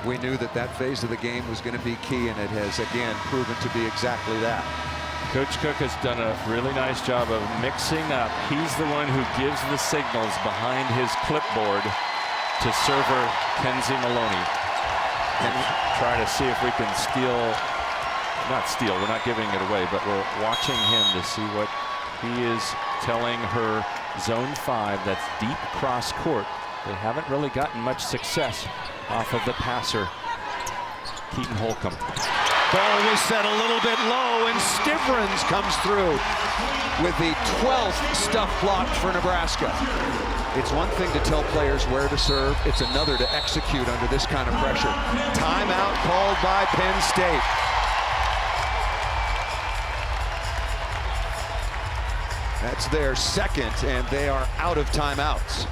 We knew that that phase of the game was going to be key, and it has again proven to be exactly that. Coach Cook has done a really nice job of mixing up. He's the one who gives the signals behind his clipboard to server Kenzie Maloney. And try to see if we can not steal, we're not giving it away, but we're watching him to see what he is telling her zone 5, that's deep cross court. They haven't really gotten much success off of the passer, Keaton Holcomb. Ball was set a little bit low, and Stivrins comes through with the 12th stuff blocked for Nebraska. It's one thing to tell players where to serve. It's another to execute under this kind of pressure. Timeout called by Penn State. That's their second, and they are out of timeouts.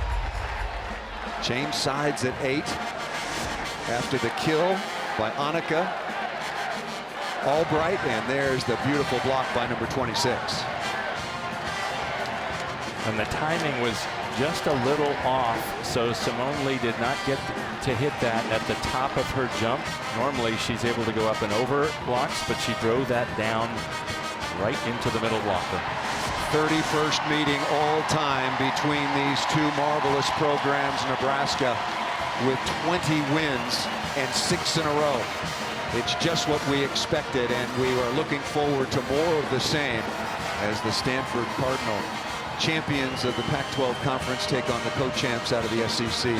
Change sides at 8. after the kill by Annika Albright, and there's the beautiful block by number 26. And the timing was just a little off, so Simone Lee did not get to hit that at the top of her jump. Normally she's able to go up and over blocks, but she drove that down right into the middle blocker. 31st meeting all time between these two marvelous programs. Nebraska with 20 wins and 6 in a row. It's just what we expected, and we are looking forward to more of the same as the Stanford Cardinal, champions of the Pac-12 conference, take on the co-champs out of the SEC,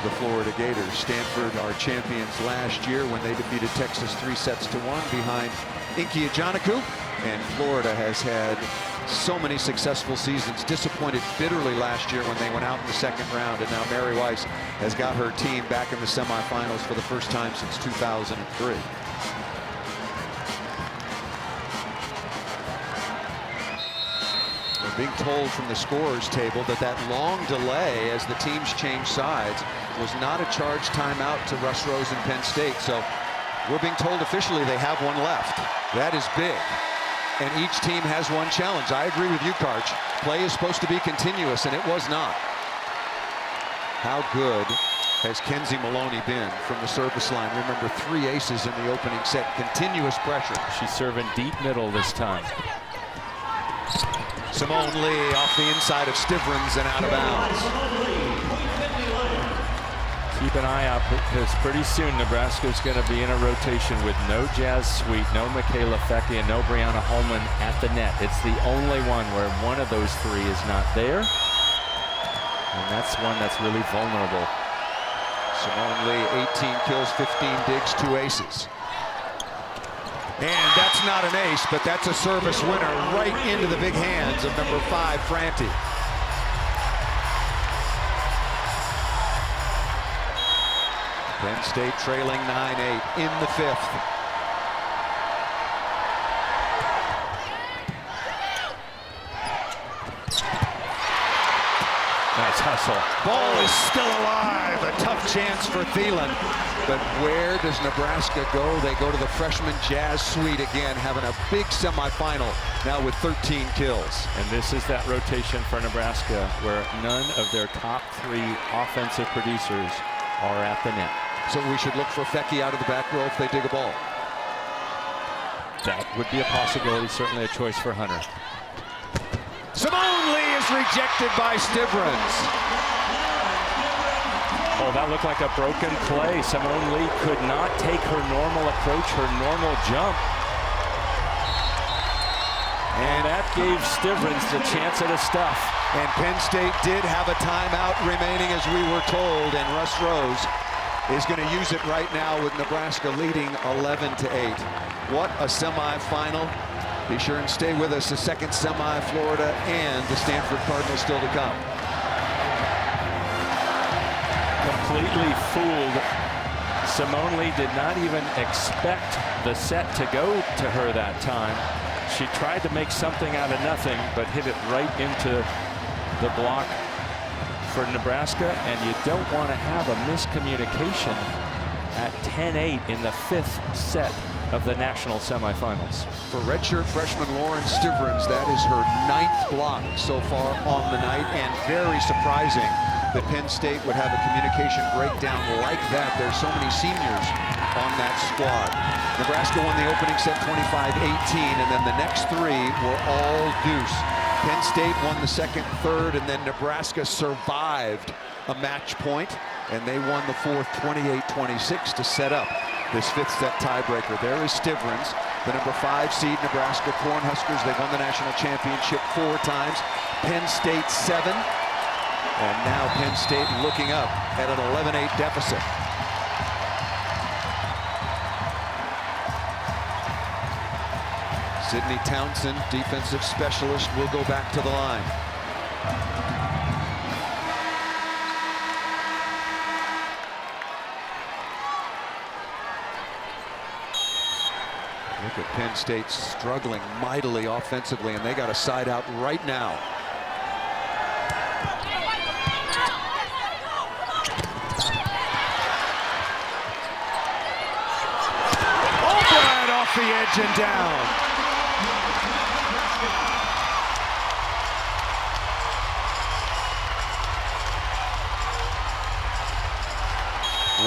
the Florida Gators. Stanford are champions last year when they defeated Texas 3-1 behind Inky Ajanaku, and Florida has had so many successful seasons, disappointed bitterly last year when they went out in the second round, and now Mary Weiss has got her team back in the semifinals for the first time since 2003. We're being told from the scorers table that that long delay as the teams changed sides was not a charged timeout to Russ Rose and Penn State, so we're being told officially they have one left. That is big. And each team has one challenge. I agree with you, Karch. Play is supposed to be continuous, and it was not. How good has Kenzie Maloney been from the service line? Remember, 3 aces in the opening set. Continuous pressure. She's serving deep middle this time. Simone Lee off the inside of Stivrins and out of bounds. Keep an eye out, because pretty soon Nebraska's going to be in a rotation with no Jazz Sweet, no Michaela Fecke, and no Brianna Holman at the net. It's the only one where one of those 3 is not there. And that's one that's really vulnerable. Simone Lee, 18 kills, 15 digs, 2 aces. And that's not an ace, but that's a service winner right into the big hands of number 5, Franti. Penn State trailing 9-8 in the 5th. Nice hustle. Ball is still alive. A tough chance for Thielen. But where does Nebraska go? They go to the freshman Jazz Sweet again, having a big semifinal now with 13 kills. And this is that rotation for Nebraska where none of their top 3 offensive producers are at the net. So we should look for Fecke out of the back row if they dig a ball. That would be a possibility, certainly a choice for Hunter. Simone Lee is rejected by Stivrins. Oh, that looked like a broken play. Simone Lee could not take her normal approach, her normal jump. And that gave Stivrins the chance at a stuff. And Penn State did have a timeout remaining, as we were told, and Russ Rose is going to use it right now with Nebraska leading 11-8. What a semifinal. Be sure and stay with us. The second semi, Florida and the Stanford Cardinals still to come. Completely fooled. Simone Lee did not even expect the set to go to her that time. She tried to make something out of nothing, but hit it right into the block for Nebraska, and you don't want to have a miscommunication at 10-8 in the 5th set of the national semifinals. For redshirt freshman Lauren Stivrins, that is her 9th block so far on the night, and very surprising that Penn State would have a communication breakdown like that. There's so many seniors on that squad. Nebraska won the opening set 25-18, and then the next 3 were all deuce. Penn State won the second, third, and then Nebraska survived a match point, and they won the 4th 28-26 to set up this 5th set tiebreaker. There is Stivrins, the number 5 seed Nebraska Cornhuskers. They won the national championship 4 times. Penn State 7, and now Penn State looking up at an 11-8 deficit. Sydney Townsend, defensive specialist, will go back to the line. Look at Penn State struggling mightily offensively, and they got a side out right now. off the edge and down.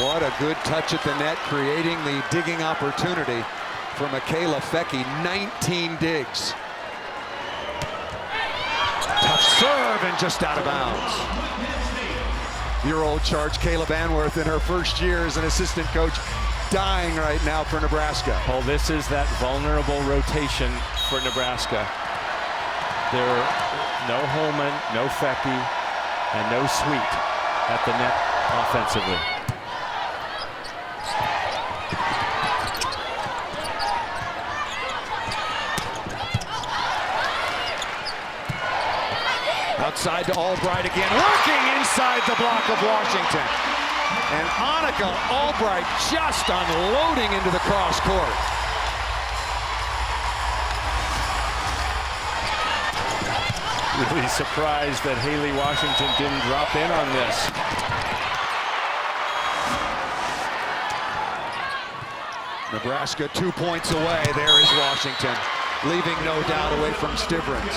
What a good touch at the net, creating the digging opportunity for Michaela Fecky. 19 digs. Tough serve and just out of bounds. Your old charge, Caleb Anworth, in her first year as an assistant coach, dying right now for Nebraska. Oh, this is that vulnerable rotation for Nebraska. There are no Holman, no Fecky, and no Sweet at the net offensively. Outside to Albright again, working inside the block of Washington. And Annika Albright just unloading into the cross court. Really surprised that Haley Washington didn't drop in on this. Nebraska 2 points away. There is Washington, leaving no doubt away from Stivrins.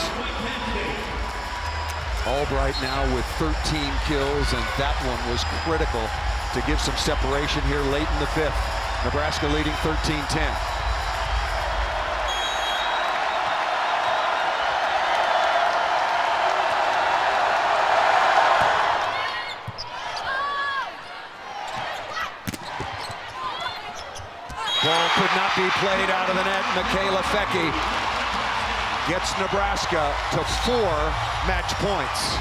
Albright now with 13 kills, and that one was critical to give some separation here late in the fifth. Nebraska leading 13-10. Ball could not be played out of the net. Michaela Fecky gets Nebraska to 4 match points.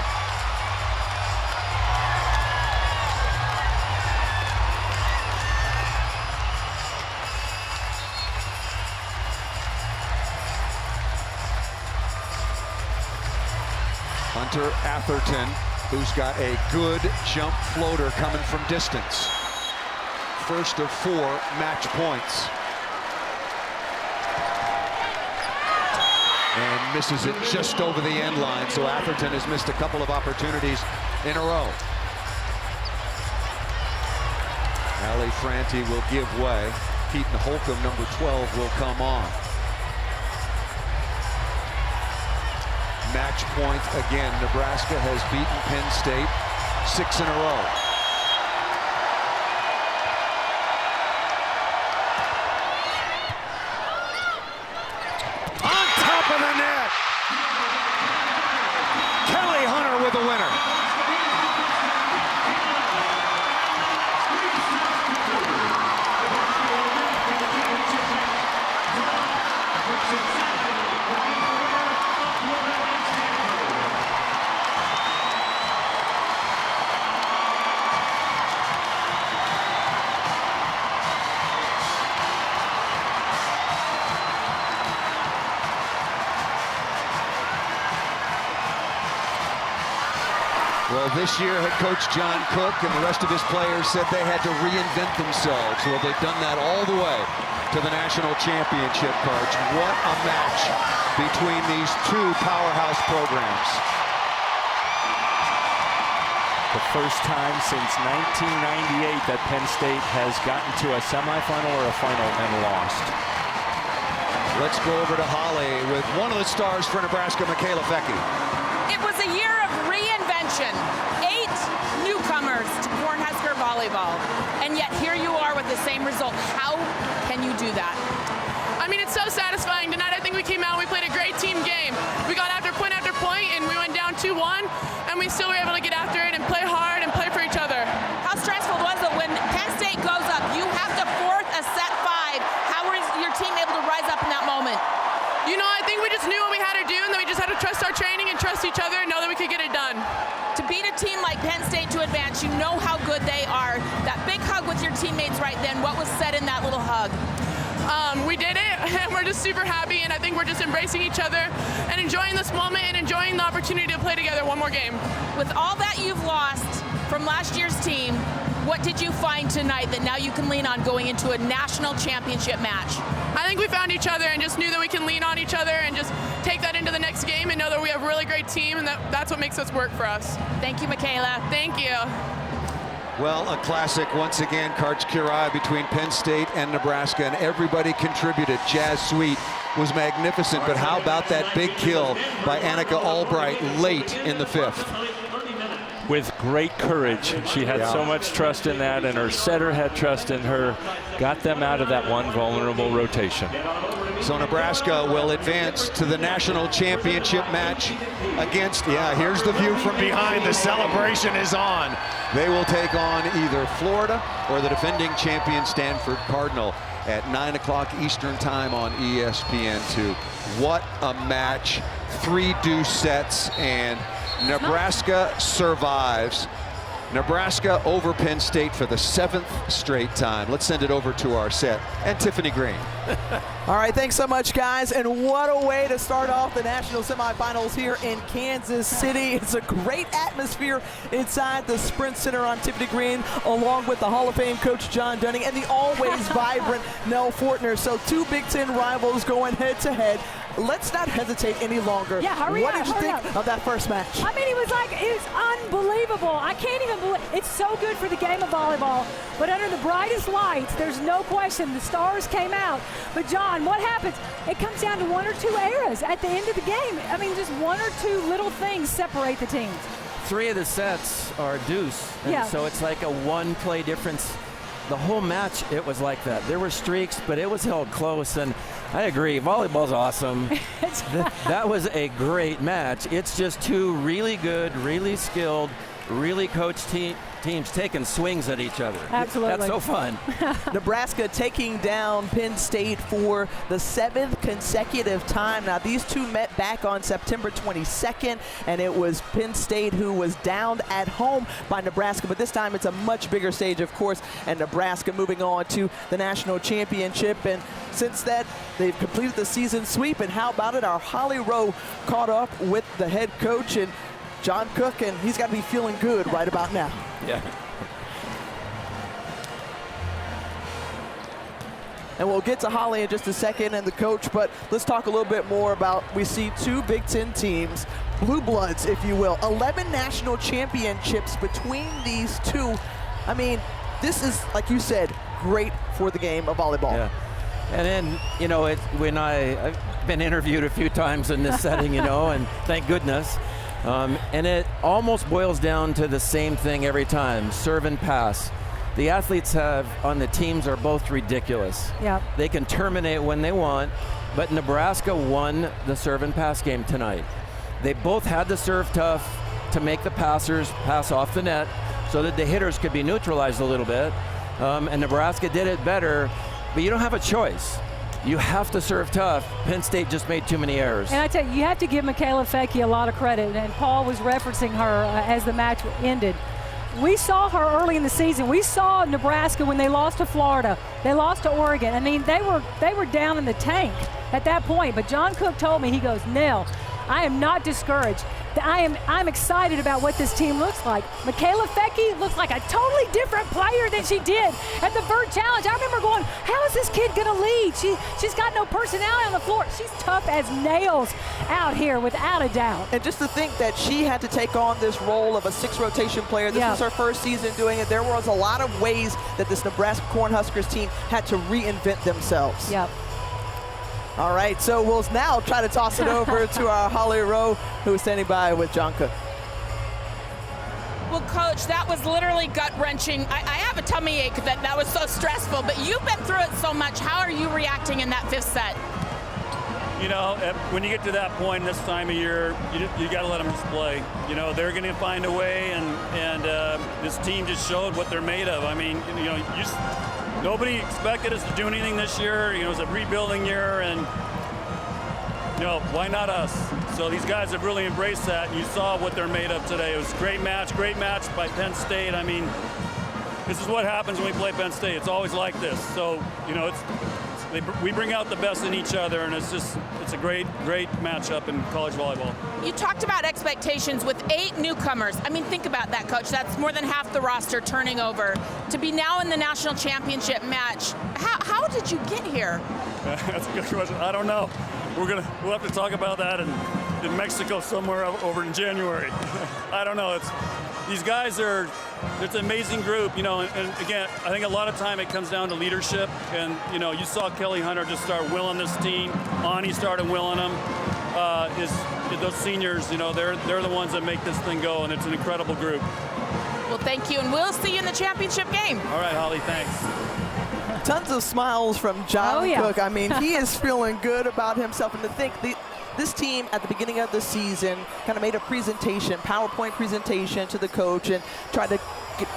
Hunter Atherton, who's got a good jump floater coming from distance. First of 4 match points. And misses it just over the end line, so Atherton has missed a couple of opportunities in a row. Allie Franti will give way. Keaton Holcomb, number 12, will come on. Match point again. Nebraska has beaten Penn State 6 in a row. With the winner. Well, this year, head coach John Cook and the rest of his players said they had to reinvent themselves. Well, they've done that all the way to the national championship, Coach. What a match between these 2 powerhouse programs. The first time since 1998 that Penn State has gotten to a semifinal or a final and lost. Let's go over to HALEIGH with one of the stars for Nebraska, Michaela Fecky. It was a year of reinvention. 8 newcomers to Cornhusker volleyball. And yet here you are with the same result. How can you do that? I mean, it's so satisfying. Tonight, I think we came out, we played a great team game. We got after point, and we went down 2-1, and we still were able to get after it and play hard and play for each other. How stressful was it when Penn State goes up? You have to fourth a set 5. How was your team able to rise up in that moment? You know, I think we just knew what we had to do, and then we just had to trust our training and trust each other and know that we could get it done. To beat a team like Penn State to advance, you know how good they are. That big hug with your teammates right then, what was said in that little hug? We did it, and we're just super happy, and I think we're just embracing each other and enjoying this moment and enjoying the opportunity to play together one more game. With all that you've lost from last year's team, what did you find tonight that now you can lean on going into a national championship match? I think we found each other and just knew that we can lean on each other and just take that into the next game and know that we have a really great team, and that's what makes us work for us. Thank you, Michaela. Thank you. Well, a classic once again, Karch-Kiraly between Penn State and Nebraska, and everybody contributed. Jazz Sweet was magnificent, but how about that big kill by Annika Albright late in the 5th? With great courage. She had so much trust in that, and her setter had trust in her. Got them out of that one vulnerable rotation. So Nebraska will advance to the national championship match against, here's the view from behind. The celebration is on. They will take on either Florida or the defending champion Stanford Cardinal at 9 o'clock Eastern time on ESPN2. What a match. 3 deuce sets, and Nebraska survives. Nebraska over Penn State for the 7th straight time. Let's send it over to our set and Tiffany Green. All right, thanks so much, guys. And what a way to start off the national semifinals here in Kansas City. It's a great atmosphere inside the Sprint Center on Tiffany Green, along with the Hall of Fame coach John Dunning and the always vibrant Nell Fortner. So 2 Big Ten rivals going head to head. Let's not hesitate any longer. Yeah, hurry what up, did you think of that first match? I mean, it was unbelievable. I can't even believe it's so good for the game of volleyball. But under the brightest lights, there's no question the stars came out. But John, what happens? It comes down to 1 or 2 errors at the end of the game. I mean, just 1 or 2 little things separate the teams. 3 of the sets are deuce, and so it's like a 1 play difference. The whole match, it was like that. There were streaks, but it was held close, and I agree. Volleyball's awesome. That was a great match. It's just 2 really good, really skilled, really coached teams taking swings at each other. Absolutely. That's so fun. Nebraska taking down Penn State for the 7th consecutive time. Now, these 2 met back on September 22nd, and it was Penn State who was downed at home by Nebraska, but this time it's a much bigger stage, of course, and Nebraska moving on to the national championship. And since that, they've completed the season sweep. And how about it? Our HALEIGH caught up with the head coach and John Cook, and he's got to be feeling good right about now. Yeah. And we'll get to Holly in just a second and the coach, but let's talk a little bit more about, we see 2 Big Ten teams, blue bloods, if you will, 11 national championships between these 2. I mean, this is, like you said, great for the game of volleyball. Yeah. And then, you know, when I've been interviewed a few times in this setting, you know, and thank goodness. And it almost boils down to the same thing every time, serve and pass. The athletes on the teams are both ridiculous. Yeah. They can terminate when they want, but Nebraska won the serve and pass game tonight. They both had to serve tough to make the passers pass off the net so that the hitters could be neutralized a little bit. And Nebraska did it better, but you don't have a choice. You have to serve tough. Penn State just made too many errors. And I tell you, you have to give Michaela Fecke a lot of credit, and Paul was referencing her as the match ended. We saw her early in the season. We saw Nebraska when they lost to Florida. They lost to Oregon. I mean, they were down in the tank at that point. But John Cook told me, he goes, Nell, I am not discouraged. I'm excited about what this team looks like. Michaela Fecke looks like a totally different player than she did at the Vert Challenge. I remember going, how is this kid gonna lead? She's got no personality on the floor. She's tough as nails out here, without a doubt. And just to think that she had to take on this role of a 6 rotation player. This was her first season doing it. There was a lot of ways that this Nebraska Cornhuskers team had to reinvent themselves. Yep. All right, so we'll now try to toss it over to our HALEIGH, who is standing by with John Cook. Well, Coach, that was literally gut-wrenching. I have a tummy ache that was so stressful, but you've been through it so much. How are you reacting in that 5th set? You know, when you get to that point this time of year, you got to let them just play. You know, they're going to find a way, and this team just showed what they're made of. I mean, you know, nobody expected us to do anything this year. You know, it was a rebuilding year, and, you know, why not us? So these guys have really embraced that, and you saw what they're made of today. It was a great match by Penn State. I mean, this is what happens when we play Penn State. It's always like this. So, you know, we bring out the best in each other, and it's a great matchup in college volleyball. You talked about expectations with 8 newcomers. I mean, think about that, Coach. That's more than half the roster turning over. To be now in the national championship match, how did you get here? That's a good question. I don't know. We'll have to talk about that in Mexico somewhere over in January. I don't know. these guys it's an amazing group, you know, and again, I think a lot of time it comes down to leadership. And, you know, you saw Kelly Hunter just start willing this team. Ani started willing them. Those seniors, you know, they're the ones that make this thing go, and it's an incredible group. Well, thank you, and we'll see you in the championship game. All right, Holly, thanks. Tons of smiles from John Oh, yeah. Cook. I mean, he is feeling good about himself. And to think this team at the beginning of the season kind of made a presentation, PowerPoint presentation to the coach, and tried to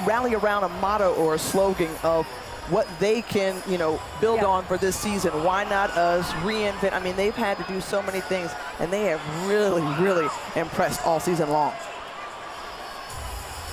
rally around a motto or a slogan of what they can, you know, build on for this season. Why not us reinvent? I mean, they've had to do so many things, and they have really, really impressed all season long.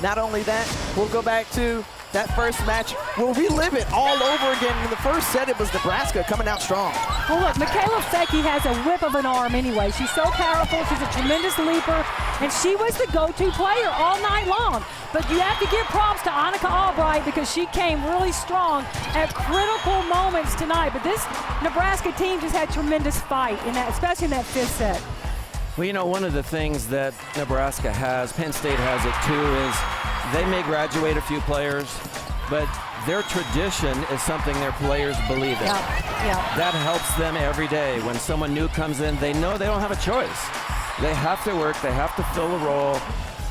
Not only that, we'll go back to that first match. We'll relive it all over again. In the first set, it was Nebraska coming out strong. Well, look, Michaela Fecke has a whip of an arm anyway. She's so powerful. She's a tremendous leaper, and she was the go-to player all night long. But you have to give props to Annika Albright because she came really strong at critical moments tonight. But this Nebraska team just had tremendous fight in that, especially in that fifth set. Well, you know, one of the things that Nebraska has, Penn State has it too, is they may graduate a few players, but their tradition is something their players believe in. That helps them every day. When someone new comes in, they know they don't have a choice. They have to work, they have to fill a role.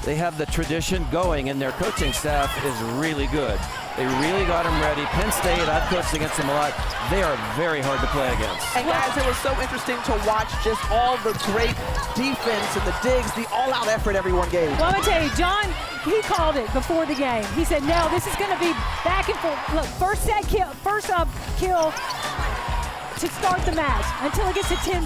They have the tradition going, and their coaching staff is really good. They really got them ready. Penn State, I've coached against them a lot. They are very hard to play against. And guys, it was so interesting to watch just all the great defense and the digs, the all-out effort everyone gave. Well, I'm gonna tell you, John, he called it before the game. He said, no, this is gonna be back and forth. Look, first kill to start the match until it gets to 10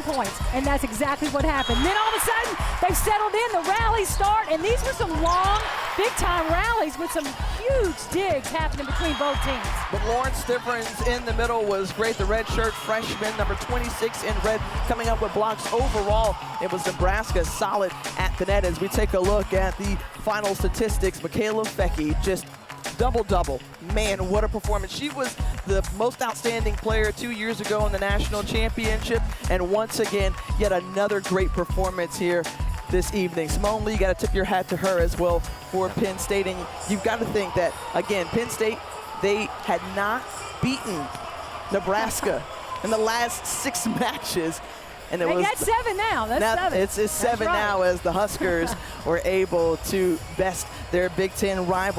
points, and that's exactly what happened. Then all of a sudden, they've settled in, the rallies start, and these were some long, big-time rallies with some huge digs happening between both teams. But Lawrence Stivrins in the middle was great. The red shirt freshman, number 26 in red, coming up with blocks. Overall, it was Nebraska solid at the net. As we take a look at the final statistics, Michaela Fecke just double-double. Man, what a performance. She was the most outstanding player 2 years ago in the national championship. And once again, yet another great performance here this evening. Simone Lee, you got to tip your hat to her as well for Penn State. And you've got to think that, again, Penn State, they had not beaten Nebraska in the last 6 matches. And it they was got 7 now. That's 7. It's 7 now as the Huskers were able to best their Big Ten rival.